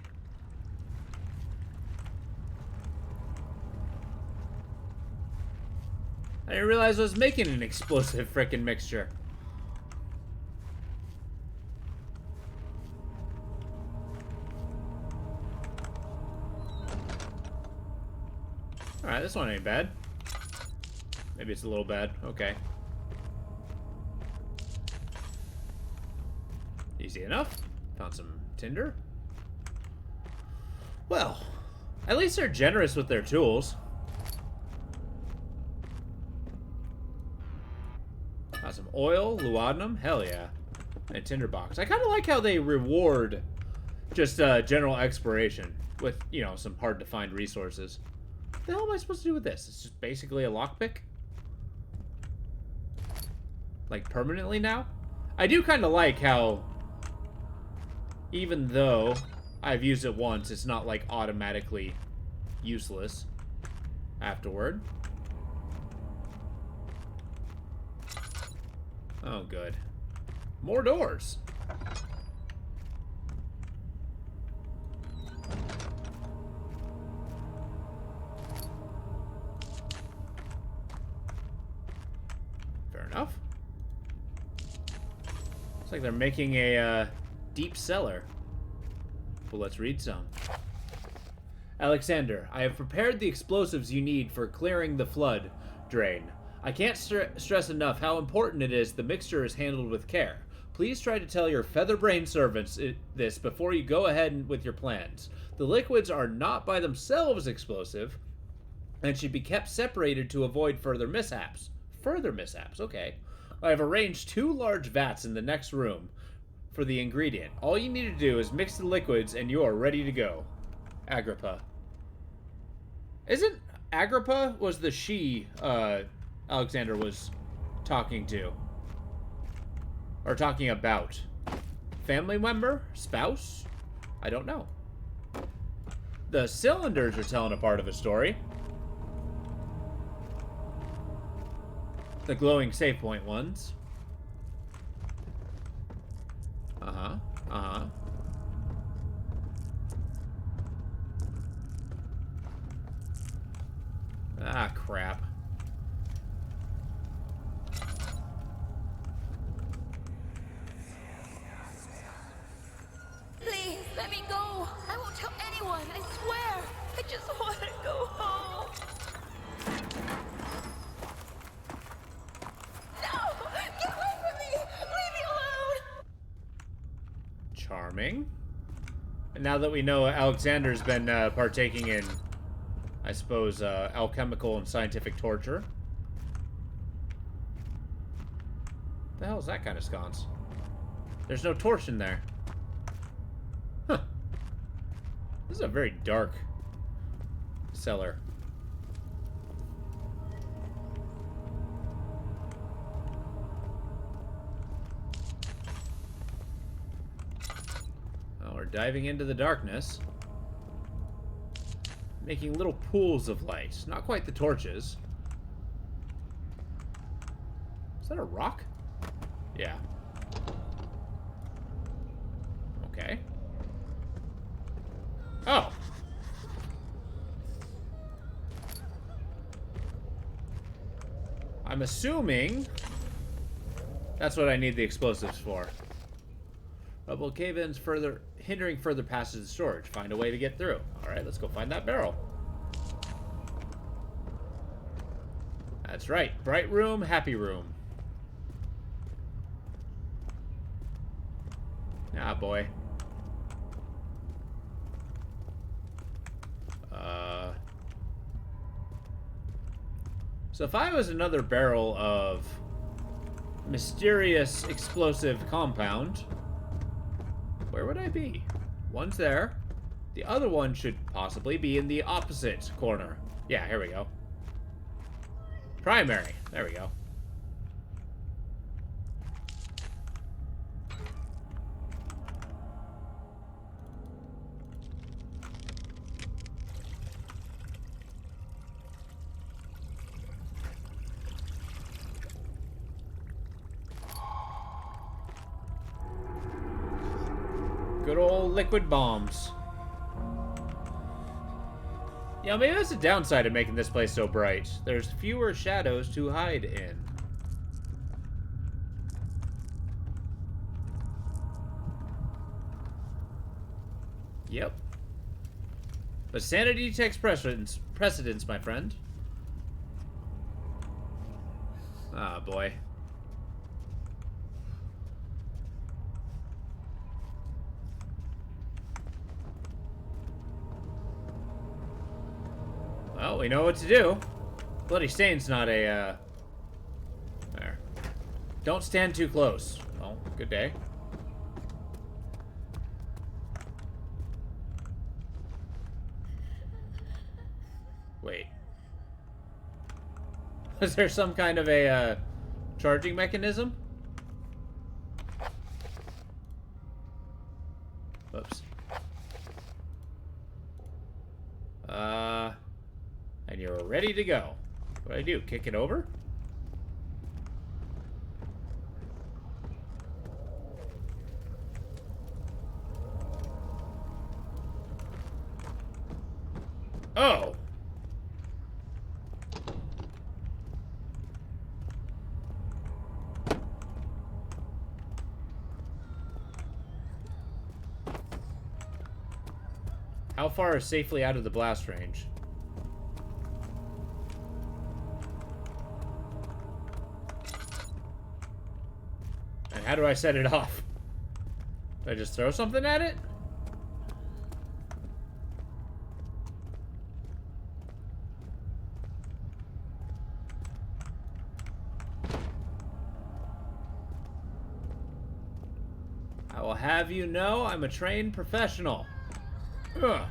I didn't realize I was making an explosive frickin' mixture. Alright, this one ain't bad. Maybe it's a little bad. Okay. Easy enough. Found some tinder. Well, at least they're generous with their tools. Got some oil, laudanum. Hell yeah. And a tinderbox. I kind of like how they reward just general exploration with, you know, some hard-to-find resources. What the hell am I supposed to do with this? It's just basically a lockpick? Like, permanently now? I do kind of like how, even though I've used it once, it's not, like, automatically useless afterward. Oh, good. More doors. Fair enough. Looks like they're making a deep cellar. Well, let's read some. Alexander, I have prepared the explosives you need for clearing the flood drain. I can't stress enough how important it is the mixture is handled with care. Please try to tell your feather-brained servants this before you go ahead with your plans. The liquids are not by themselves explosive and should be kept separated to avoid further mishaps. Further mishaps, okay. I have arranged 2 large vats in the next room for the ingredient. All you need to do is mix the liquids and you are ready to go. Agrippa. Isn't Agrippa was the she Alexander was talking to? Or talking about? Family member? Spouse? I don't know. The cylinders are telling a part of a story. The glowing save point ones. Uh-huh. Uh-huh. Ah, crap. Please, let me go. I won't tell anyone, I swear. I just want to go home. No! Get away from me! Leave me alone! Charming. And now that we know Alexander's been partaking in, I suppose, alchemical and scientific torture. The hell is that kind of sconce? There's no torch in there. Huh. This is a very dark cellar. Well, we're diving into the darkness. Making little pools of light. Not quite the torches. Is that a rock? Yeah. Okay. Oh. I'm assuming that's what I need the explosives for. Rubble cave-ins hindering further passage to storage. Find a way to get through. Alright, let's go find that barrel. That's right. Bright room, happy room. Ah, boy. So if I was another barrel of mysterious explosive compound, where would I be? One's there. The other one should possibly be in the opposite corner. Yeah, here we go. Primary. There we go. Good old liquid bombs. Yeah, maybe that's the downside of making this place so bright. There's fewer shadows to hide in. Yep. But sanity takes precedence, my friend. Ah, boy. Well, we know what to do. Bloody stain's not a, There. Don't stand too close. Well, good day. Wait. Was there some kind of a, charging mechanism? Whoops. And you're ready to go. What do I do? Kick it over? Oh! How far is safely out of the blast range? do I set it off? Do I just throw something at it? I will have you know I'm a trained professional. Ugh.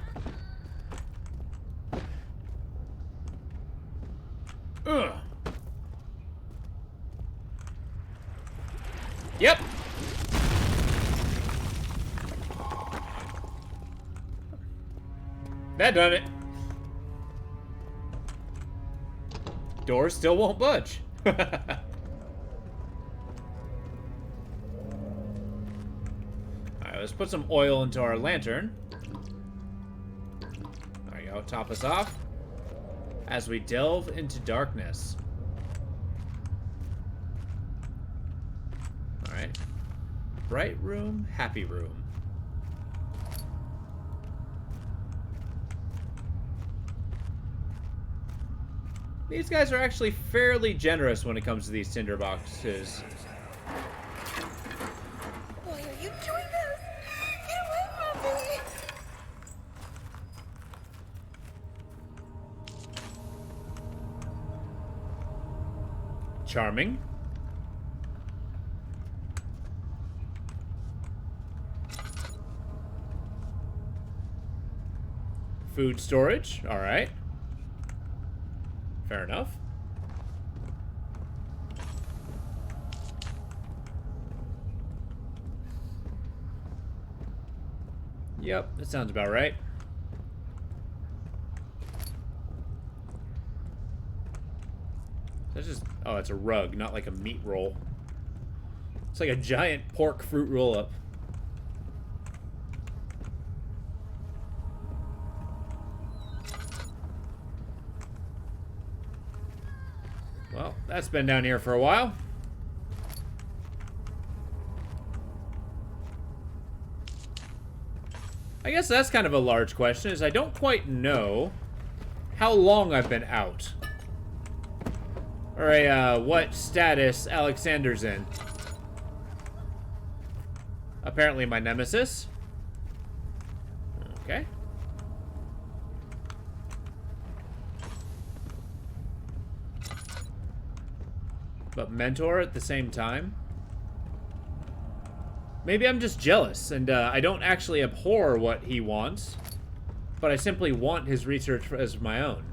Ugh. Yep. That done it. Door still won't budge. Alright, let's put some oil into our lantern. There we go, top us off. As we delve into darkness. Alright. Bright room, happy room. These guys are actually fairly generous when it comes to these tinder boxes. Why are you doing this? Get away from me! Charming. Food storage, alright. Fair enough. Yep, that sounds about right. That's just... oh, it's a rug, not like a meat roll. It's like a giant pork fruit roll-up. Well, that's been down here for a while. I guess that's kind of a large question, is I don't quite know how long I've been out. Or what status Alexander's in. Apparently my nemesis. Okay. But mentor at the same time? Maybe I'm just jealous, and I don't actually abhor what he wants, but I simply want his research as my own.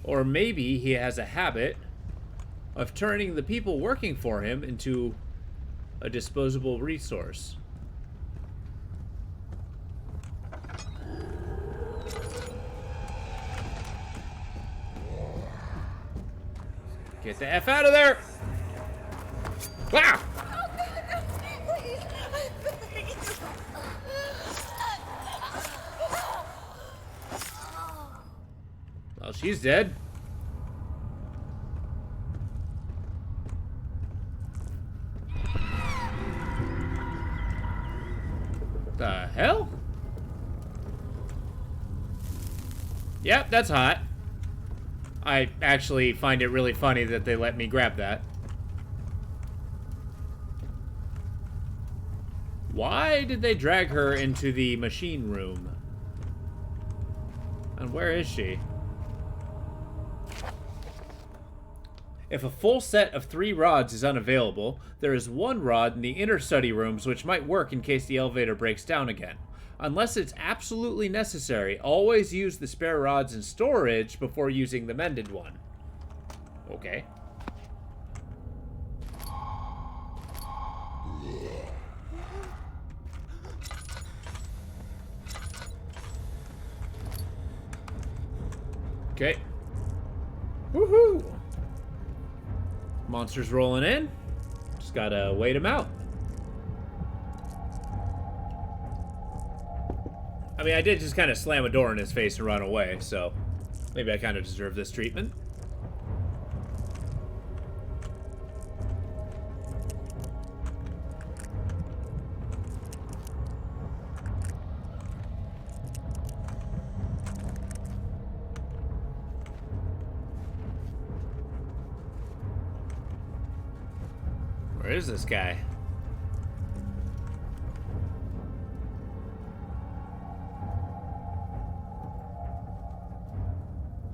Or maybe he has a habit of turning the people working for him into a disposable resource. Get the F out of there! Wow! Please, I beg you. Well, she's dead. The hell? Yep, that's hot. I actually find it really funny that they let me grab that. Why did they drag her into the machine room? And where is she? If a full set of 3 rods is unavailable, there is 1 rod in the inner study rooms which might work in case the elevator breaks down again. Unless it's absolutely necessary, always use the spare rods in storage before using the mended one. Okay. Okay. Woohoo! Monsters rolling in. Just gotta wait them out. I mean, I did just kind of slam a door in his face and run away, so maybe I kind of deserve this treatment. Where is this guy?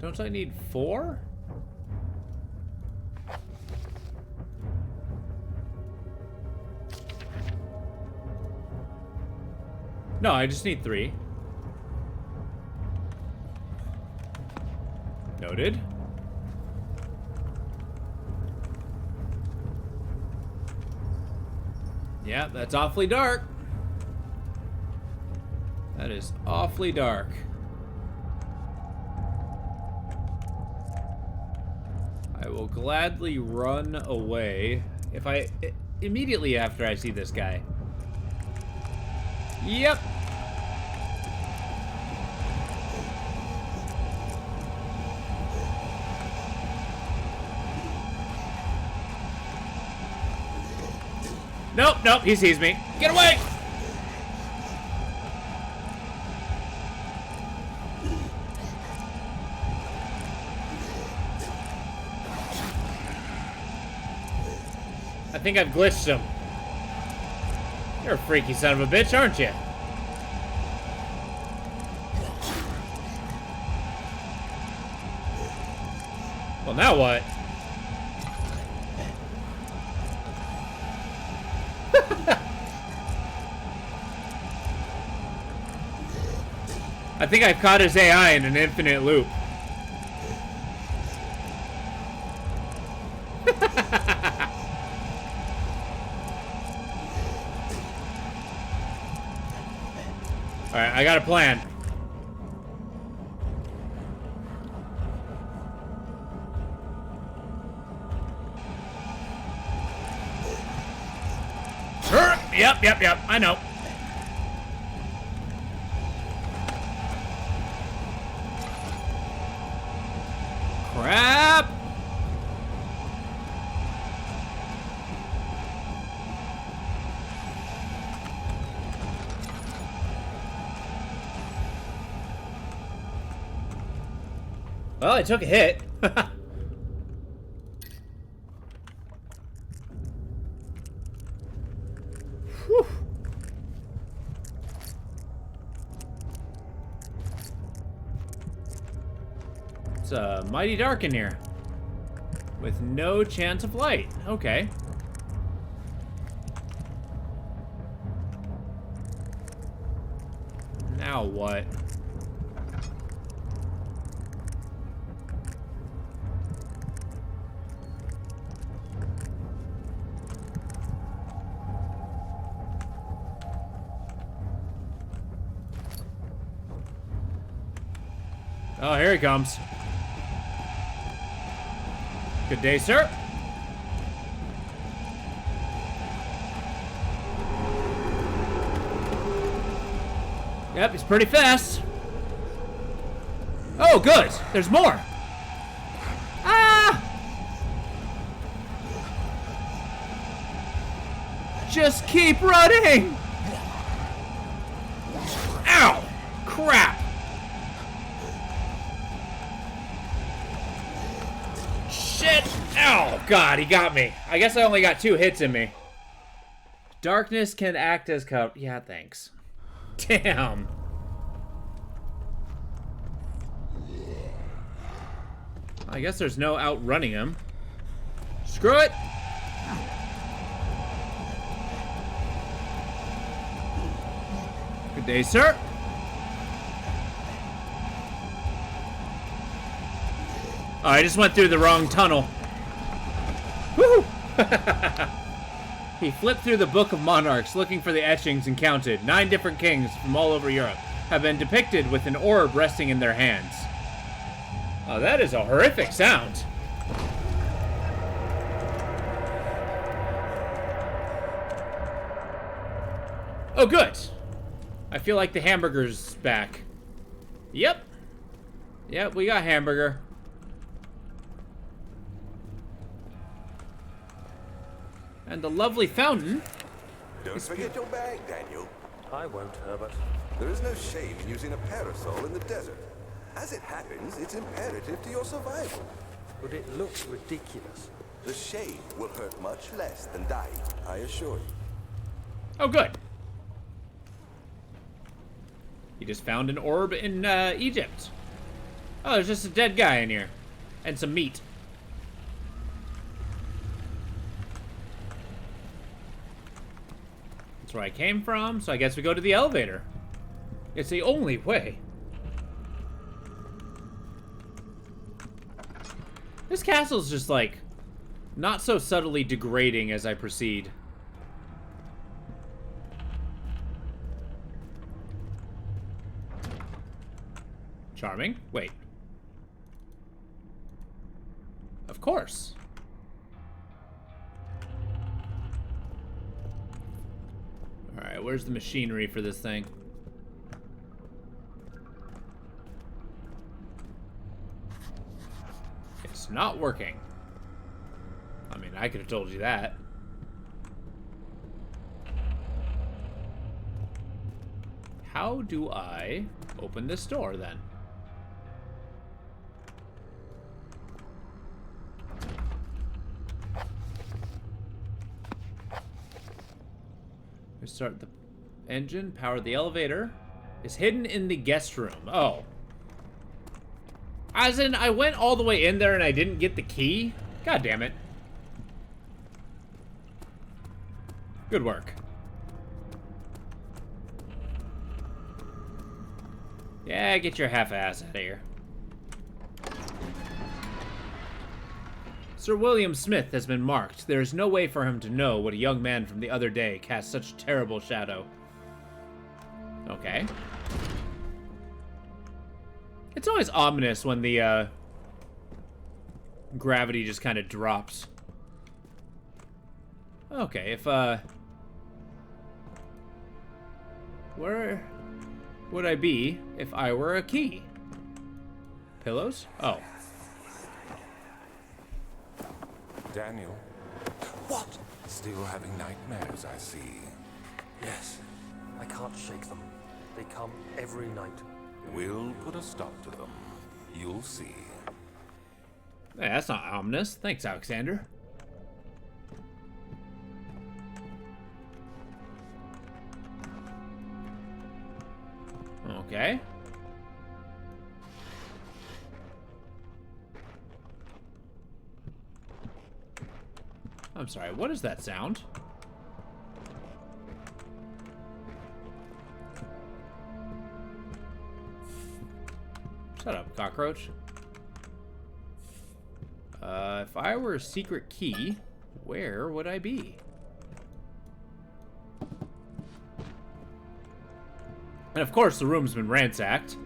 Don't I need 4? No, I just need 3. Noted. Yeah, that's awfully dark. That is awfully dark. I will gladly run away if I immediately after I see this guy. Yep. Nope, nope, he sees me. Get away! I think I've glitched him. You're a freaky son of a bitch, aren't you? Well, now what? I think I've caught his AI in an infinite loop. Alright, I got a plan. Yep, I know. Crap! Well, I took a hit. Whew. It's mighty dark in here. With no chance of light. Okay. Now what? Oh, here he comes. Good day, sir. Yep, he's pretty fast. Oh, good. There's more. Ah! Just keep running. Ow! Crap. Shit! Ow! God, he got me. I guess I only got 2 hits in me. Darkness can act as cover. Yeah, thanks. Damn. I guess there's no outrunning him. Screw it! Good day, sir. Oh, I just went through the wrong tunnel. Woo! He flipped through the Book of Monarchs looking for the etchings and counted. 9 different kings from all over Europe have been depicted with an orb resting in their hands. Oh, that is a horrific sound. Oh, good. I feel like the hamburger's back. Yep. Yep, we got hamburger. And the lovely fountain. Don't forget your bag, Daniel. I won't, Herbert. There is no shame in using a parasol in the desert. As it happens, it's imperative to your survival. But it looks ridiculous. The shave will hurt much less than dying, I assure you. Oh, good. You just found an orb in Egypt. Oh, there's just a dead guy in here. And some meat. That's where I came from, so I guess we go to the elevator. It's the only way. This castle's just like not so subtly degrading as I proceed. Charming. Wait. Of course. Alright, where's the machinery for this thing? It's not working. I mean, I could have told you that. How do I open this door then? Start the engine, power the elevator. It's hidden in the guest room. Oh. As in, I went all the way in there and I didn't get the key? God damn it. Good work. Yeah, get your half-ass out of here. Sir William Smith has been marked. There is no way for him to know what a young man from the other day cast such terrible shadow. Okay. It's always ominous when the, gravity just kind of drops. Okay, if, where would I be if I were a key? Pillows? Oh. Daniel, What? still having nightmares, I see. Yes, I can't shake them. They come every night. We'll put a stop to them. You'll see. Hey, that's not ominous. Thanks, Alexander. Okay. I'm sorry, what is that sound? Shut up, cockroach. If I were a secret key, where would I be? And of course, the room's been ransacked.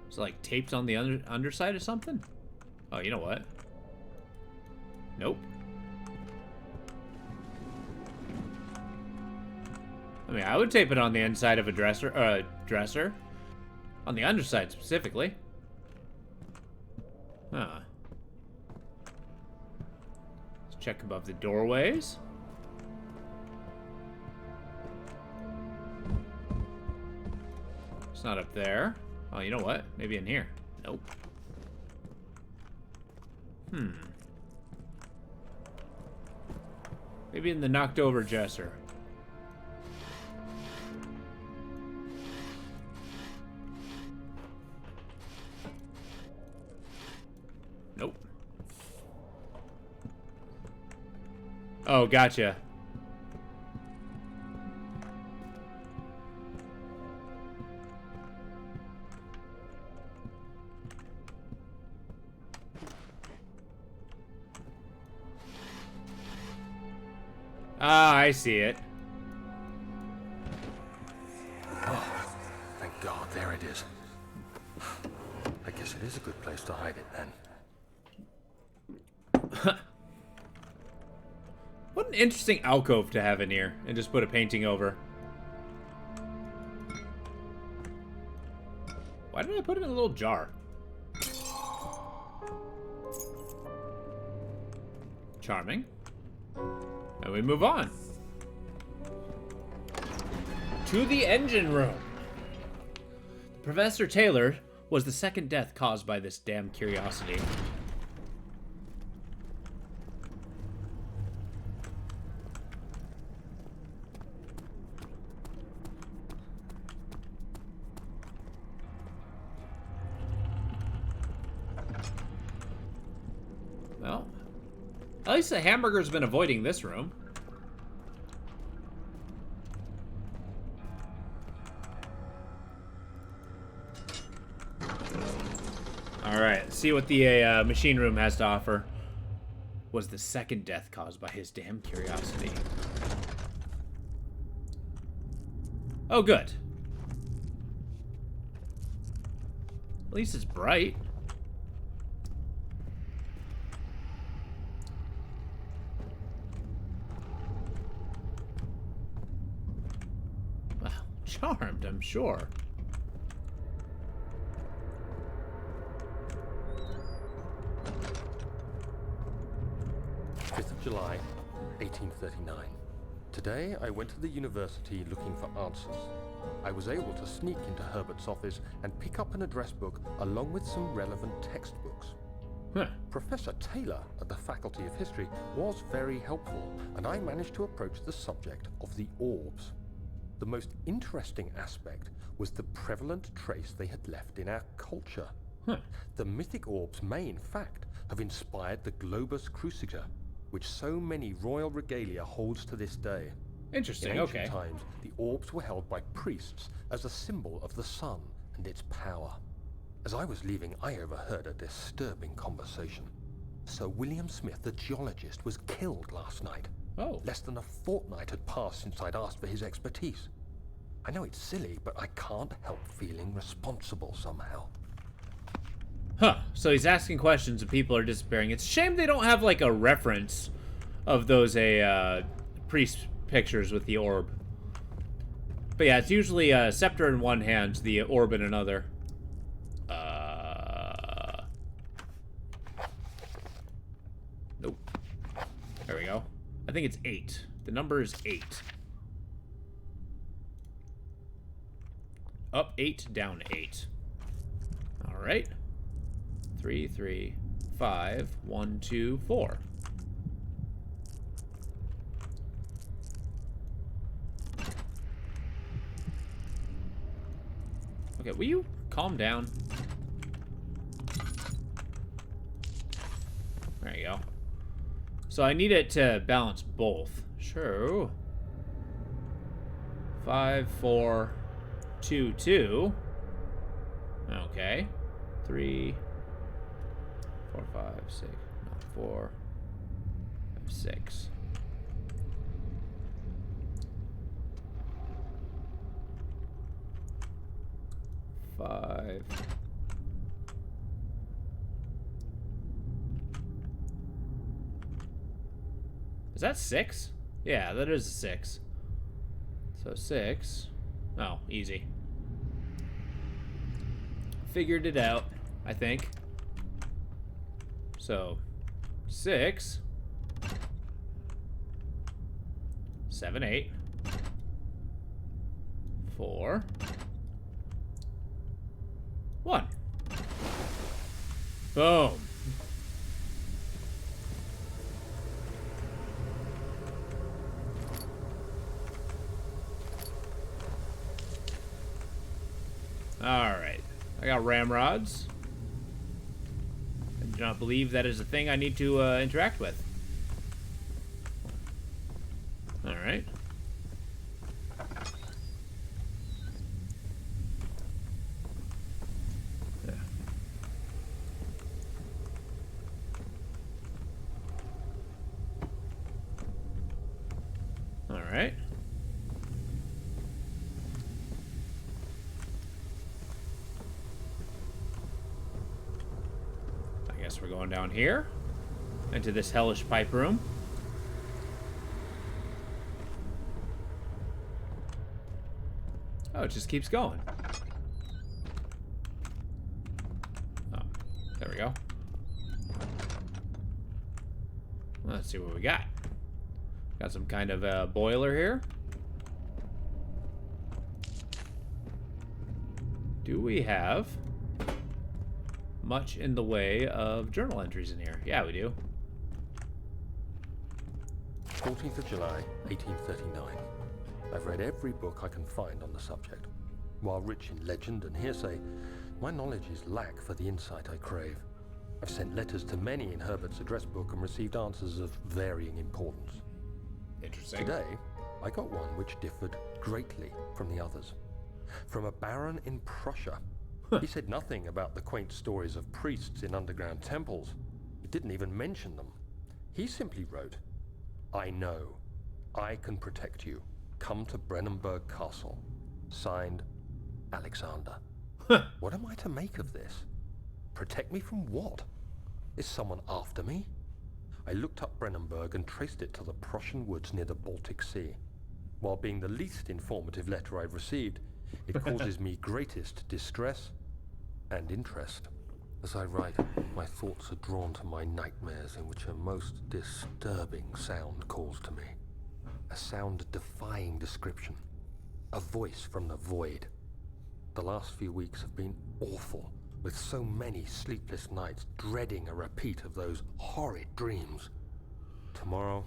Is it like taped on the underside or something? Oh, you know what? Nope. I mean, I would tape it on the inside of a dresser. On the underside, specifically. Huh. Let's check above the doorways. It's not up there. Oh, you know what? Maybe in here. Nope. Maybe in the knocked over dresser. Nope. Oh, gotcha. Ah, I see it. Oh, thank God, there it is. I guess it is a good place to hide it then. What an interesting alcove to have in here and just put a painting over. Why did I put it in a little jar? Charming. And we move on. To the engine room. Professor Taylor was the second death caused by this damn curiosity. Well, at least the hamburger's been avoiding this room. Alright, see what the machine room has to offer. Was the second death caused by his damn curiosity. Oh, good. At least it's bright. Well, charmed, I'm sure. 5th of July, 1839. Today, I went to the university looking for answers. I was able to sneak into Herbert's office and pick up an address book along with some relevant textbooks. Huh. Professor Taylor at the Faculty of History was very helpful, and I managed to approach the subject of the orbs. The most interesting aspect was the prevalent trace they had left in our culture. Huh. The mythic orbs may, in fact, have inspired the globus cruciger, which so many royal regalia holds to this day. Interesting, In ancient okay. times, the orbs were held by priests as a symbol of the sun and its power. As I was leaving, I overheard a disturbing conversation. Sir William Smith, the geologist, was killed last night. Oh. Less than a fortnight had passed since I'd asked for his expertise. I know it's silly, but I can't help feeling responsible somehow. Huh. So he's asking questions and people are disappearing. It's a shame they don't have, like, a reference of those priest pictures with the orb. But yeah, it's usually a scepter in one hand, the orb in another. Nope. There we go. I think it's 8. The number is 8. Up 8, down 8. All right. 3, 3, 5, 1, 2, 4. Okay, will you calm down? There you go. So I need it to balance both. Sure. 5, 4, 2, 2. Okay. 3, 4, 5, 6. No, 4, 5, 6. Five. Is that 6? Yeah, that is a 6. So 6. Oh, easy. Figured it out, I think. So 6, 7, 8, 4, 1. Boom. Alright. I got ramrods. I do not believe that is a thing I need to interact with. Alright. Alright. I guess we're going down here. Into this hellish pipe room. Oh, it just keeps going. Oh, there we go. Let's see what we got. Got some kind of boiler here. Do we have much in the way of journal entries in here? Yeah, we do. 14th of July, 1839. I've read every book I can find on the subject. While rich in legend and hearsay, my knowledge is lack for the insight I crave. I've sent letters to many in Herbert's address book and received answers of varying importance. Interesting. Today, I got one which differed greatly from the others. From a baron in Prussia. He said nothing about the quaint stories of priests in underground temples. He didn't even mention them. He simply wrote, "I know. I can protect you. Come to Brennenburg Castle." Signed, Alexander. What am I to make of this? Protect me from what? Is someone after me? I looked up Brennenburg and traced it to the Prussian woods near the Baltic Sea. While being the least informative letter I've received, it causes me greatest distress and interest. As I write, my thoughts are drawn to my nightmares in which a most disturbing sound calls to me. A sound defying description. A voice from the void. The last few weeks have been awful, with so many sleepless nights dreading a repeat of those horrid dreams. Tomorrow,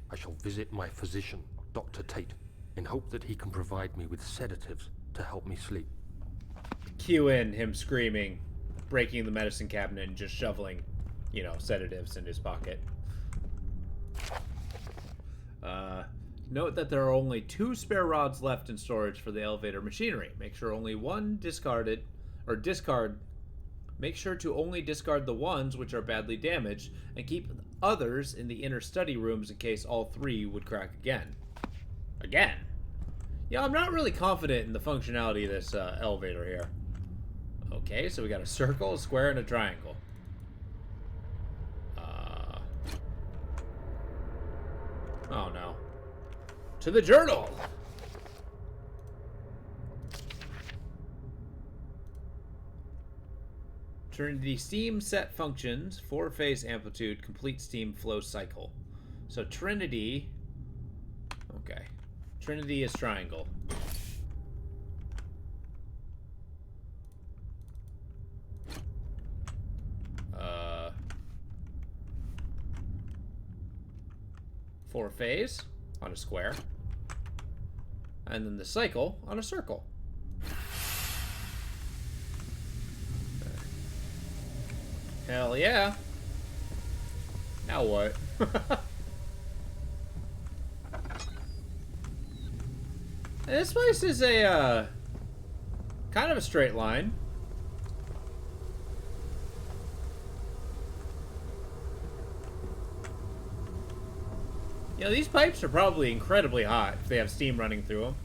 I shall visit my physician, Dr. Tate, in hope that he can provide me with sedatives to help me sleep. Cue in him screaming, breaking the medicine cabinet and just shoveling, you know, sedatives in his pocket. Note that there are only 2 spare rods left in storage for the elevator machinery. Make sure only one discarded, or discard. Make sure to only discard the ones which are badly damaged, and keep others in the inner study rooms in case all 3 would crack again. Again? Yeah, I'm not really confident in the functionality of this elevator here. Okay, so we got a circle, a square, and a triangle. Oh no. To the journal! Trinity steam set functions, 4-phase amplitude, complete steam flow cycle. So Trinity... Okay. Trinity is triangle. Four phase on a square. And then the cycle on a circle. Hell yeah. Now what? This place is a, kind of a straight line. You know, these pipes are probably incredibly hot if they have steam running through them.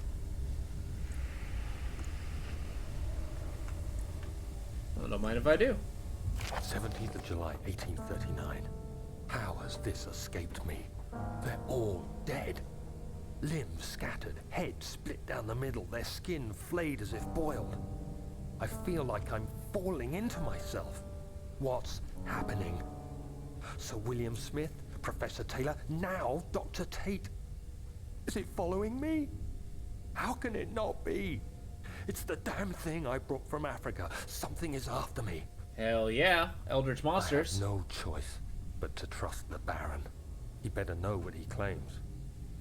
Well, don't mind if I do. 17th of July, 1839. How has this escaped me? They're all dead. Limbs scattered, heads split down the middle, their skin flayed as if boiled. I feel like I'm falling into myself. What's happening? Sir William Smith? Professor Taylor, now Dr. Tate. Is it following me? How can it not be? It's the damn thing I brought from Africa. Something is after me. Hell yeah, Eldritch Monsters. I have no choice but to trust the Baron. He better know what he claims.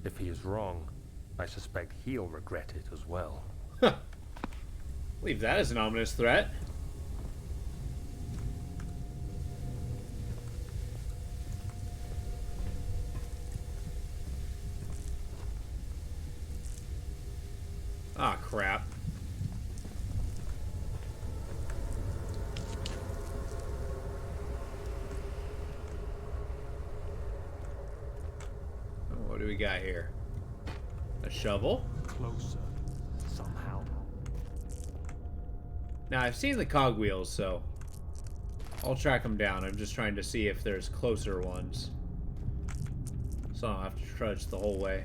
If he is wrong, I suspect he'll regret it as well. Leave that as an ominous threat. Ah, crap. Oh, what do we got here? A shovel? Closer, somehow. Now, I've seen the cogwheels, so I'll track them down. I'm just trying to see if there's closer ones, so I don't have to trudge the whole way.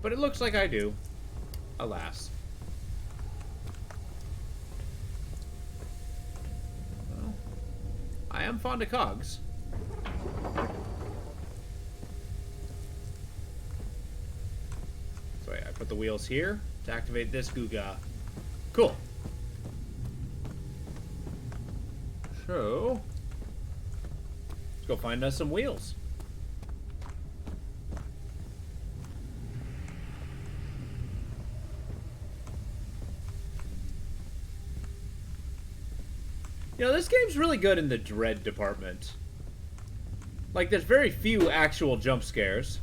But it looks like I do. Alas. Well, I am fond of cogs. Put the wheels here to activate this Guga. Cool. So, let's go find us some wheels. You know, this game's really good in the dread department. Like, there's very few actual jump scares.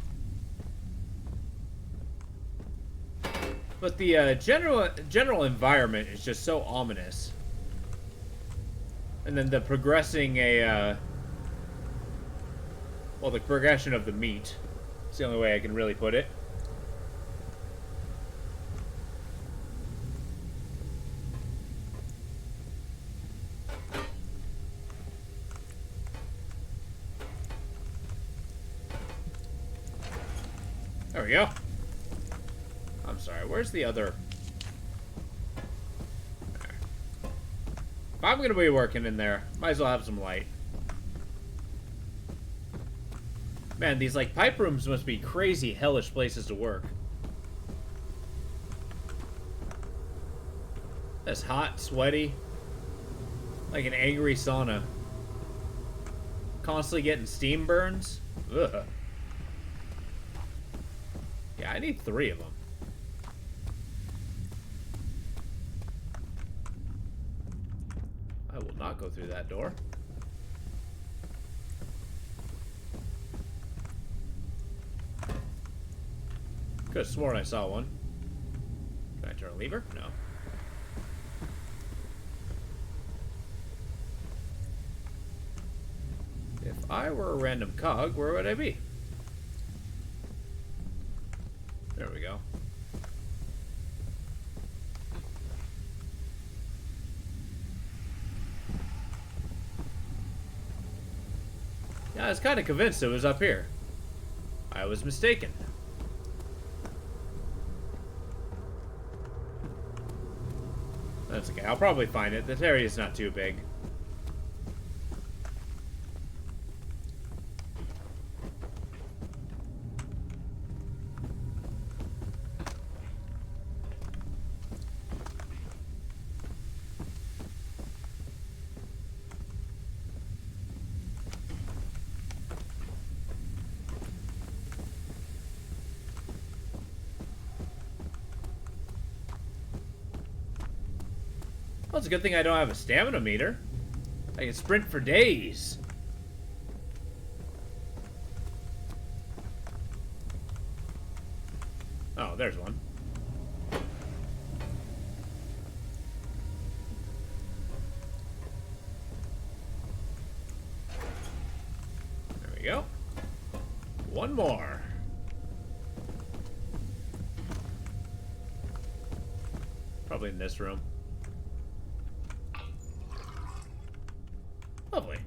But the general environment is just so ominous. And then the progressing well, the progression of the meat. It's the only way I can really put it. There we go. I'm sorry, where's the other? There. If I'm gonna be working in there, might as well have some light. Man, these like pipe rooms must be crazy hellish places to work. That's hot, sweaty, like an angry sauna. Constantly getting steam burns. Ugh. Yeah, I need 3 of them. I will not go through that door. Could have sworn I saw one. Can I turn a lever? No. If I were a random cog, where would I be? There we go. Yeah, I was kind of convinced it was up here. I was mistaken. That's okay. I'll probably find it. This area is not too big. Well, it's a good thing I don't have a stamina meter. I can sprint for days. Oh, there's one. There we go. One more. Probably in this room. Lovely.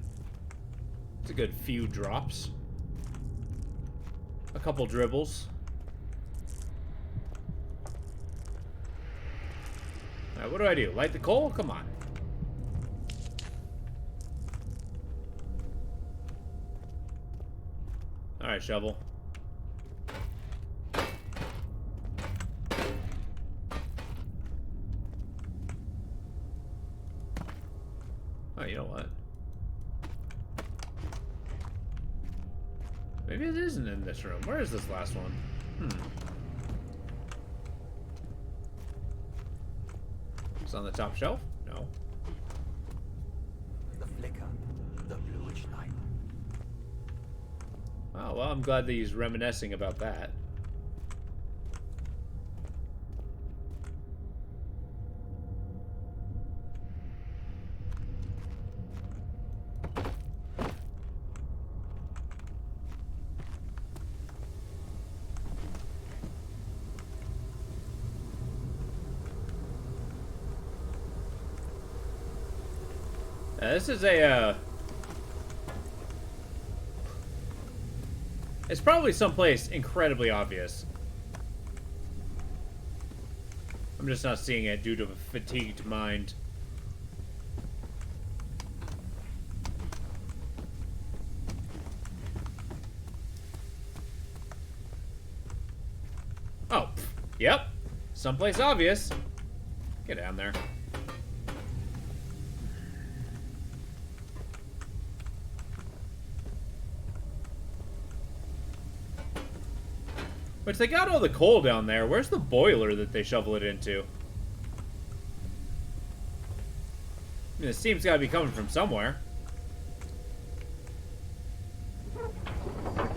It's a good few drops. A couple dribbles. Alright, what do I do? Light the coal? Come on. Alright, shovel. Oh, you know what? Maybe it isn't in this room. Where is this last one? It's on the top shelf? No. The flicker, the bluish light. Oh, well, I'm glad that he's reminiscing about that. This is a, it's probably someplace incredibly obvious. I'm just not seeing it due to a fatigued mind. Oh, Yep. Someplace obvious. Get down there. Which, they got all the coal down there. Where's the boiler that they shovel it into? I mean, the steam's gotta be coming from somewhere.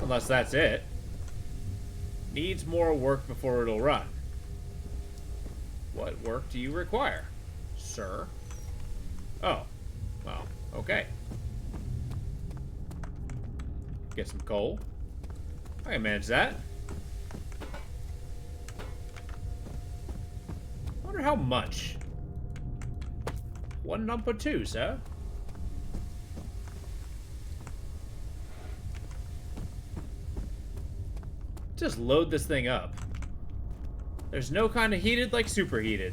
Unless that's it. Needs more work before it'll run. What work do you require, sir? Oh. Well, okay. Get some coal. I can manage that. Wonder how much. 1 number 2, sir. Just load this thing up. There's no kind of heated like superheated.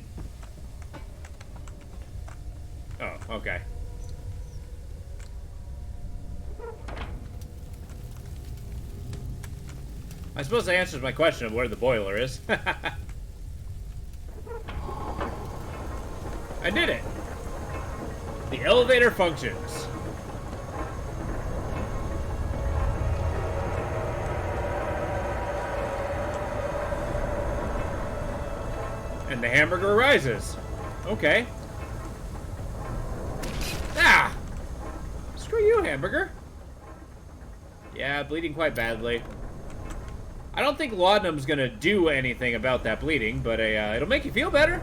Oh, okay. I suppose I answered my question of where the boiler is. I did it! The elevator functions. And the hamburger rises. Okay. Ah! Screw you, hamburger. Yeah, bleeding quite badly. I don't think laudanum's gonna do anything about that bleeding, but it'll make you feel better.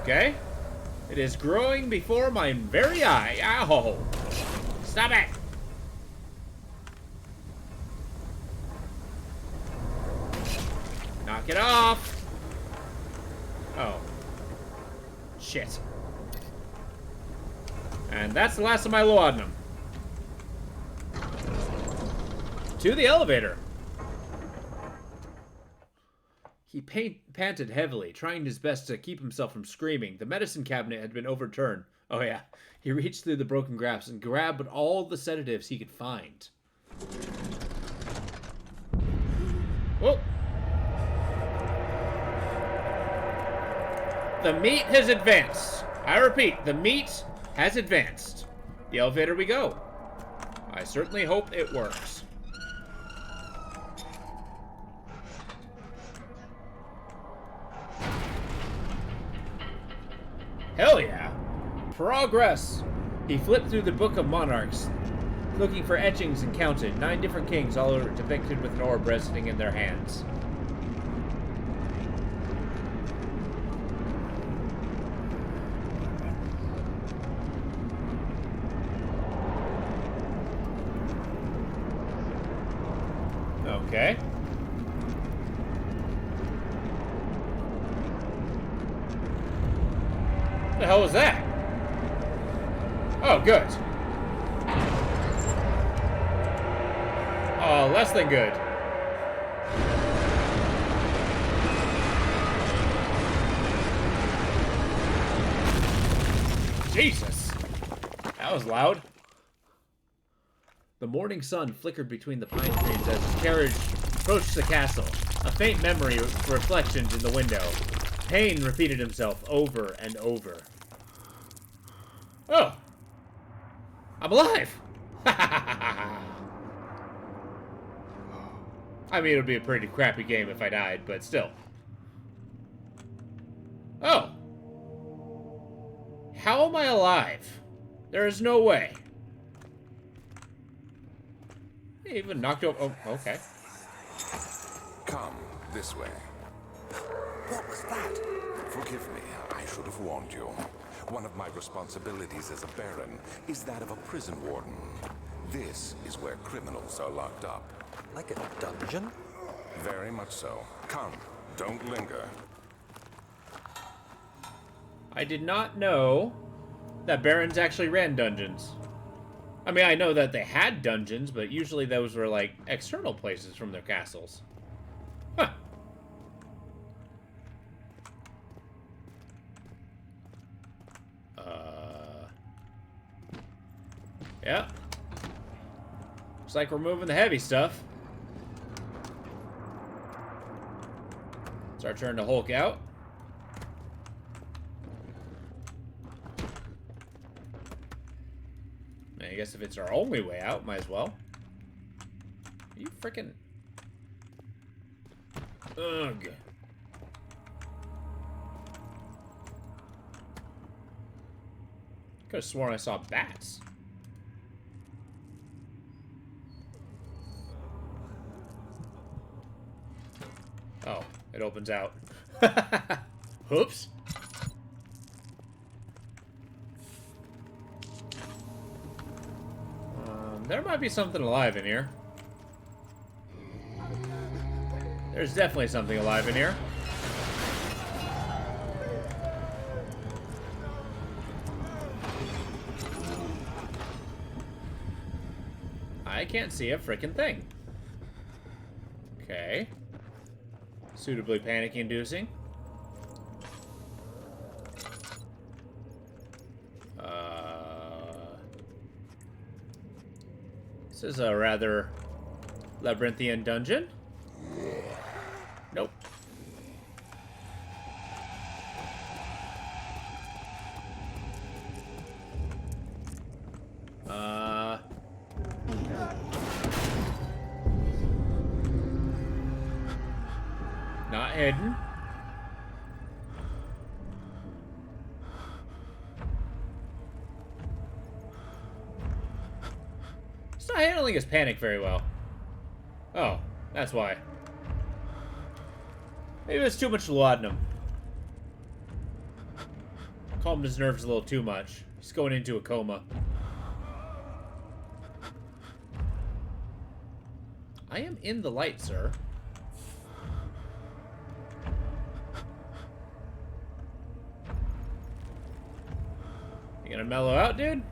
Okay. It is growing before my very eye. Ow! Stop it! Knock it off! Oh. Shit. And that's the last of my laudanum. To the elevator. He panted heavily, trying his best to keep himself from screaming. The medicine cabinet had been overturned. Oh yeah. He reached through the broken grass and grabbed all the sedatives he could find. Whoa. The meat has advanced. I repeat, the meat has advanced. The elevator we go. I certainly hope it works. Hell yeah. Progress. He flipped through the Book of Monarchs, looking for etchings and counted 9 different kings, all are depicted with an orb resting in their hands. Okay. What the hell was that? Oh, good. Oh, less than good. Jesus. That was loud. The morning sun flickered between the pine trees as his carriage approached the castle. A faint memory of reflections in the window. Pain repeated himself over and over. Oh. I'm alive! I mean, it would be a pretty crappy game if I died, but still. Oh. How am I alive? There is no way. He even knocked over. Oh, okay. Come this way. What was that? Forgive me, I should have warned you. One of my responsibilities as a baron is that of a prison warden. This is where criminals are locked up. Like a dungeon? Very much so. Come, don't linger. I did not know that barons actually ran dungeons. I mean, I know that they had dungeons, but usually those were, like, external places from their castles. Huh. Yeah. Looks like we're moving the heavy stuff. It's our turn to Hulk out. I guess if it's our only way out, might as well. You freaking... Ugh. Could have sworn I saw bats. Oh, it opens out. Oops. There might be something alive in here. There's definitely something alive in here. I can't see a frickin' thing. Okay. Suitably panic-inducing. This is a rather labyrinthian dungeon. Nope. Not hidden. It's not handling his panic very well. Oh, that's why. Maybe it's too much laudanum. Calmed his nerves a little too much. He's going into a coma. I am in the light, sir. You gonna mellow out, dude?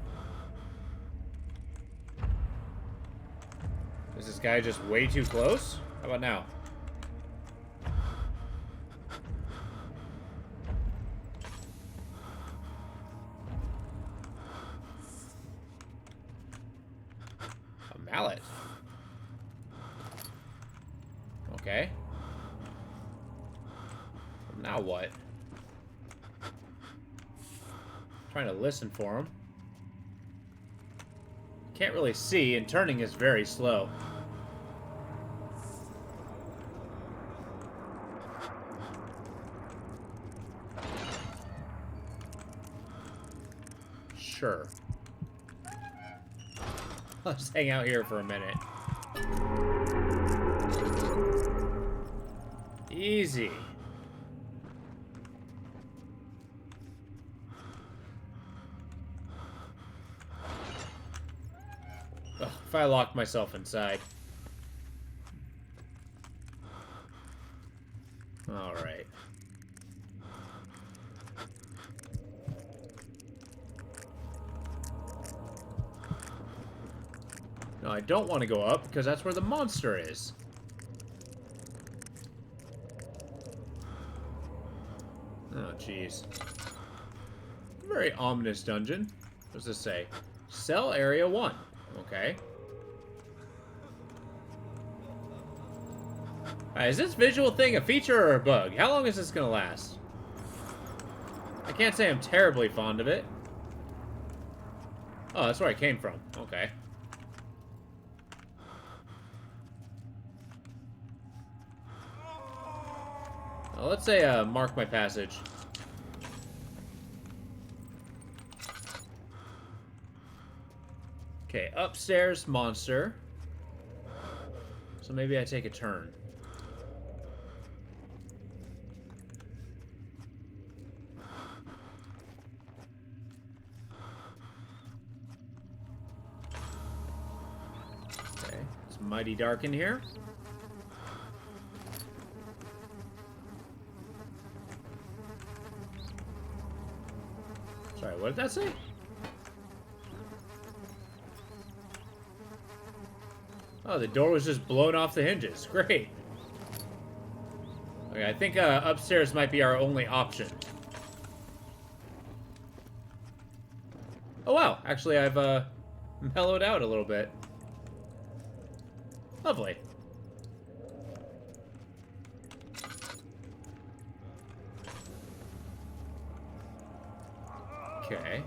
Is this guy just way too close? How about now? A mallet. Okay. Now what? Trying to listen for him. Can't really see, and turning is very slow. Sure. I'll just hang out here for a minute. Easy. Ugh, if I lock myself inside. All right. No, I don't want to go up because that's where the monster is. Oh, jeez. Very ominous dungeon. What does this say? Cell Area 1. Okay. Alright, is this visual thing a feature or a bug? How long is this gonna last? I can't say I'm terribly fond of it. Oh, that's where I came from. Okay. Well, let's say, mark my passage. Okay, upstairs monster. So maybe I take a turn. Okay, it's mighty dark in here. Sorry, what did that say? Oh, the door was just blown off the hinges. Great. Okay, I think upstairs might be our only option. Oh, wow. Actually, I've mellowed out a little bit. Lovely. Okay.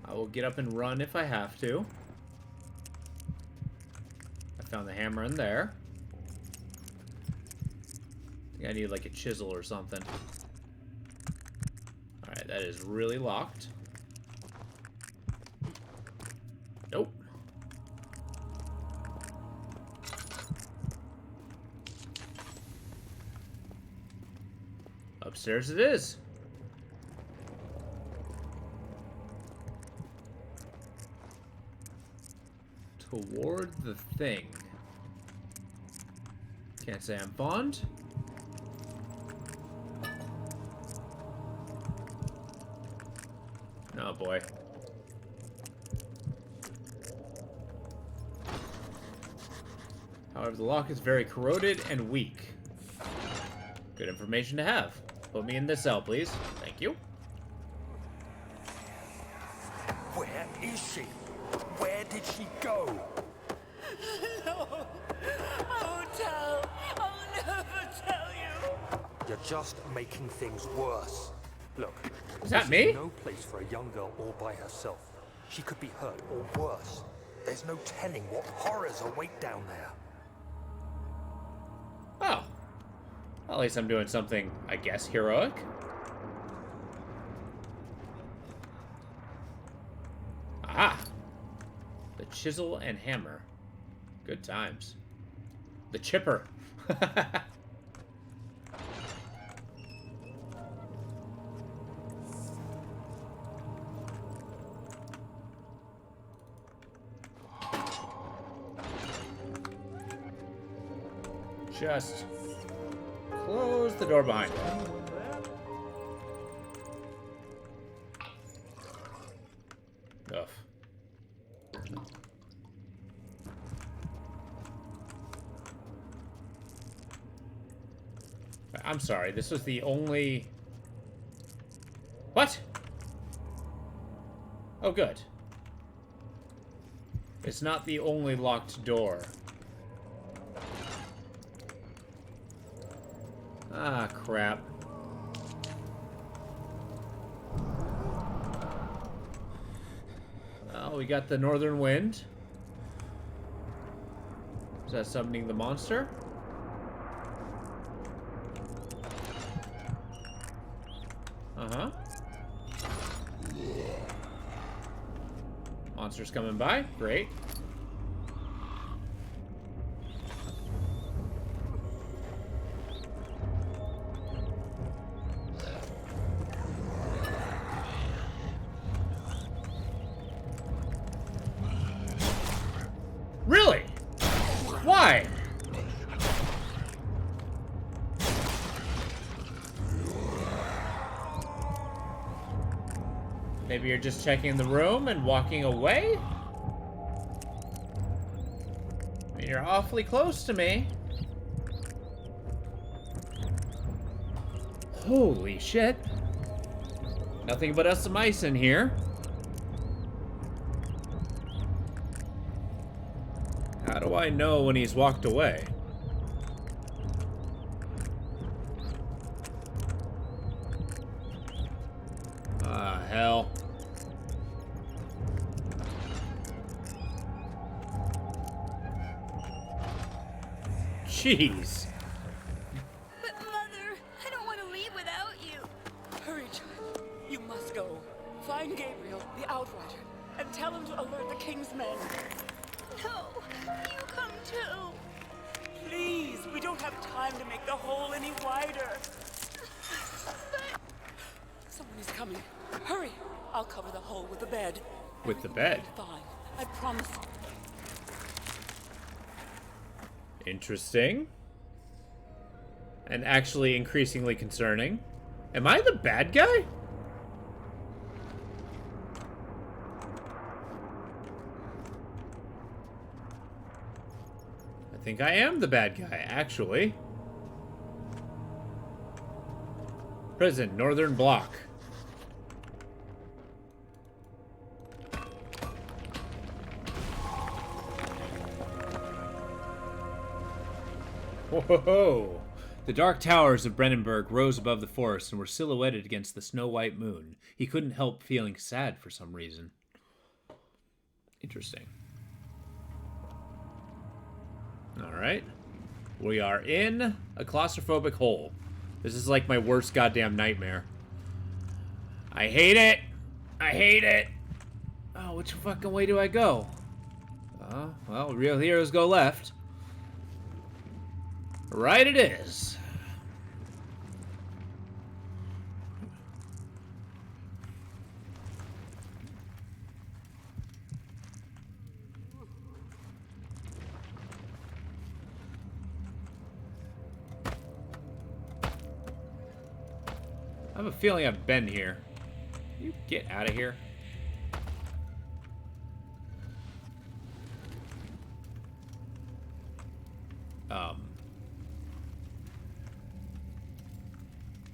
I will get up and run if I have to. I found the hammer in there. I think I need like a chisel or something. Alright, that is really locked. Nope. Upstairs it is. Toward the thing. Can't say I'm fond. Oh boy. However, the lock is very corroded and weak. Good information to have. Put me in this cell, please. Thank you. Where is she? Where did she go? No, I won't tell. I'll never tell you. You're just making things worse. Look, Is that this me? is no place for a young girl all by herself. She could be hurt or worse. There's no telling what horrors await down there. Oh. At least I'm doing something, I guess, heroic. Ah. The chisel and hammer. Good times. The chipper. Just close the door behind you. Ugh. I'm sorry, this was the only... What? Oh, good. It's not the only locked door. Ah, crap. Well, we got the northern wind. Is that summoning the monster? Uh-huh. Monster's coming by. Great. Really? Why? Maybe you're just checking the room and walking away? I mean, you're awfully close to me. Holy shit. Nothing but us some ice in here. How do I know when he's walked away? Ah, hell. Jeez. But Mother, I don't want to leave without you. Hurry, child. You must go. Find Gabriel, the Outrider, and tell him to alert the King's men. No, you come too. Please, we don't have time to make the hole any wider. Someone is coming. Hurry. I'll cover the hole with the bed. With the bed. Fine. I promise. Interesting. And actually increasingly concerning. Am I the bad guy? I think I am the bad guy, actually. Prison, Northern Block. Whoa! The dark towers of Brennenburg rose above the forest and were silhouetted against the snow-white moon. He couldn't help feeling sad for some reason. Interesting. Alright. We are in a claustrophobic hole. This is like my worst goddamn nightmare. I hate it! I hate it! Oh, which fucking way do I go? Well, real heroes go left. Right it is. I have a feeling I've been here. You get out of here.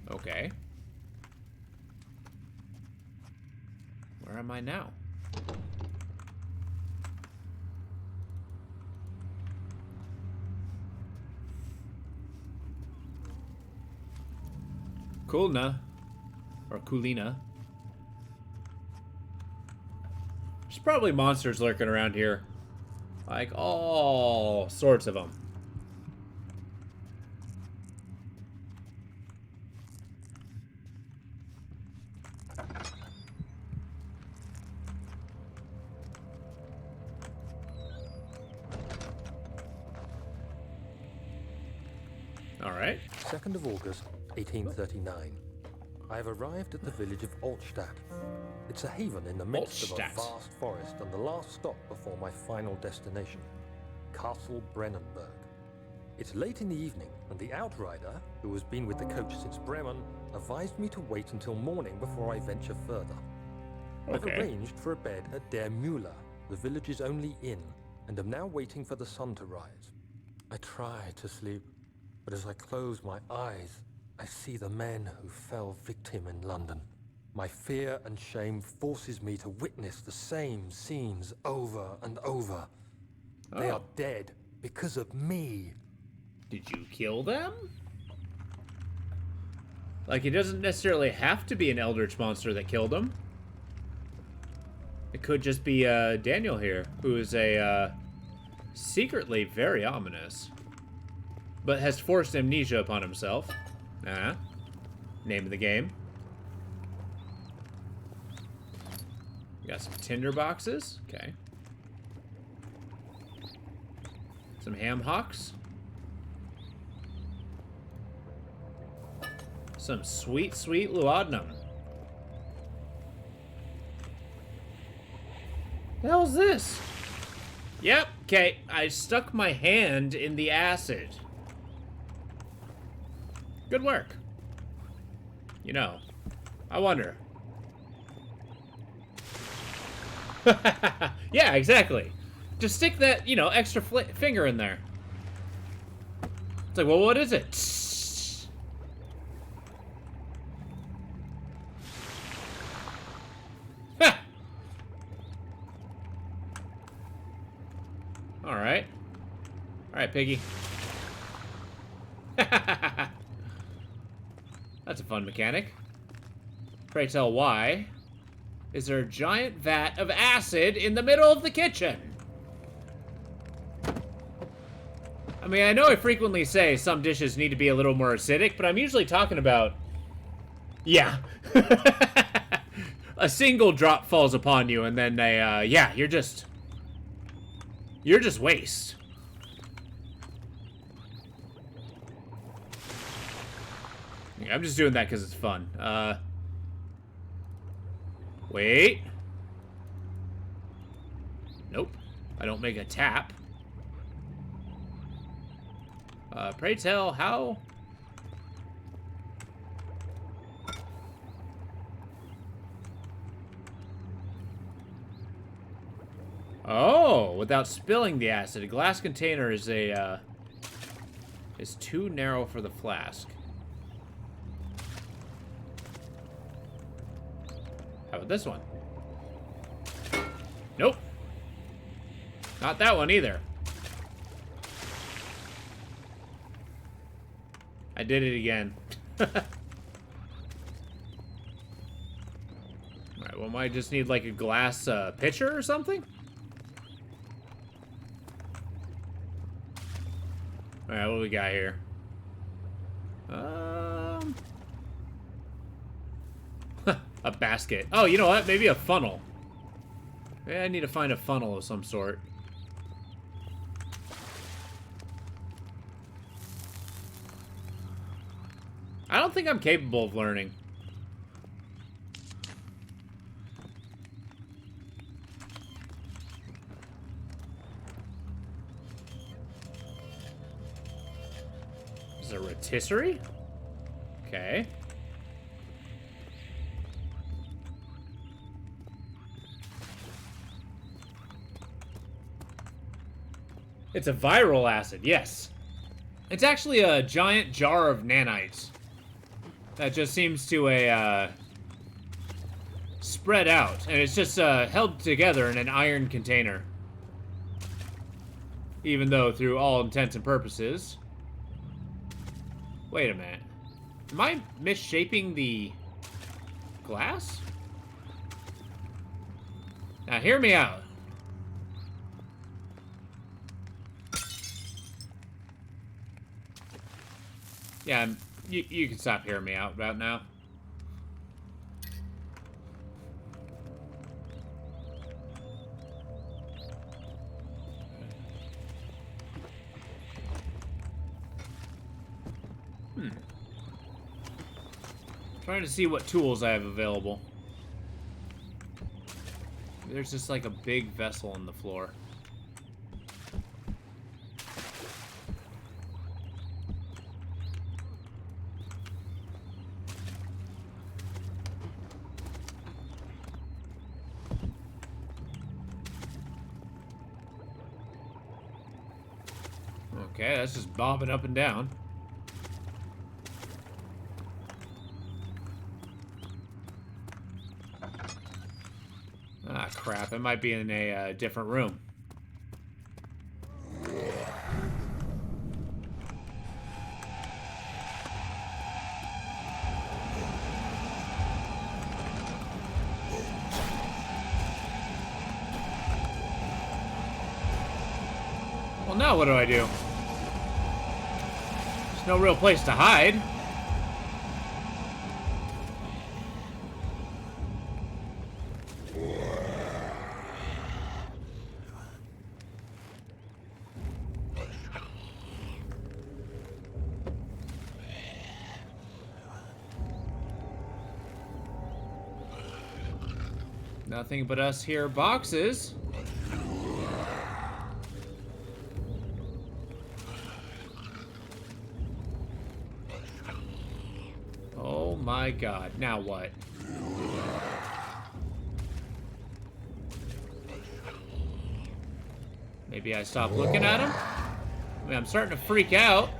Okay. Where am I now? Kulna. Or Kulina. There's probably monsters lurking around here. Like all sorts of them. Alright. 2nd of August, 1839. I have arrived at the village of Altstadt. It's a haven in the midst of a vast forest and the last stop before my final destination, Castle Brennenburg. It's late in the evening, and the outrider, who has been with the coach since Bremen, advised me to wait until morning before I venture further. I've arranged for a bed at Der Müller, the village's only inn, and am now waiting for the sun to rise. I try to sleep, but as I close my eyes, I see the men who fell victim in London. My fear and shame forces me to witness the same scenes over and over. They are dead because of me. Did you kill them? Like, it doesn't necessarily have to be an eldritch monster that killed them. It could just be Daniel here, who is a secretly very ominous, but has forced amnesia upon himself. Name of the game. We got some tinder boxes. Okay. Some ham hocks. Some sweet, sweet laudanum. The hell's this? Yep, okay. I stuck my hand in the acid. Good work. You know, I wonder. Yeah, exactly. Just stick that, you know, extra finger in there. It's like, well, what is it? Alright. Alright, piggy. That's a fun mechanic. Pray tell why is there a giant vat of acid in the middle of the kitchen? I mean, I know I frequently say some dishes need to be a little more acidic, but I'm usually talking about... Yeah. A single drop falls upon you, and then they, yeah, you're just waste. Yeah, I'm just doing that because it's fun. Wait. Nope. I don't make a tap. Pray tell, how? Oh, without spilling the acid. A glass container is a, is too narrow for the flask. How about this one? Nope. Not that one either. I did it again. Alright, well, might just need like a glass pitcher or something? Alright, what do we got here? A basket. Oh, you know what? Maybe a funnel. Maybe I need to find a funnel of some sort. I don't think I'm capable of learning. Is it a rotisserie? Okay. It's a viral acid, yes. It's actually a giant jar of nanites that just seems to spread out, and it's just held together in an iron container. Even though, through all intents and purposes... Wait a minute. Am I misshaping the glass? Now, hear me out. Yeah, you can stop hearing me out about now. Trying to see what tools I have available. There's just like a big vessel on the floor. Okay, that's just bobbing up and down. Ah, crap. It might be in a different room. Well, now what do I do? There's no real place to hide. Nothing but us here boxes. Oh my god, now what? Maybe I stop looking at him? I mean, I'm starting to freak out.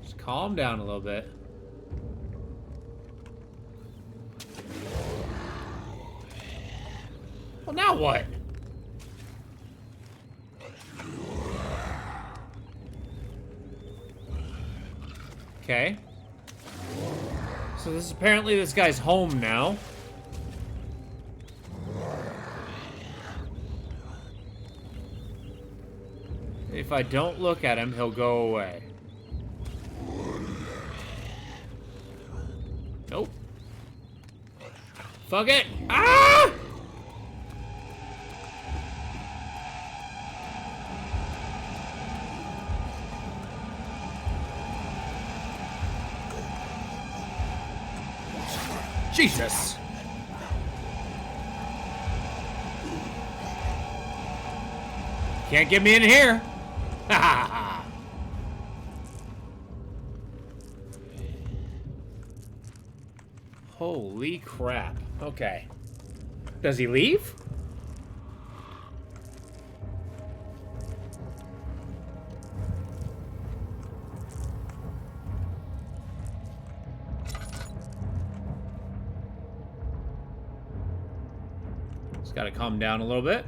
Just calm down a little bit. Well, now what? Okay. So this is apparently this guy's home now. If I don't look at him, he'll go away. Nope. Fuck it! Ah! Jesus! Can't get me in here! Ha ha ha! Holy crap. Okay. Does he leave? Just gotta calm down a little bit.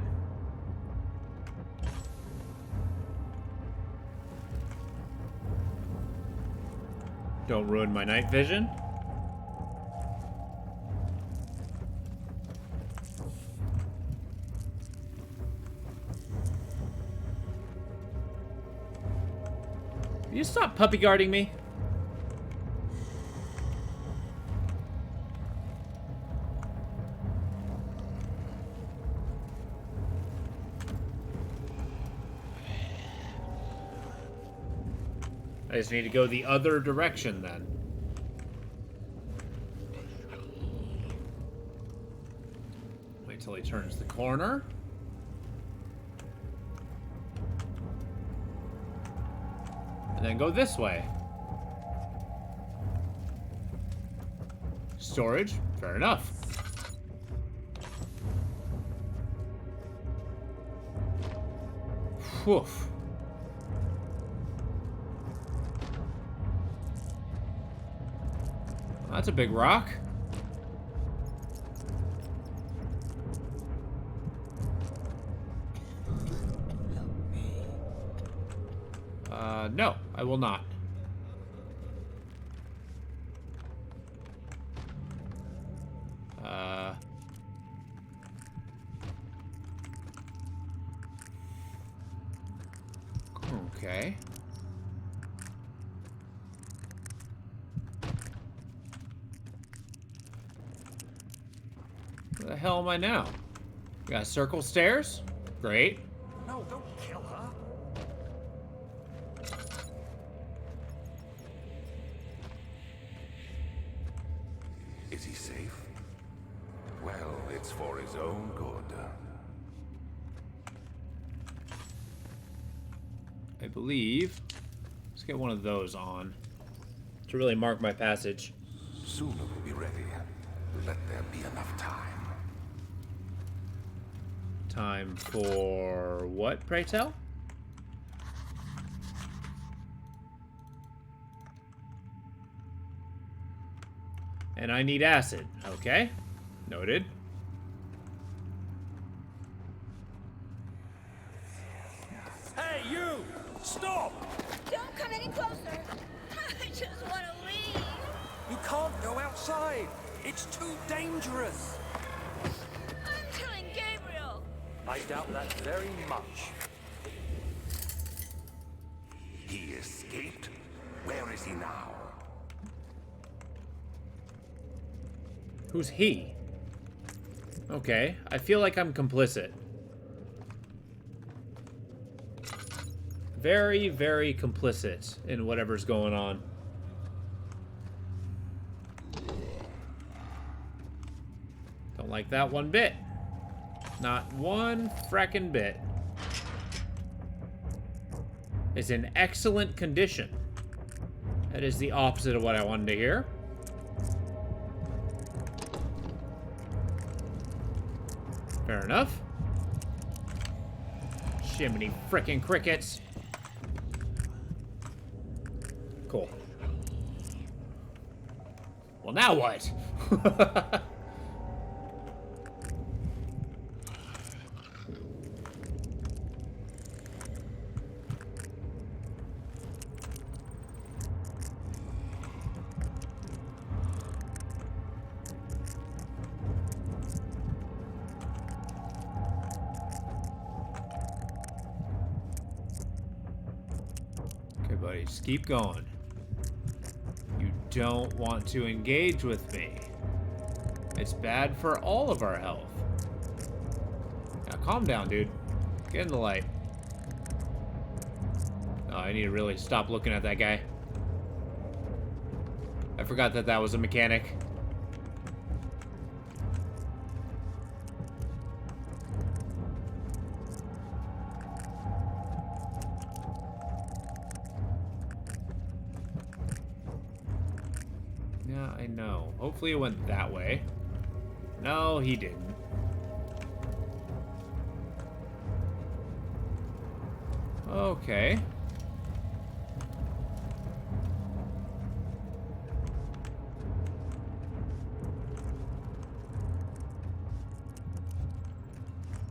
Don't ruin my night vision. Will you stop puppy guarding me? I just need to go the other direction then. Wait till he turns the corner. And then go this way. Storage, fair enough. Whew. That's a big rock. No, I will not. Okay. Where the hell am I now? We got circle stairs? Great. No, don't kill her. Is he safe? Well, it's for his own good. I believe. Let's get one of those on to really mark my passage. Soon it will be ready. Let there be enough time. Time for what, pray tell? And I need acid. Okay. Noted. Hey, you! Stop! Don't come any closer. I just want to leave. You can't go outside. It's too dangerous. I'm telling Gabriel. I doubt that very much. He escaped? Where is he now? Who's he? Okay. I feel like I'm complicit. Very, very complicit in whatever's going on. Don't like that one bit. Not one frackin' bit. It's in excellent condition. That is the opposite of what I wanted to hear. Fair enough. Jiminy frickin' crickets. Cool. Well, now what? Okay, buddy, just keep going. You don't want to engage with me. It's bad for all of our health. Now, calm down, dude. Get in the light. Oh, I need to really stop looking at that guy. I forgot that that was a mechanic. Yeah, I know. Hopefully it went that way. No, he didn't. Okay.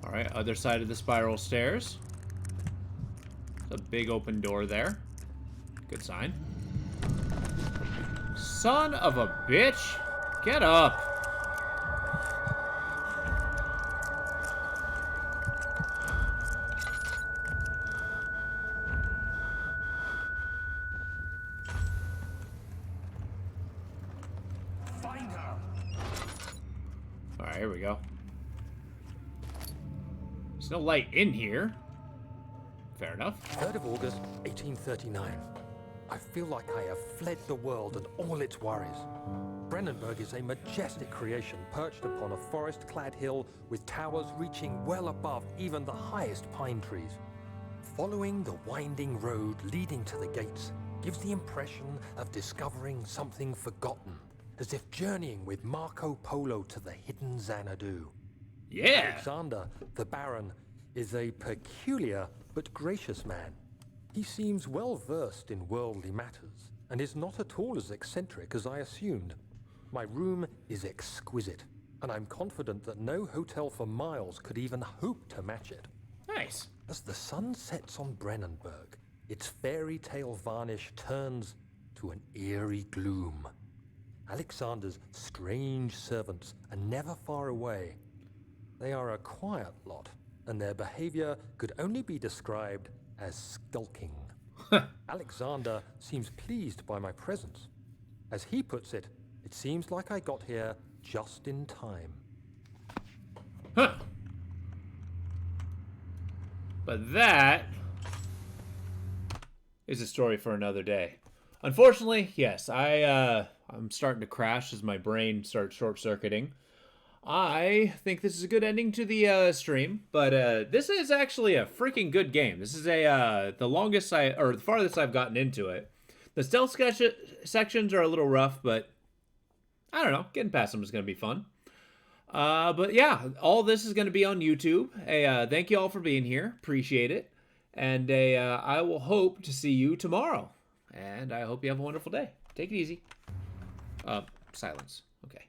Alright, other side of the spiral stairs. There's a big open door there. Good sign. Son of a bitch. Get up. Find her! Alright, here we go. There's no light in here. Fair enough. 3rd of August, 1839. I feel like I have fled the world and all its worries. Brennenburg is a majestic creation perched upon a forest-clad hill with towers reaching well above even the highest pine trees. Following the winding road leading to the gates gives the impression of discovering something forgotten, as if journeying with Marco Polo to the hidden Xanadu. Yeah. Alexander, the Baron, is a peculiar but gracious man. He seems well versed in worldly matters and is not at all as eccentric as I assumed. My room is exquisite, and I'm confident that no hotel for miles could even hope to match it. Nice. As the sun sets on Brennenburg, its fairy tale varnish turns to an eerie gloom. Alexander's strange servants are never far away. They are a quiet lot, and their behavior could only be described as skulking. Alexander seems pleased by my presence. As he puts it, it seems like I got here just in time. Huh. But that is a story for another day. Unfortunately, yes, I'm starting to crash as my brain starts short-circuiting. I think this is a good ending to the stream, but this is actually a freaking good game. This is the the farthest I've gotten into it. The stealth sections are a little rough, but I don't know. Getting past them is going to be fun. But yeah, all this is going to be on YouTube. Thank you all for being here. Appreciate it. And I will hope to see you tomorrow. And I hope you have a wonderful day. Take it easy. Silence. Okay.